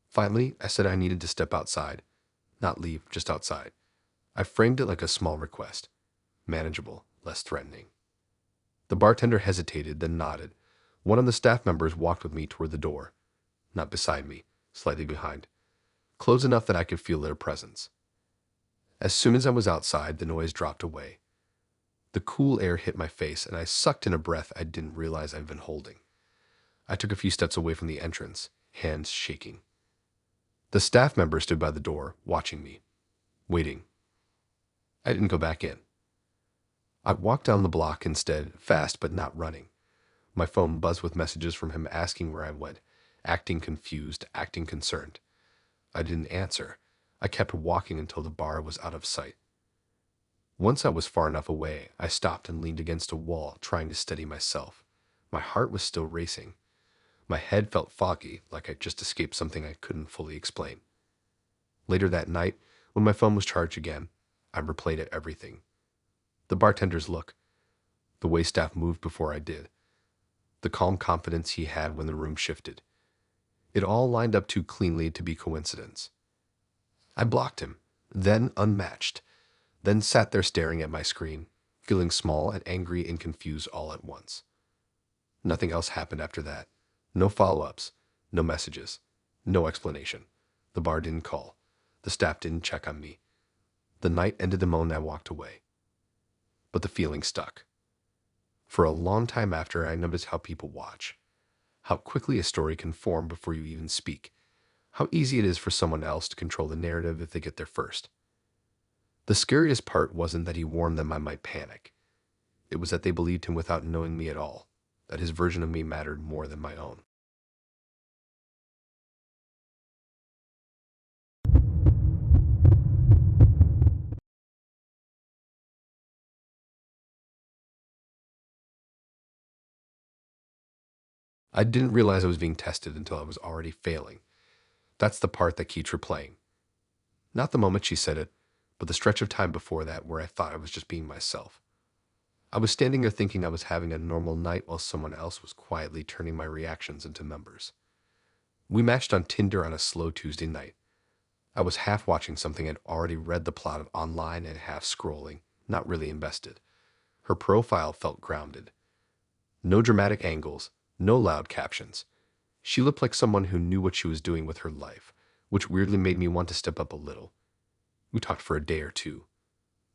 Finally, I said I needed to step outside. Not leave, just outside. I framed it like a small request. Manageable, less threatening. The bartender hesitated, then nodded. One of the staff members walked with me toward the door. Not beside me, slightly behind. Close enough that I could feel their presence. As soon as I was outside, the noise dropped away. The cool air hit my face, and I sucked in a breath I didn't realize I'd been holding. I took a few steps away from the entrance, hands shaking. The staff member stood by the door, watching me, waiting. I didn't go back in. I walked down the block instead, fast but not running. My phone buzzed with messages from him asking where I went, acting confused, acting concerned. I didn't answer. I kept walking until the bar was out of sight. Once I was far enough away, I stopped and leaned against a wall, trying to steady myself. My heart was still racing. My head felt foggy, like I'd just escaped something I couldn't fully explain. Later that night, when my phone was charged again, I replayed everything. The bartender's look, the way staff moved before I did, the calm confidence he had when the room shifted. It all lined up too cleanly to be coincidence. I blocked him, then unmatched, then sat there staring at my screen, feeling small and angry and confused all at once. Nothing else happened after that. No follow-ups, no messages, no explanation. The bar didn't call. The staff didn't check on me. The night ended the moment I walked away. But the feeling stuck. For a long time after, I noticed how people watch, how quickly a story can form before you even speak, how easy it is for someone else to control the narrative if they get there first. The scariest part wasn't that he warned them I might panic. It was that they believed him without knowing me at all, that his version of me mattered more than my own. I didn't realize I was being tested until I was already failing. That's the part that keeps replaying. Not the moment she said it, but the stretch of time before that where I thought I was just being myself. I was standing there thinking I was having a normal night while someone else was quietly turning my reactions into numbers. We matched on Tinder on a slow Tuesday night. I was half watching something I'd already read the plot of online and half scrolling, not really invested. Her profile felt grounded. No dramatic angles, no loud captions. She looked like someone who knew what she was doing with her life, which weirdly made me want to step up a little. We talked for a day or two.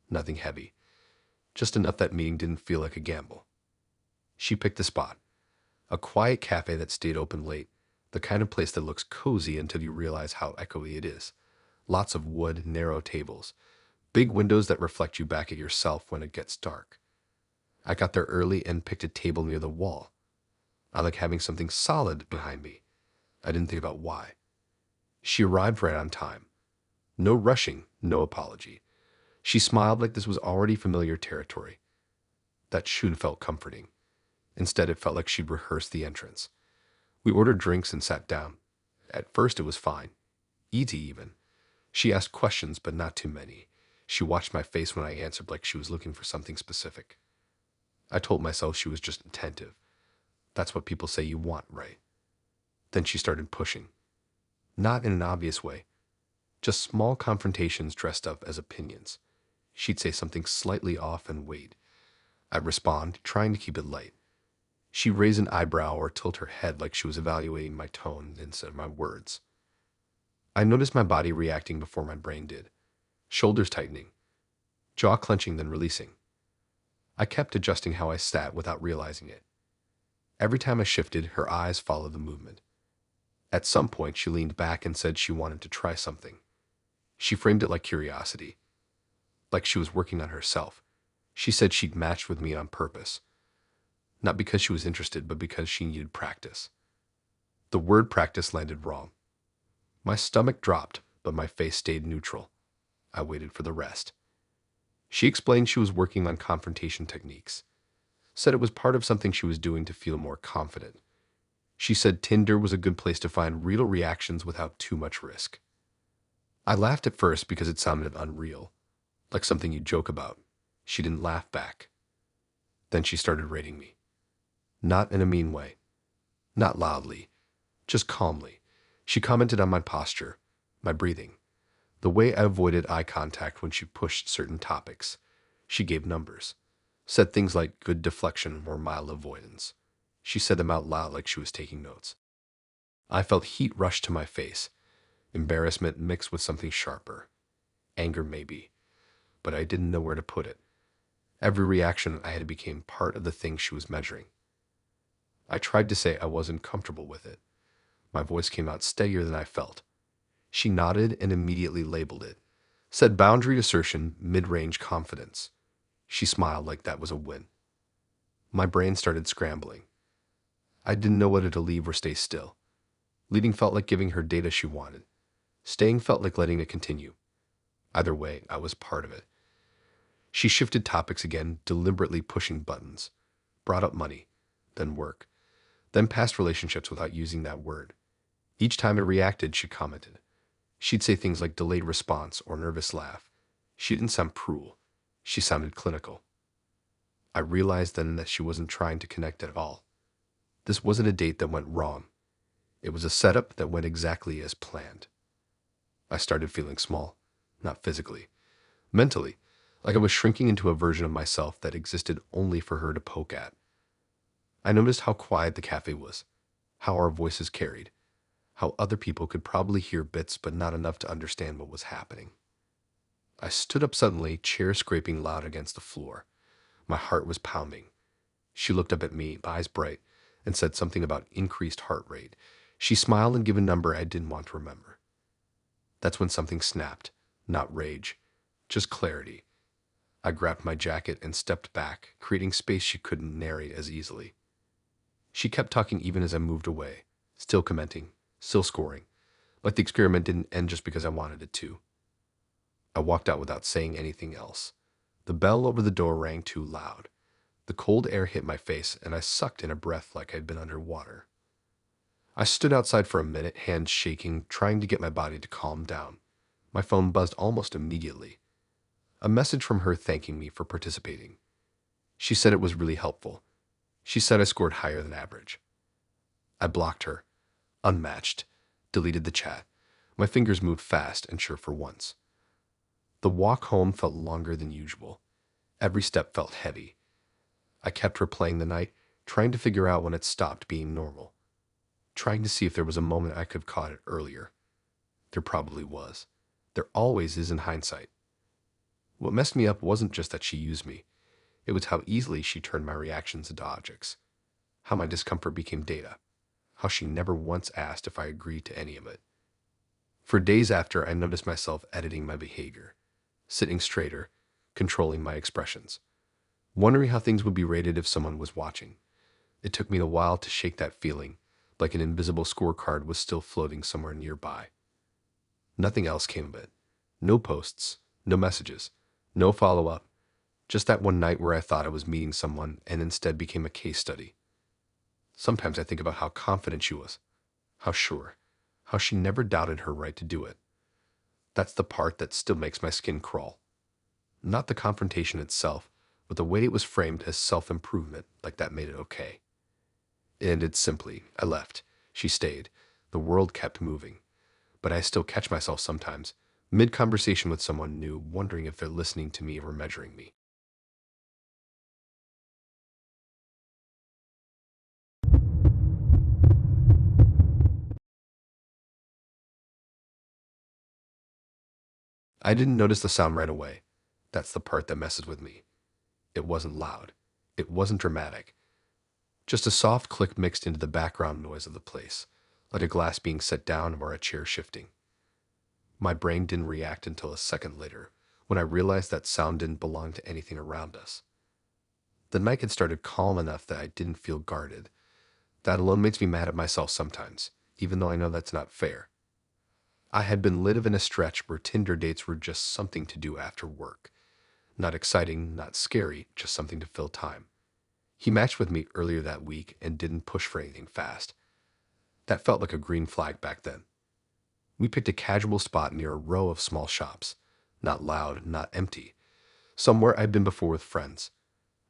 Nothing heavy. Just enough that meeting didn't feel like a gamble. She picked a spot. A quiet cafe that stayed open late. The kind of place that looks cozy until you realize how echoey it is. Lots of wood, narrow tables. Big windows that reflect you back at yourself when it gets dark. I got there early and picked a table near the wall. I like having something solid behind me. I didn't think about why. She arrived right on time. No rushing, no apology. She smiled like this was already familiar territory. That should have felt comforting. Instead, it felt like she'd rehearsed the entrance. We ordered drinks and sat down. At first, it was fine. Easy, even. She asked questions, but not too many. She watched my face when I answered like she was looking for something specific. I told myself she was just attentive. That's what people say you want, right? Then she started pushing. Not in an obvious way. Just small confrontations dressed up as opinions. She'd say something slightly off and wait. I'd respond, trying to keep it light. She'd raise an eyebrow or tilt her head like she was evaluating my tone instead of my words. I noticed my body reacting before my brain did. Shoulders tightening. Jaw clenching then releasing. I kept adjusting how I sat without realizing it. Every time I shifted, her eyes followed the movement. At some point, she leaned back and said she wanted to try something. She framed it like curiosity, like she was working on herself. She said she'd matched with me on purpose. Not because she was interested, but because she needed practice. The word practice landed wrong. My stomach dropped, but my face stayed neutral. I waited for the rest. She explained she was working on confrontation techniques. Said it was part of something she was doing to feel more confident. She said Tinder was a good place to find real reactions without too much risk. I laughed at first because it sounded unreal, like something you joke about. She didn't laugh back. Then she started rating me. Not in a mean way. Not loudly. Just calmly. She commented on my posture, my breathing, the way I avoided eye contact when she pushed certain topics. She gave numbers. Said things like good deflection or mild avoidance. She said them out loud like she was taking notes. I felt heat rush to my face. Embarrassment mixed with something sharper. Anger maybe. But I didn't know where to put it. Every reaction I had became part of the thing she was measuring. I tried to say I wasn't comfortable with it. My voice came out steadier than I felt. She nodded and immediately labeled it. Said boundary assertion, mid-range confidence. She smiled like that was a win. My brain started scrambling. I didn't know whether to leave or stay still. Leaving felt like giving her data she wanted. Staying felt like letting it continue. Either way, I was part of it. She shifted topics again, deliberately pushing buttons. Brought up money, then work, then past relationships without using that word. Each time it reacted, she commented. She'd say things like delayed response or nervous laugh. She didn't sound cruel. She sounded clinical. I realized then that she wasn't trying to connect at all. This wasn't a date that went wrong. It was a setup that went exactly as planned. I started feeling small, not physically, mentally, like I was shrinking into a version of myself that existed only for her to poke at. I noticed how quiet the cafe was, how our voices carried, how other people could probably hear bits but not enough to understand what was happening. I stood up suddenly, chair scraping loud against the floor. My heart was pounding. She looked up at me, eyes bright, and said something about increased heart rate. She smiled and gave a number I didn't want to remember. That's when something snapped, not rage, just clarity. I grabbed my jacket and stepped back, creating space she couldn't narrate as easily. She kept talking even as I moved away, still commenting, still scoring, like the experiment didn't end just because I wanted it to. I walked out without saying anything else. The bell over the door rang too loud. The cold air hit my face, and I sucked in a breath like I'd been underwater. I stood outside for a minute, hands shaking, trying to get my body to calm down. My phone buzzed almost immediately. A message from her thanking me for participating. She said it was really helpful. She said I scored higher than average. I blocked her, unmatched, deleted the chat. My fingers moved fast and sure for once. The walk home felt longer than usual. Every step felt heavy. I kept replaying the night, trying to figure out when it stopped being normal. Trying to see if there was a moment I could have caught it earlier. There probably was. There always is in hindsight. What messed me up wasn't just that she used me. It was how easily she turned my reactions into objects. How my discomfort became data. How she never once asked if I agreed to any of it. For days after, I noticed myself editing my behavior, sitting straighter, controlling my expressions, wondering how things would be rated if someone was watching. It took me a while to shake that feeling, like an invisible scorecard was still floating somewhere nearby. Nothing else came of it. No posts, no messages, no follow-up. Just that one night where I thought I was meeting someone and instead became a case study. Sometimes I think about how confident she was, how sure, how she never doubted her right to do it. That's the part that still makes my skin crawl. Not the confrontation itself, but the way it was framed as self-improvement, like that made it okay. It ended simply. I left. She stayed. The world kept moving. But I still catch myself sometimes, mid-conversation with someone new, wondering if they're listening to me or measuring me. I didn't notice the sound right away. That's the part that messes with me. It wasn't loud. It wasn't dramatic. Just a soft click mixed into the background noise of the place, like a glass being set down or a chair shifting. My brain didn't react until a second later, when I realized that sound didn't belong to anything around us. The night had started calm enough that I didn't feel guarded. That alone makes me mad at myself sometimes, even though I know that's not fair. I had been living in a stretch where Tinder dates were just something to do after work. Not exciting, not scary, just something to fill time. He matched with me earlier that week and didn't push for anything fast. That felt like a green flag back then. We picked a casual spot near a row of small shops. Not loud, not empty. Somewhere I'd been before with friends.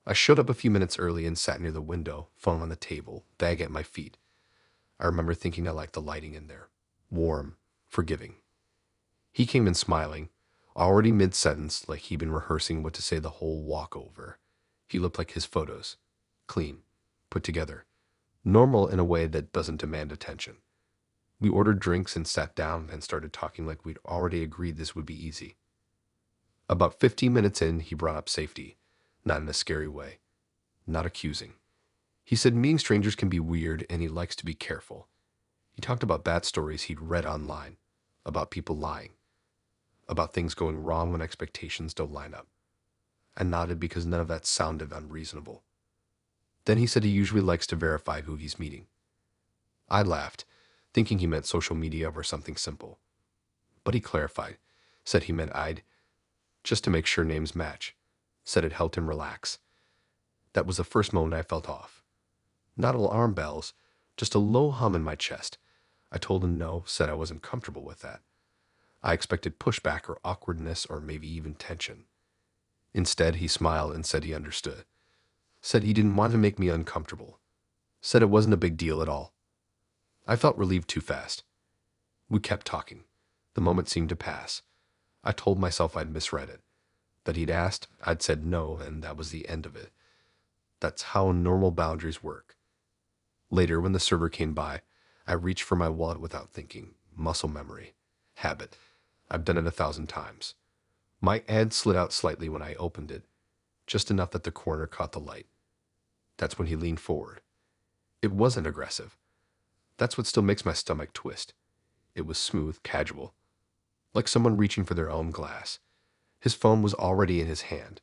I showed up a few minutes early and sat near the window, phone on the table, bag at my feet. I remember thinking I liked the lighting in there. Warm, forgiving. He came in smiling, already mid-sentence, like he'd been rehearsing what to say the whole walk over. He looked like his photos. Clean, put together, normal in a way that doesn't demand attention. We ordered drinks and sat down and started talking like we'd already agreed this would be easy. About 15 minutes in, he brought up safety, not in a scary way, not accusing. He said meeting strangers can be weird and he likes to be careful. He talked about bad stories he'd read online, about people lying, about things going wrong when expectations don't line up. I nodded because none of that sounded unreasonable. Then he said he usually likes to verify who he's meeting. I laughed, thinking he meant social media or something simple. But he clarified, said he meant I'd, just to make sure names match, said it helped him relax. That was the first moment I felt off. Not alarm bells, just a low hum in my chest. I told him no, said I wasn't comfortable with that. I expected pushback or awkwardness or maybe even tension. Instead, he smiled and said he understood. Said he didn't want to make me uncomfortable. Said it wasn't a big deal at all. I felt relieved too fast. We kept talking. The moment seemed to pass. I told myself I'd misread it. That he'd asked, I'd said no, and that was the end of it. That's how normal boundaries work. Later, when the server came by, I reached for my wallet without thinking. Muscle memory. Habit. I've done it 1,000 times. My ad slid out slightly when I opened it, just enough that the corner caught the light. That's when he leaned forward. It wasn't aggressive. That's what still makes my stomach twist. It was smooth, casual, like someone reaching for their own glass. His phone was already in his hand.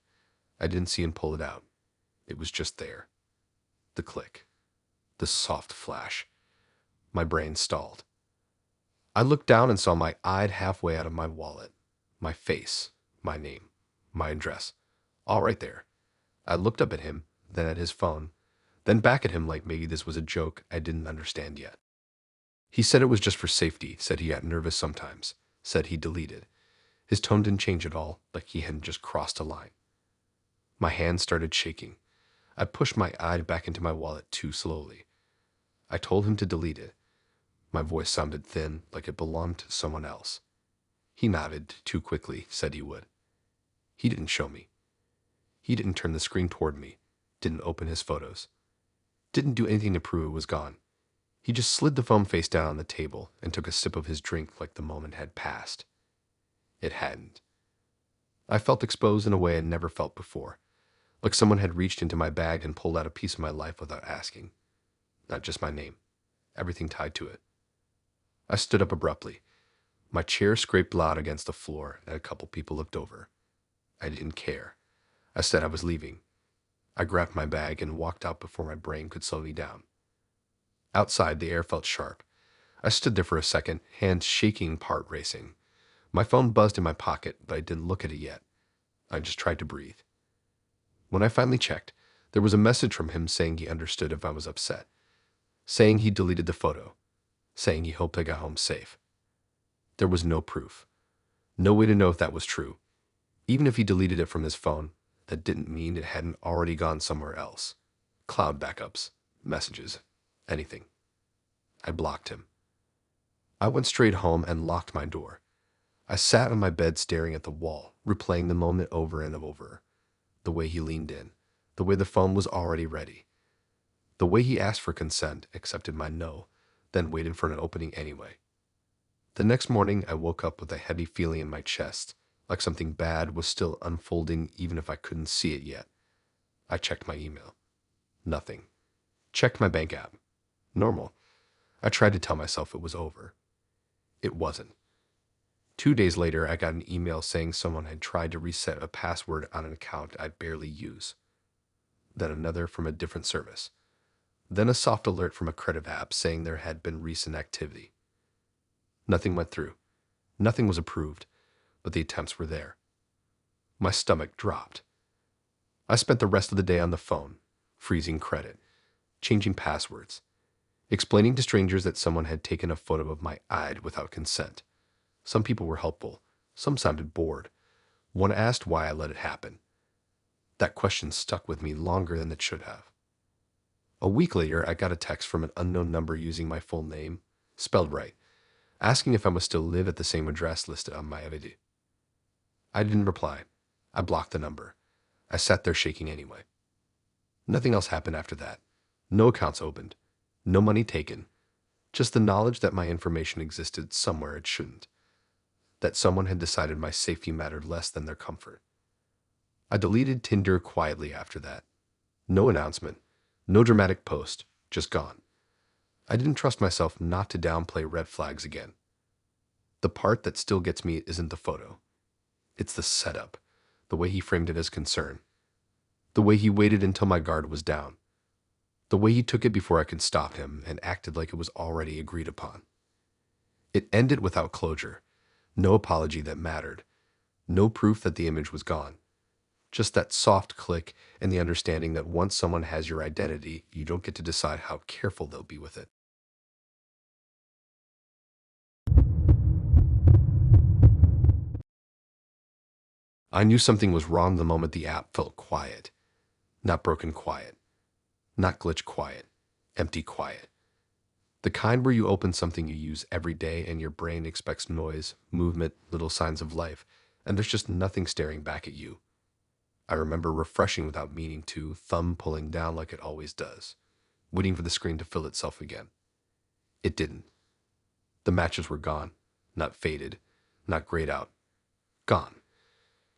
I didn't see him pull it out. It was just there. The click. The soft flash. My brain stalled. I looked down and saw my eyed halfway out of my wallet. My face, my name, my address. All right there. I looked up at him, then at his phone, then back at him like maybe this was a joke I didn't understand yet. He said it was just for safety, said he got nervous sometimes, said he deleted. His tone didn't change at all, like he hadn't just crossed a line. My hand started shaking. I pushed my eye back into my wallet too slowly. I told him to delete it. My voice sounded thin, like it belonged to someone else. He nodded too quickly, said he would. He didn't show me. He didn't turn the screen toward me, didn't open his photos, didn't do anything to prove it was gone. He just slid the phone face down on the table and took a sip of his drink like the moment had passed. It hadn't. I felt exposed in a way I'd never felt before, like someone had reached into my bag and pulled out a piece of my life without asking. Not just my name, everything tied to it. I stood up abruptly. My chair scraped loud against the floor, and a couple people looked over. I didn't care. I said I was leaving. I grabbed my bag and walked out before my brain could slow me down. Outside, the air felt sharp. I stood there for a second, hands shaking, heart racing. My phone buzzed in my pocket, but I didn't look at it yet. I just tried to breathe. When I finally checked, there was a message from him saying he understood if I was upset, saying he deleted the photo, saying he hoped I got home safe. There was no proof. No way to know if that was true. Even if he deleted it from his phone, that didn't mean it hadn't already gone somewhere else. Cloud backups, messages, anything. I blocked him. I went straight home and locked my door. I sat on my bed staring at the wall, replaying the moment over and over. The way he leaned in, the way the phone was already ready, the way he asked for consent, accepted my no, then waited for an opening anyway. The next morning, I woke up with a heavy feeling in my chest, like something bad was still unfolding even if I couldn't see it yet. I checked my email. Nothing. Checked my bank app. Normal. I tried to tell myself it was over. It wasn't. 2 days later, I got an email saying someone had tried to reset a password on an account I barely use. Then another from a different service. Then a soft alert from a credit app saying there had been recent activity. Nothing went through. Nothing was approved, but the attempts were there. My stomach dropped. I spent the rest of the day on the phone, freezing credit, changing passwords, explaining to strangers that someone had taken a photo of my ID without consent. Some people were helpful. Some sounded bored. One asked why I let it happen. That question stuck with me longer than it should have. A week later, I got a text from an unknown number using my full name, spelled right, asking if I must still live at the same address listed on my ID. I didn't reply. I blocked the number. I sat there shaking anyway. Nothing else happened after that. No accounts opened. No money taken. Just the knowledge that my information existed somewhere it shouldn't. That someone had decided my safety mattered less than their comfort. I deleted Tinder quietly after that. No announcement. No dramatic post. Just gone. I didn't trust myself not to downplay red flags again. The part that still gets me isn't the photo. It's the setup, the way he framed it as concern, the way he waited until my guard was down, the way he took it before I could stop him and acted like it was already agreed upon. It ended without closure, no apology that mattered, no proof that the image was gone. Just that soft click and the understanding that once someone has your identity, you don't get to decide how careful they'll be with it. I knew something was wrong the moment the app felt quiet. Not broken quiet. Not glitch quiet. Empty quiet. The kind where you open something you use every day and your brain expects noise, movement, little signs of life, and there's just nothing staring back at you. I remember refreshing without meaning to, thumb pulling down like it always does, waiting for the screen to fill itself again. It didn't. The matches were gone, not faded, not grayed out. Gone.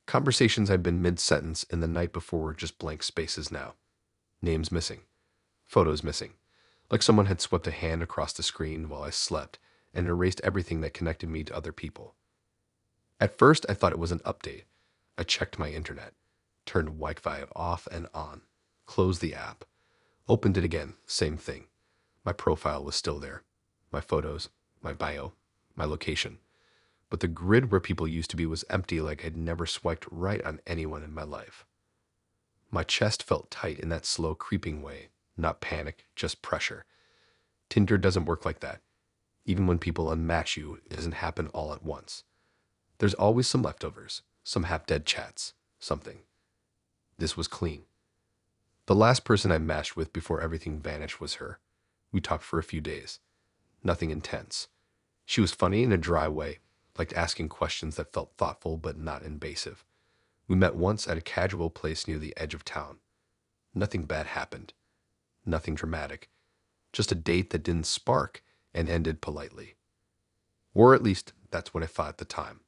Conversations I'd been mid-sentence and the night before were just blank spaces now. Names missing. Photos missing. Like someone had swept a hand across the screen while I slept and erased everything that connected me to other people. At first, I thought it was an update. I checked my internet, turned Wi-Fi off and on, closed the app, opened it again, same thing. My profile was still there. My photos, my bio, my location. But the grid where people used to be was empty, like I'd never swiped right on anyone in my life. My chest felt tight in that slow creeping way, not panic, just pressure. Tinder doesn't work like that. Even when people unmatch you, it doesn't happen all at once. There's always some leftovers, some half-dead chats, something. This was clean. The last person I matched with before everything vanished was her. We talked for a few days. Nothing intense. She was funny in a dry way, liked asking questions that felt thoughtful but not invasive. We met once at a casual place near the edge of town. Nothing bad happened. Nothing dramatic. Just a date that didn't spark and ended politely. Or at least, that's what I thought at the time.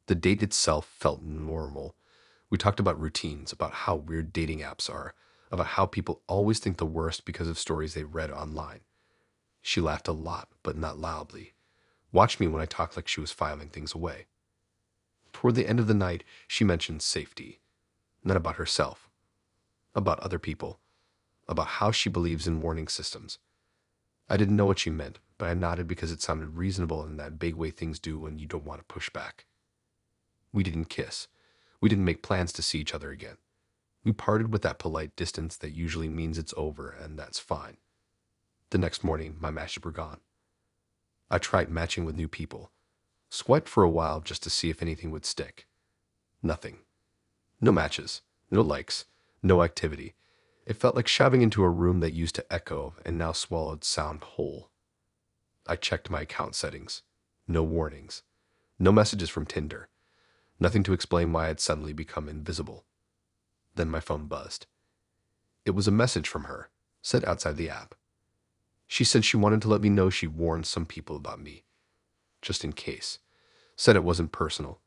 The date itself felt normal. We talked about routines, about how weird dating apps are, about how people always think the worst because of stories they read online. She laughed a lot, but not loudly. Watched me when I talked like she was filing things away. Toward the end of the night, she mentioned safety. Not about herself. About other people. About how she believes in warning systems. I didn't know what she meant, but I nodded because it sounded reasonable in that big way things do when you don't want to push back. We didn't kiss. We didn't make plans to see each other again. We parted with that polite distance that usually means it's over, and that's fine. The next morning, my matches were gone. I tried matching with new people. Swiped for a while just to see if anything would stick. Nothing. No matches. No likes. No activity. It felt like shoving into a room that used to echo and now swallowed sound whole. I checked my account settings. No warnings. No messages from Tinder. Nothing to explain why I'd suddenly become invisible. Then my phone buzzed. It was a message from her, sent outside the app. She said she wanted to let me know she warned some people about me. Just in case. Said it wasn't personal.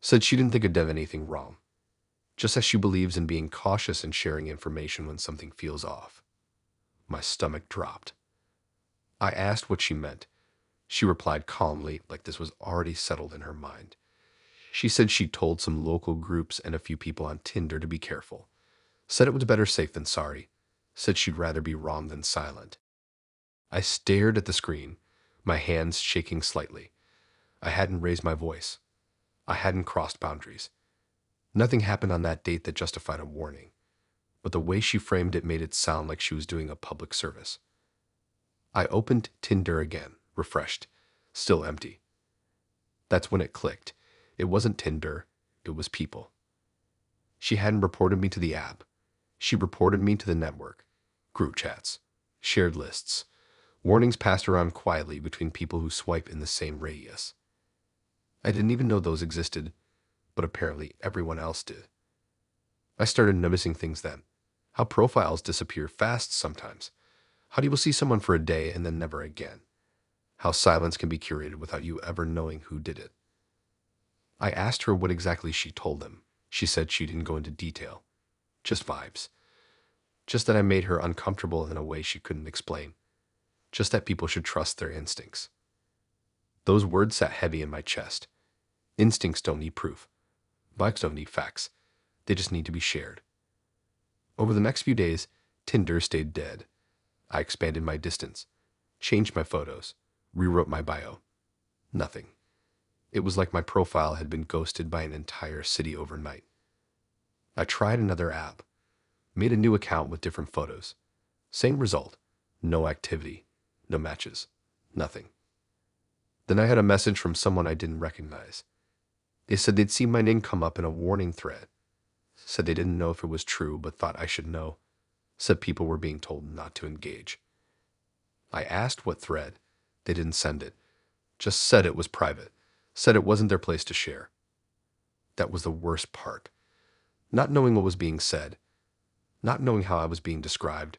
Said she didn't think I'd done anything wrong. Just as she believes in being cautious and sharing information when something feels off. My stomach dropped. I asked what she meant. She replied calmly, like this was already settled in her mind. She said she'd told some local groups and a few people on Tinder to be careful. Said it was better safe than sorry. Said she'd rather be wrong than silent. I stared at the screen, my hands shaking slightly. I hadn't raised my voice. I hadn't crossed boundaries. Nothing happened on that date that justified a warning, but the way she framed it made it sound like she was doing a public service. I opened Tinder again, refreshed, still empty. That's when it clicked. It wasn't Tinder, it was people. She hadn't reported me to the app. She reported me to the network. Group chats. Shared lists. Warnings passed around quietly between people who swipe in the same radius. I didn't even know those existed, but apparently everyone else did. I started noticing things then. How profiles disappear fast sometimes. How you will see someone for a day and then never again. How silence can be curated without you ever knowing who did it. I asked her what exactly she told them. She said she didn't go into detail. Just vibes. Just that I made her uncomfortable in a way she couldn't explain. Just that people should trust their instincts. Those words sat heavy in my chest. Instincts don't need proof. Vibes don't need facts. They just need to be shared. Over the next few days, Tinder stayed dead. I expanded my distance, changed my photos, rewrote my bio. Nothing. It was like my profile had been ghosted by an entire city overnight. I tried another app, made a new account with different photos. Same result. No activity, no matches, nothing. Then I had a message from someone I didn't recognize. They said they'd seen my name come up in a warning thread. Said they didn't know if it was true, but thought I should know. Said people were being told not to engage. I asked what thread. They didn't send it. Just said it was private. Said it wasn't their place to share. That was the worst part. Not knowing what was being said. Not knowing how I was being described.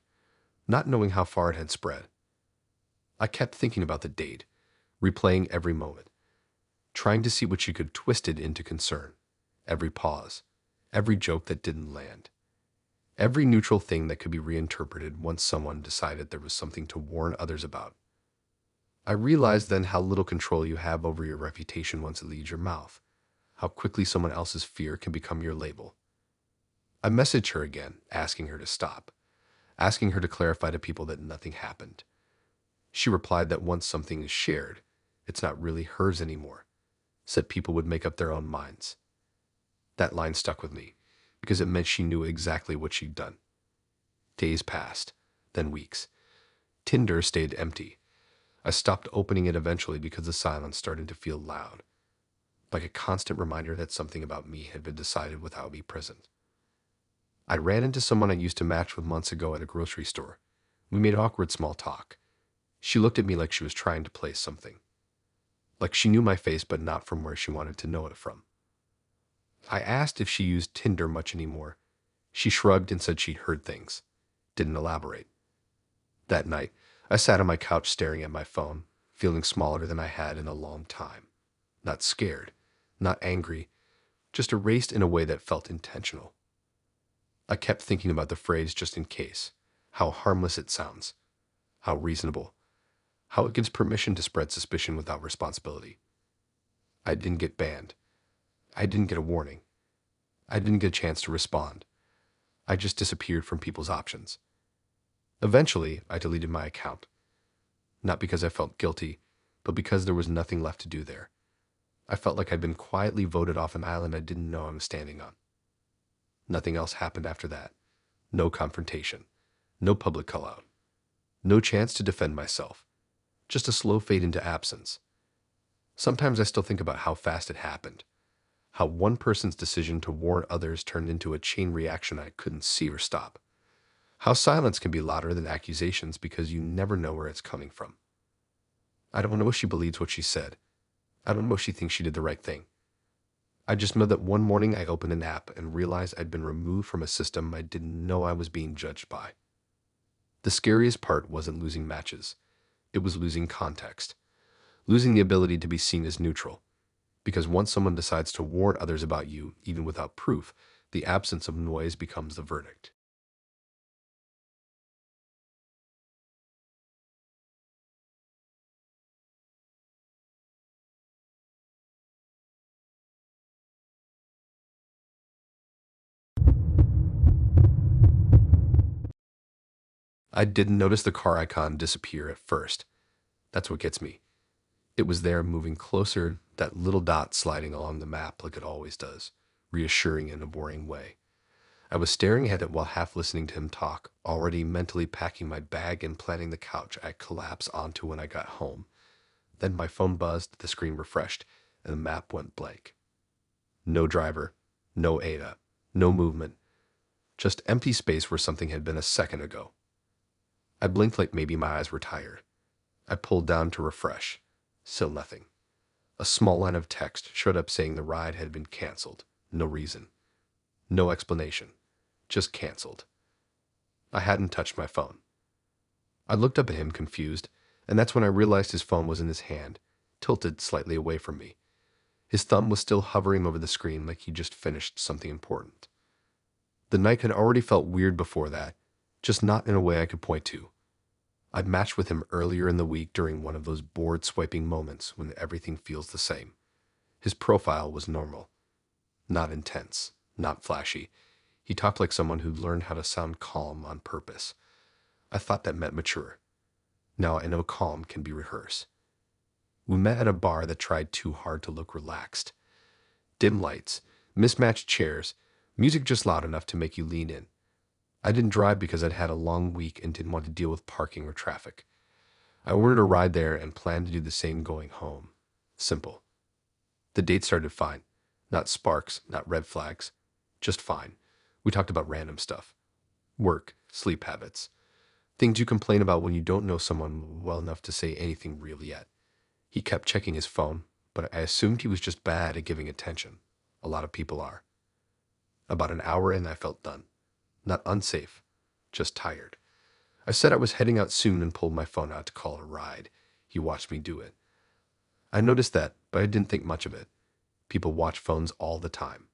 Not knowing how far it had spread. I kept thinking about the date, replaying every moment, trying to see what she could twist it into concern. Every pause. Every joke that didn't land. Every neutral thing that could be reinterpreted once someone decided there was something to warn others about. I realized then how little control you have over your reputation once it leaves your mouth, how quickly someone else's fear can become your label. I messaged her again, asking her to stop, asking her to clarify to people that nothing happened. She replied that once something is shared, it's not really hers anymore, said people would make up their own minds. That line stuck with me, because it meant she knew exactly what she'd done. Days passed, then weeks. Tinder stayed empty. I stopped opening it eventually because the silence started to feel loud, like a constant reminder that something about me had been decided without me present. I ran into someone I used to match with months ago at a grocery store. We made awkward small talk. She looked at me like she was trying to place something. Like she knew my face, but not from where she wanted to know it from. I asked if she used Tinder much anymore. She shrugged and said she'd heard things. Didn't elaborate. That night, I sat on my couch staring at my phone, feeling smaller than I had in a long time. Not scared, not angry, just erased in a way that felt intentional. I kept thinking about the phrase just in case, how harmless it sounds, how reasonable, how it gives permission to spread suspicion without responsibility. I didn't get banned. I didn't get a warning. I didn't get a chance to respond. I just disappeared from people's options. Eventually, I deleted my account. Not because I felt guilty, but because there was nothing left to do there. I felt like I'd been quietly voted off an island I didn't know I was standing on. Nothing else happened after that. No confrontation. No public call-out. No chance to defend myself. Just a slow fade into absence. Sometimes I still think about how fast it happened. How one person's decision to warn others turned into a chain reaction I couldn't see or stop. How silence can be louder than accusations because you never know where it's coming from. I don't know if she believes what she said. I don't know if she thinks she did the right thing. I just know that one morning I opened an app and realized I'd been removed from a system I didn't know I was being judged by. The scariest part wasn't losing matches. It was losing context. Losing the ability to be seen as neutral. Because once someone decides to warn others about you, even without proof, the absence of noise becomes the verdict. I didn't notice the car icon disappear at first. That's what gets me. It was there, moving closer, that little dot sliding along the map like it always does, reassuring in a boring way. I was staring at it while half listening to him talk, already mentally packing my bag and planning the couch I'd collapse onto when I got home. Then my phone buzzed, the screen refreshed, and the map went blank. No driver, no ADA, no movement, just empty space where something had been a second ago. I blinked like maybe my eyes were tired. I pulled down to refresh. Still nothing. A small line of text showed up saying the ride had been canceled. No reason. No explanation. Just canceled. I hadn't touched my phone. I looked up at him confused, and that's when I realized his phone was in his hand, tilted slightly away from me. His thumb was still hovering over the screen like he just finished something important. The night had already felt weird before that, just not in a way I could point to. I'd matched with him earlier in the week during one of those bored swiping moments when everything feels the same. His profile was normal. Not intense, not flashy. He talked like someone who'd learned how to sound calm on purpose. I thought that meant mature. Now I know calm can be rehearsed. We met at a bar that tried too hard to look relaxed. Dim lights, mismatched chairs, music just loud enough to make you lean in. I didn't drive because I'd had a long week and didn't want to deal with parking or traffic. I ordered a ride there and planned to do the same going home. Simple. The date started fine. Not sparks, not red flags. Just fine. We talked about random stuff. Work, sleep habits. Things you complain about when you don't know someone well enough to say anything real yet. He kept checking his phone, but I assumed he was just bad at giving attention. A lot of people are. About an hour in, I felt done. Not unsafe, just tired. I said I was heading out soon and pulled my phone out to call a ride. He watched me do it. I noticed that, but I didn't think much of it. People watch phones all the time.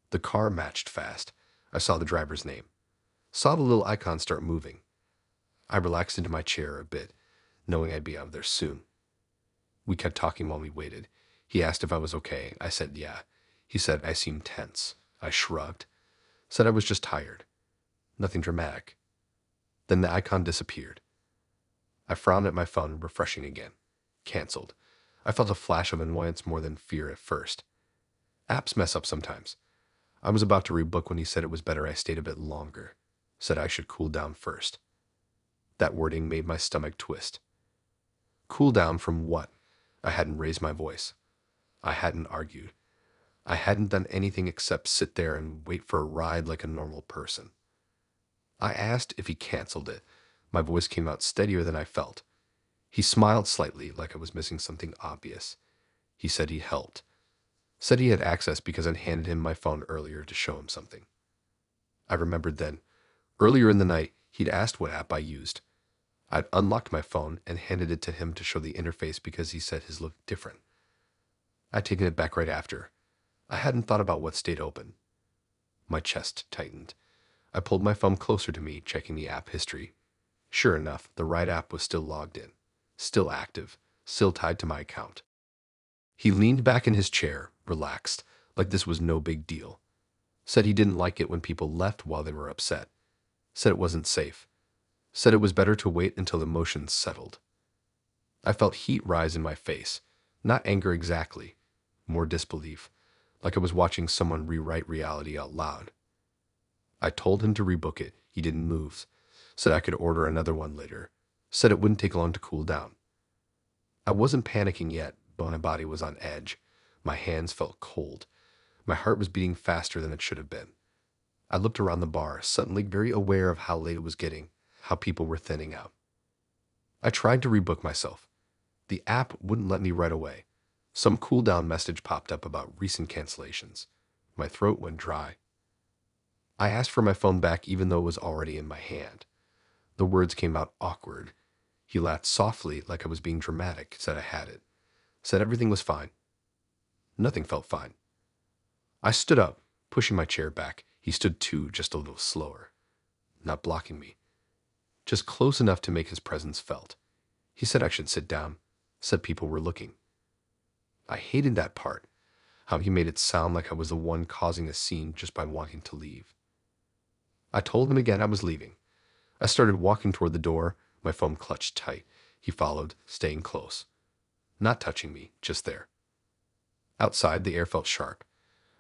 The car matched fast. I saw the driver's name. Saw the little icon start moving. I relaxed into my chair a bit, knowing I'd be out of there soon. We kept talking while we waited. He asked if I was okay. I said yeah. He said I seemed tense. I shrugged. Said I was just tired. Nothing dramatic. Then the icon disappeared. I frowned at my phone, refreshing again. Cancelled. I felt a flash of annoyance more than fear at first. Apps mess up sometimes. I was about to rebook when he said it was better I stayed a bit longer. Said I should cool down first. That wording made my stomach twist. Cool down from what? I hadn't raised my voice. I hadn't argued. I hadn't done anything except sit there and wait for a ride like a normal person. I asked if he canceled it. My voice came out steadier than I felt. He smiled slightly, like I was missing something obvious. He said he helped. Said he had access because I'd handed him my phone earlier to show him something. I remembered then. Earlier in the night, he'd asked what app I used. I'd unlocked my phone and handed it to him to show the interface because he said his looked different. I'd taken it back right after. I hadn't thought about what stayed open. My chest tightened. I pulled my phone closer to me, checking the app history. Sure enough, the right app was still logged in, still active, still tied to my account. He leaned back in his chair, relaxed, like this was no big deal. Said he didn't like it when people left while they were upset. Said it wasn't safe. Said it was better to wait until emotions settled. I felt heat rise in my face. Not anger exactly, more disbelief, like I was watching someone rewrite reality out loud. I told him to rebook it. He didn't move. Said I could order another one later. Said it wouldn't take long to cool down. I wasn't panicking yet, but my body was on edge. My hands felt cold. My heart was beating faster than it should have been. I looked around the bar, suddenly very aware of how late it was getting, how people were thinning out. I tried to rebook myself. The app wouldn't let me right away. Some cooldown message popped up about recent cancellations. My throat went dry. I asked for my phone back even though it was already in my hand. The words came out awkward. He laughed softly like I was being dramatic, said I had it. Said everything was fine. Nothing felt fine. I stood up, pushing my chair back. He stood too, just a little slower. Not blocking me. Just close enough to make his presence felt. He said I should sit down. Said people were looking. I hated that part, how he made it sound like I was the one causing a scene just by wanting to leave. I told him again I was leaving. I started walking toward the door, my phone clutched tight. He followed, staying close. Not touching me, just there. Outside, the air felt sharp.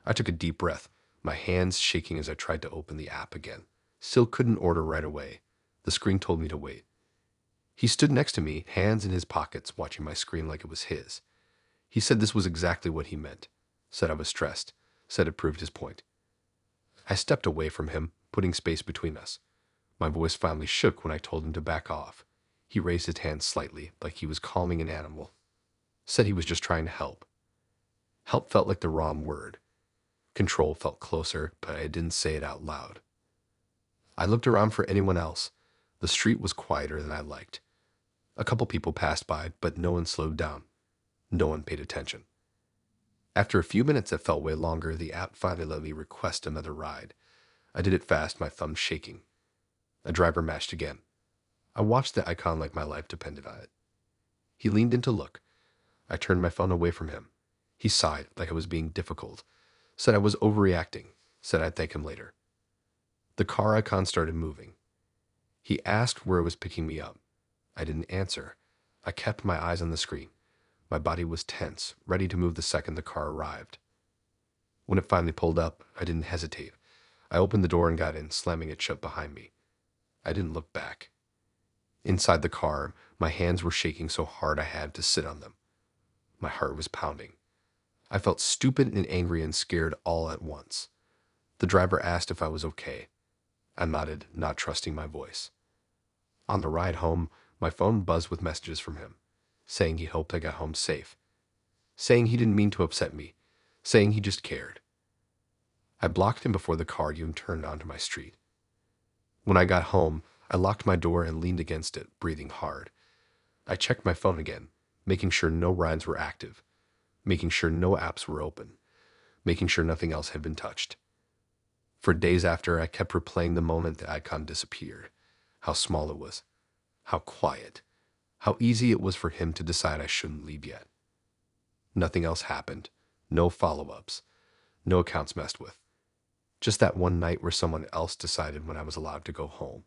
I took a deep breath, my hands shaking as I tried to open the app again. Still couldn't order right away. The screen told me to wait. He stood next to me, hands in his pockets, watching my screen like it was his. He said this was exactly what he meant. Said I was stressed. Said it proved his point. I stepped away from him, putting space between us. My voice finally shook when I told him to back off. He raised his hand slightly, like he was calming an animal. Said he was just trying to help. Help felt like the wrong word. Control felt closer, but I didn't say it out loud. I looked around for anyone else. The street was quieter than I liked. A couple people passed by, but no one slowed down. No one paid attention. After a few minutes that felt way longer, the app finally let me request another ride. I did it fast, my thumb shaking. A driver matched again. I watched the icon like my life depended on it. He leaned in to look. I turned my phone away from him. He sighed like I was being difficult. Said I was overreacting. Said I'd thank him later. The car icon started moving. He asked where it was picking me up. I didn't answer. I kept my eyes on the screen. My body was tense, ready to move the second the car arrived. When it finally pulled up, I didn't hesitate. I opened the door and got in, slamming it shut behind me. I didn't look back. Inside the car, my hands were shaking so hard I had to sit on them. My heart was pounding. I felt stupid and angry and scared all at once. The driver asked if I was okay. I nodded, not trusting my voice. On the ride home, my phone buzzed with messages from him, saying he hoped I got home safe, saying he didn't mean to upset me, saying he just cared. I blocked him before the car even turned onto my street. When I got home, I locked my door and leaned against it, breathing hard. I checked my phone again, making sure no rides were active, making sure no apps were open, making sure nothing else had been touched. For days after, I kept replaying the moment the icon disappeared, how small it was, how quiet, how easy it was for him to decide I shouldn't leave yet. Nothing else happened, no follow-ups, no accounts messed with. Just that one night where someone else decided when I was allowed to go home.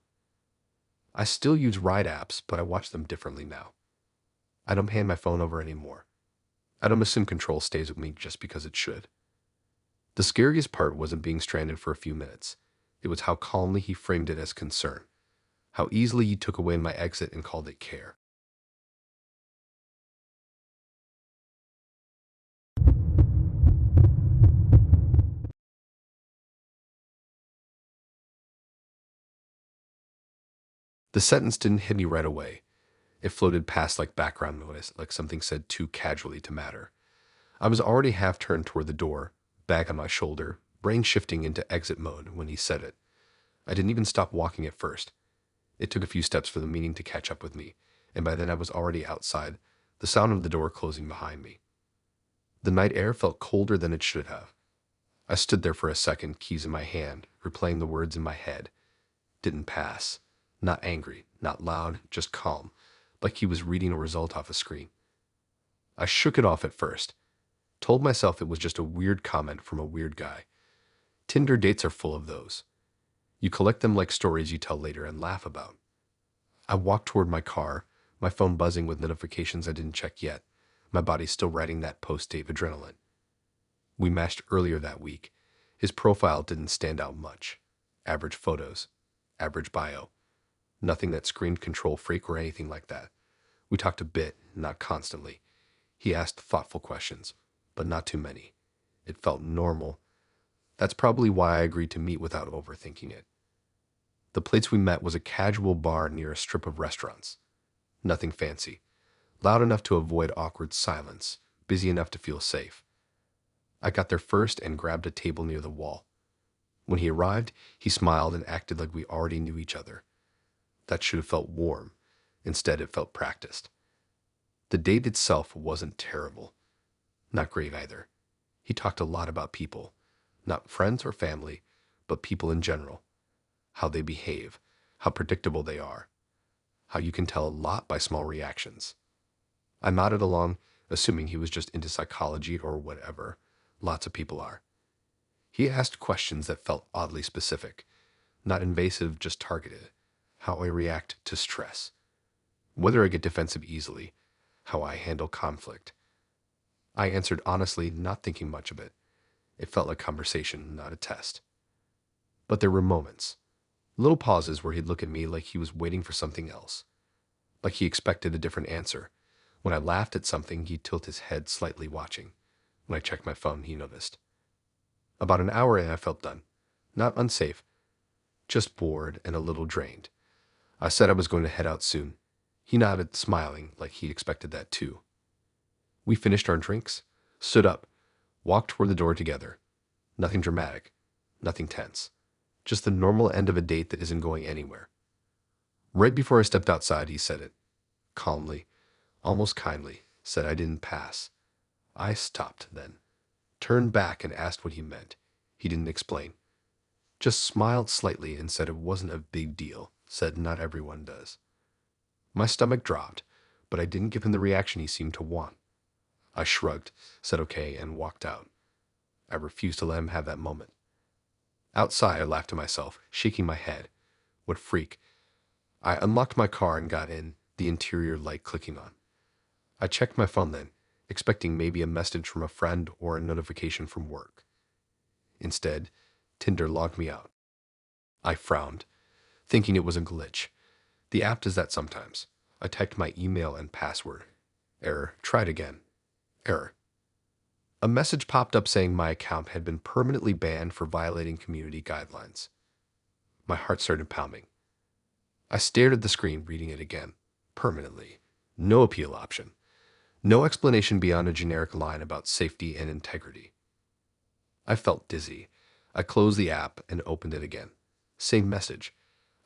I still use ride apps, but I watch them differently now. I don't hand my phone over anymore. I don't assume control stays with me just because it should. The scariest part wasn't being stranded for a few minutes. It was how calmly he framed it as concern, how easily he took away my exit and called it care. The sentence didn't hit me right away. It floated past like background noise, like something said too casually to matter. I was already half turned toward the door, bag on my shoulder, brain shifting into exit mode when he said it. I didn't even stop walking at first. It took a few steps for the meaning to catch up with me, and by then I was already outside, the sound of the door closing behind me. The night air felt colder than it should have. I stood there for a second, keys in my hand, replaying the words in my head. Didn't pass. Not angry, not loud, just calm, like he was reading a result off a screen. I shook it off at first. Told myself it was just a weird comment from a weird guy. Tinder dates are full of those. You collect them like stories you tell later and laugh about. I walked toward my car, my phone buzzing with notifications I didn't check yet, my body still riding that post-date adrenaline. We matched earlier that week. His profile didn't stand out much. Average photos, average bio. Nothing that screamed control freak or anything like that. We talked a bit, not constantly. He asked thoughtful questions, but not too many. It felt normal. That's probably why I agreed to meet without overthinking it. The place we met was a casual bar near a strip of restaurants. Nothing fancy. Loud enough to avoid awkward silence, busy enough to feel safe. I got there first and grabbed a table near the wall. When he arrived, he smiled and acted like we already knew each other. That should have felt warm. Instead, it felt practiced. The date itself wasn't terrible. Not great either. He talked a lot about people. Not friends or family, but people in general. How they behave, how predictable they are, how you can tell a lot by small reactions. I nodded along, assuming he was just into psychology or whatever. Lots of people are. He asked questions that felt oddly specific, not invasive, just targeted. How I react to stress, whether I get defensive easily, how I handle conflict. I answered honestly, not thinking much of it. It felt like conversation, not a test. But there were moments, little pauses where he'd look at me like he was waiting for something else, like he expected a different answer. When I laughed at something, he'd tilt his head slightly, watching. When I checked my phone, he noticed. About an hour in, I felt done. Not unsafe, just bored and a little drained. I said I was going to head out soon. He nodded, smiling, like he expected that too. We finished our drinks, stood up, walked toward the door together. Nothing dramatic, nothing tense. Just the normal end of a date that isn't going anywhere. Right before I stepped outside, he said it. Calmly, almost kindly, said I didn't pass. I stopped then, turned back and asked what he meant. He didn't explain. Just smiled slightly and said it wasn't a big deal, said not everyone does. My stomach dropped, but I didn't give him the reaction he seemed to want. I shrugged, said okay, and walked out. I refused to let him have that moment. Outside, I laughed to myself, shaking my head. What freak. I unlocked my car and got in, the interior light clicking on. I checked my phone then, expecting maybe a message from a friend or a notification from work. Instead, Tinder logged me out. I frowned, thinking it was a glitch. The app does that sometimes. I typed my email and password. Error. Tried again. Error. A message popped up saying my account had been permanently banned for violating community guidelines. My heart started pounding. I stared at the screen, reading it again. Permanently. No appeal option. No explanation beyond a generic line about safety and integrity. I felt dizzy. I closed the app and opened it again. Same message.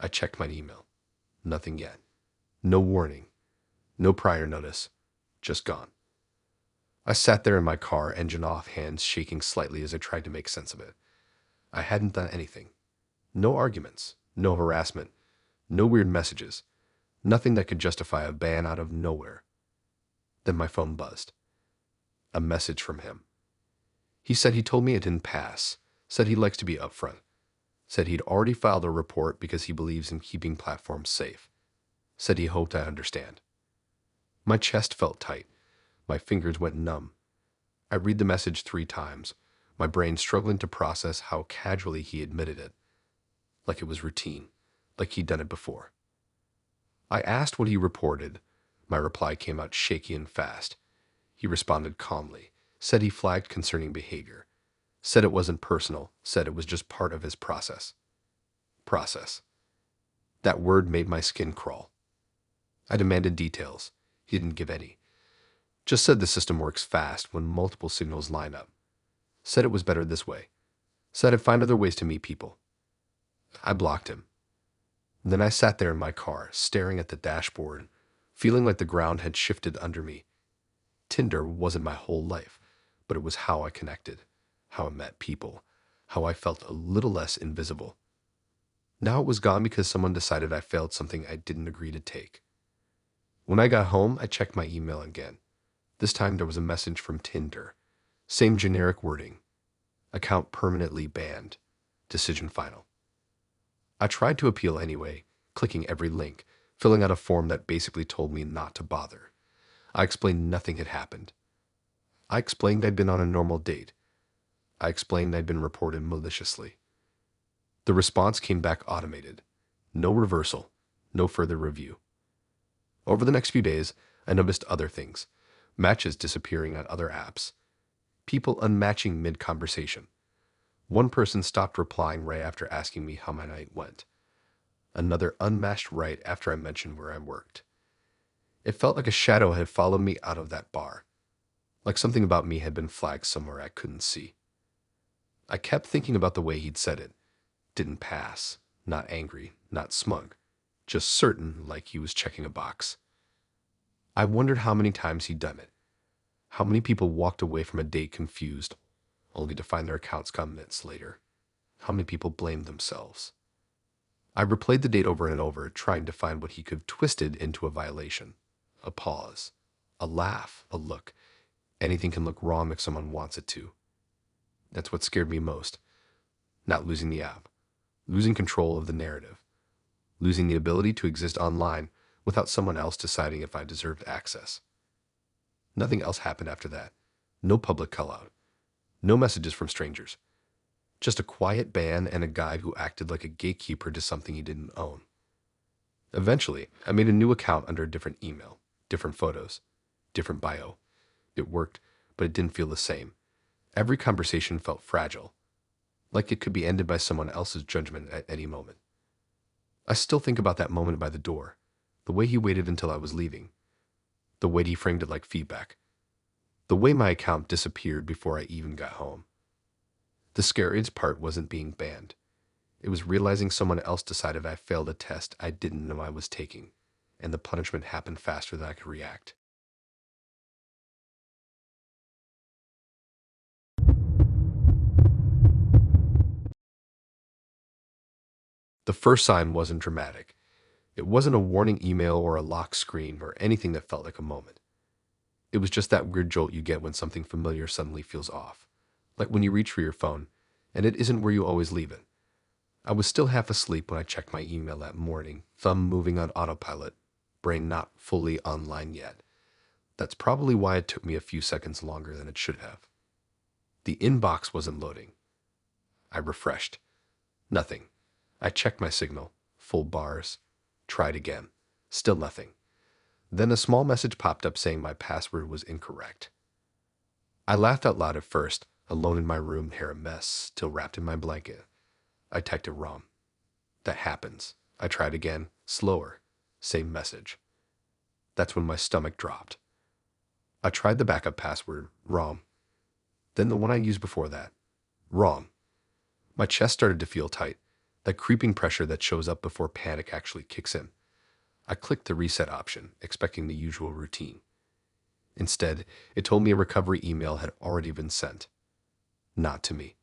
I checked my email. Nothing yet. No warning. No prior notice. Just gone. I sat there in my car, engine off, hands shaking slightly as I tried to make sense of it. I hadn't done anything. No arguments. No harassment. No weird messages. Nothing that could justify a ban out of nowhere. Then my phone buzzed. A message from him. He said he told me it didn't pass. Said he likes to be upfront. Said he'd already filed a report because he believes in keeping platforms safe. Said he hoped I understand. My chest felt tight. My fingers went numb. I read the message 3 times, my brain struggling to process how casually he admitted it. Like it was routine, like he'd done it before. I asked what he reported. My reply came out shaky and fast. He responded calmly, said he flagged concerning behavior, said it wasn't personal, said it was just part of his process. Process. That word made my skin crawl. I demanded details. He didn't give any. Just said the system works fast when multiple signals line up. Said it was better this way. Said I'd find other ways to meet people. I blocked him. Then I sat there in my car, staring at the dashboard, feeling like the ground had shifted under me. Tinder wasn't my whole life, but it was how I connected, how I met people, how I felt a little less invisible. Now it was gone because someone decided I failed something I didn't agree to take. When I got home, I checked my email again. This time there was a message from Tinder. Same generic wording. Account permanently banned. Decision final. I tried to appeal anyway, clicking every link, filling out a form that basically told me not to bother. I explained nothing had happened. I explained I'd been on a normal date. I explained I'd been reported maliciously. The response came back automated. No reversal, no further review. Over the next few days, I noticed other things. Matches disappearing on other apps. People unmatching mid-conversation. One person stopped replying right after asking me how my night went. Another unmatched right after I mentioned where I worked. It felt like a shadow had followed me out of that bar. Like something about me had been flagged somewhere I couldn't see. I kept thinking about the way he'd said it. Didn't pass. Not angry. Not smug. Just certain, like he was checking a box. I wondered how many times he'd done it. How many people walked away from a date confused, only to find their accounts gone minutes later. How many people blamed themselves. I replayed the date over and over, trying to find what he could have twisted into a violation. A pause. A laugh. A look. Anything can look wrong if someone wants it to. That's what scared me most. Not losing the app. Losing control of the narrative. Losing the ability to exist online without someone else deciding if I deserved access. Nothing else happened after that. No public call-out. No messages from strangers. Just a quiet ban and a guy who acted like a gatekeeper to something he didn't own. Eventually, I made a new account under a different email, different photos, different bio. It worked, but it didn't feel the same. Every conversation felt fragile, like it could be ended by someone else's judgment at any moment. I still think about that moment by the door, the way he waited until I was leaving, the way he framed it like feedback, the way my account disappeared before I even got home. The scariest part wasn't being banned. It was realizing someone else decided I failed a test I didn't know I was taking, and the punishment happened faster than I could react. The first sign wasn't dramatic. It wasn't a warning email or a lock screen or anything that felt like a moment. It was just that weird jolt you get when something familiar suddenly feels off. Like when you reach for your phone, and it isn't where you always leave it. I was still half asleep when I checked my email that morning, thumb moving on autopilot, brain not fully online yet. That's probably why it took me a few seconds longer than it should have. The inbox wasn't loading. I refreshed. Nothing. I checked my signal. Full bars. Tried again. Still nothing. Then a small message popped up saying my password was incorrect. I laughed out loud at first, alone in my room, hair a mess, still wrapped in my blanket. I typed it wrong. That happens. I tried again, slower. Same message. That's when my stomach dropped. I tried the backup password, wrong. Then the one I used before that, wrong. My chest started to feel tight, that creeping pressure that shows up before panic actually kicks in. I clicked the reset option, expecting the usual routine. Instead, it told me a recovery email had already been sent. Not to me.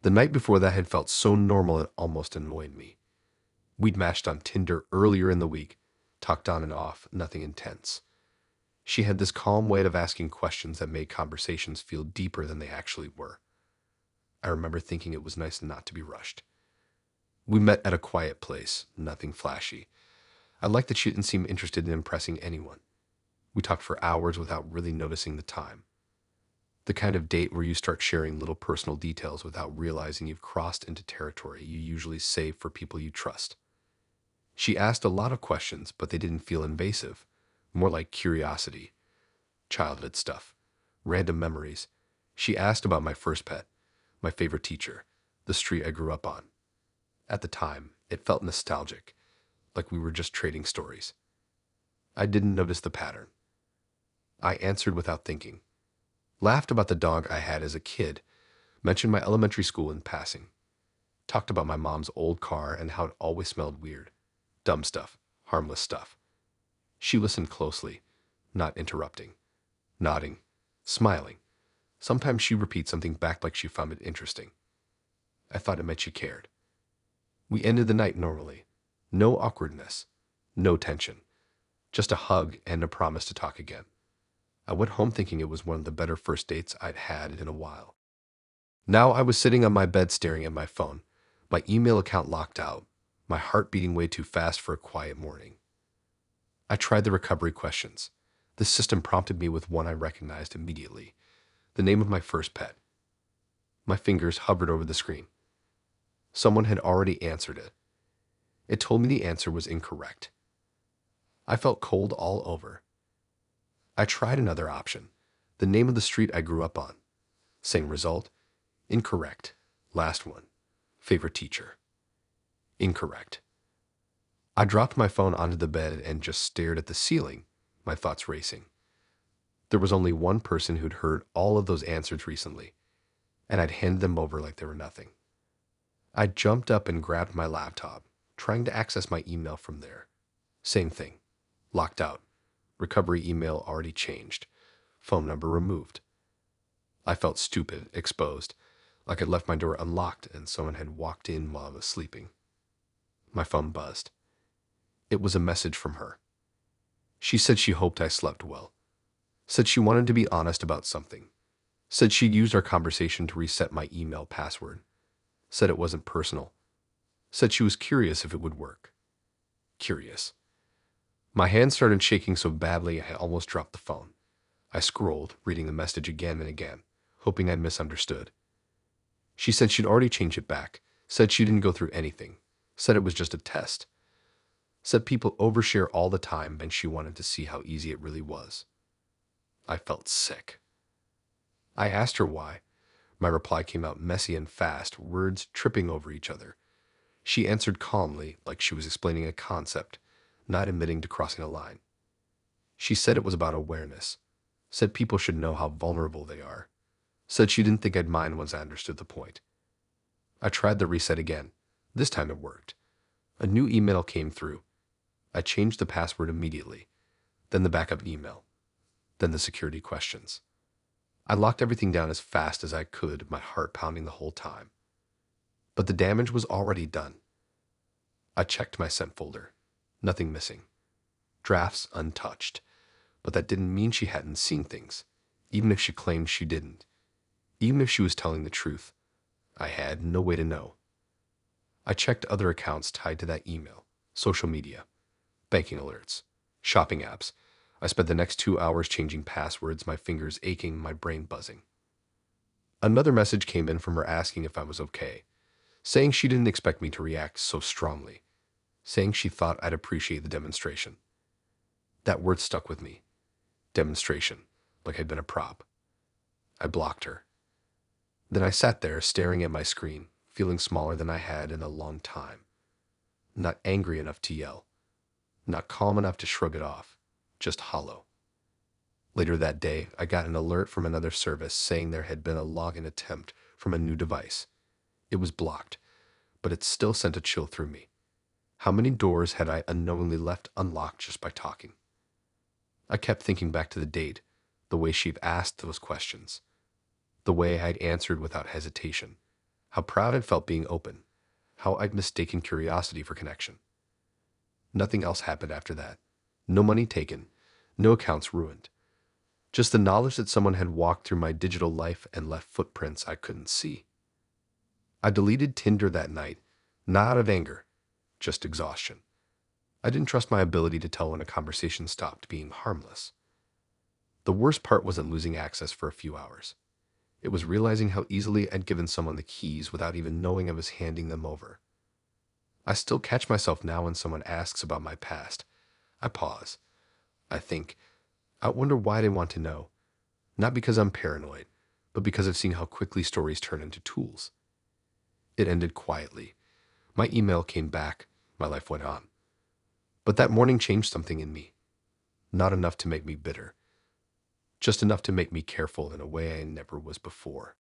The night before that had felt so normal it almost annoyed me. We'd matched on Tinder earlier in the week, talked on and off, nothing intense. She had this calm way of asking questions that made conversations feel deeper than they actually were. I remember thinking it was nice not to be rushed. We met at a quiet place, nothing flashy. I liked that she didn't seem interested in impressing anyone. We talked for hours without really noticing the time. The kind of date where you start sharing little personal details without realizing you've crossed into territory you usually save for people you trust. She asked a lot of questions, but they didn't feel invasive, more like curiosity. Childhood stuff, random memories. She asked about my first pet, my favorite teacher, the street I grew up on. At the time, it felt nostalgic. like we were just trading stories. I didn't notice the pattern. I answered without thinking, laughed about the dog I had as a kid, mentioned my elementary school in passing, talked about my mom's old car and how it always smelled weird. Dumb stuff, harmless stuff. She listened closely, not interrupting, nodding, smiling. Sometimes she repeats something back like she found it interesting. I thought it meant she cared. We ended the night normally. No awkwardness, no tension. Just a hug and a promise to talk again. I went home thinking it was one of the better first dates I'd had in a while. Now I was sitting on my bed staring at my phone, my email account locked out, my heart beating way too fast for a quiet morning. I tried the recovery questions. The system prompted me with one I recognized immediately, the name of my first pet. My fingers hovered over the screen. Someone had already answered it. It told me the answer was incorrect. I felt cold all over. I tried another option, the name of the street I grew up on. Same result. Incorrect. Last one. Favorite teacher. Incorrect. I dropped my phone onto the bed and just stared at the ceiling, my thoughts racing. There was only one person who'd heard all of those answers recently, and I'd handed them over like they were nothing. I jumped up and grabbed my laptop, trying to access my email from there. Same thing. Locked out. Recovery email already changed. Phone number removed. I felt stupid, exposed, like I'd left my door unlocked and someone had walked in while I was sleeping. My phone buzzed. It was a message from her. She said she hoped I slept well. Said she wanted to be honest about something. Said she'd used our conversation to reset my email password. Said it wasn't personal. Said she was curious if it would work. Curious. My hand started shaking so badly I almost dropped the phone. I scrolled, reading the message again and again, hoping I'd misunderstood. She said she'd already changed it back, said she didn't go through anything, said it was just a test. Said people overshare all the time and she wanted to see how easy it really was. I felt sick. I asked her why. My reply came out messy and fast, words tripping over each other. She answered calmly, like she was explaining a concept, not admitting to crossing a line. She said it was about awareness. Said people should know how vulnerable they are. Said she didn't think I'd mind once I understood the point. I tried the reset again. This time it worked. A new email came through. I changed the password immediately, then the backup email, then the security questions. I locked everything down as fast as I could, my heart pounding the whole time. But the damage was already done. I checked my sent folder. Nothing missing. Drafts untouched. But that didn't mean she hadn't seen things, even if she claimed she didn't. Even if she was telling the truth, I had no way to know. I checked other accounts tied to that email, social media, banking alerts, shopping apps. I spent the next 2 hours changing passwords, my fingers aching, my brain buzzing. Another message came in from her asking if I was okay, saying she didn't expect me to react so strongly, saying she thought I'd appreciate the demonstration. That word stuck with me. Demonstration, like I'd been a prop. I blocked her. Then I sat there staring at my screen, feeling smaller than I had in a long time. Not angry enough to yell. Not calm enough to shrug it off. Just hollow. Later that day, I got an alert from another service saying there had been a login attempt from a new device. It was blocked, but it still sent a chill through me. How many doors had I unknowingly left unlocked just by talking? I kept thinking back to the date, the way she'd asked those questions, the way I'd answered without hesitation, how proud I'd felt being open, how I'd mistaken curiosity for connection. Nothing else happened after that. No money taken, no accounts ruined. Just the knowledge that someone had walked through my digital life and left footprints I couldn't see. I deleted Tinder that night, not out of anger, just exhaustion. I didn't trust my ability to tell when a conversation stopped being harmless. The worst part wasn't losing access for a few hours. It was realizing how easily I'd given someone the keys without even knowing I was handing them over. I still catch myself now when someone asks about my past. I pause. I think. I wonder why they want to know. Not because I'm paranoid, but because I've seen how quickly stories turn into tools. It ended quietly. My email came back. My life went on. But that morning changed something in me. Not enough to make me bitter, just enough to make me careful in a way I never was before.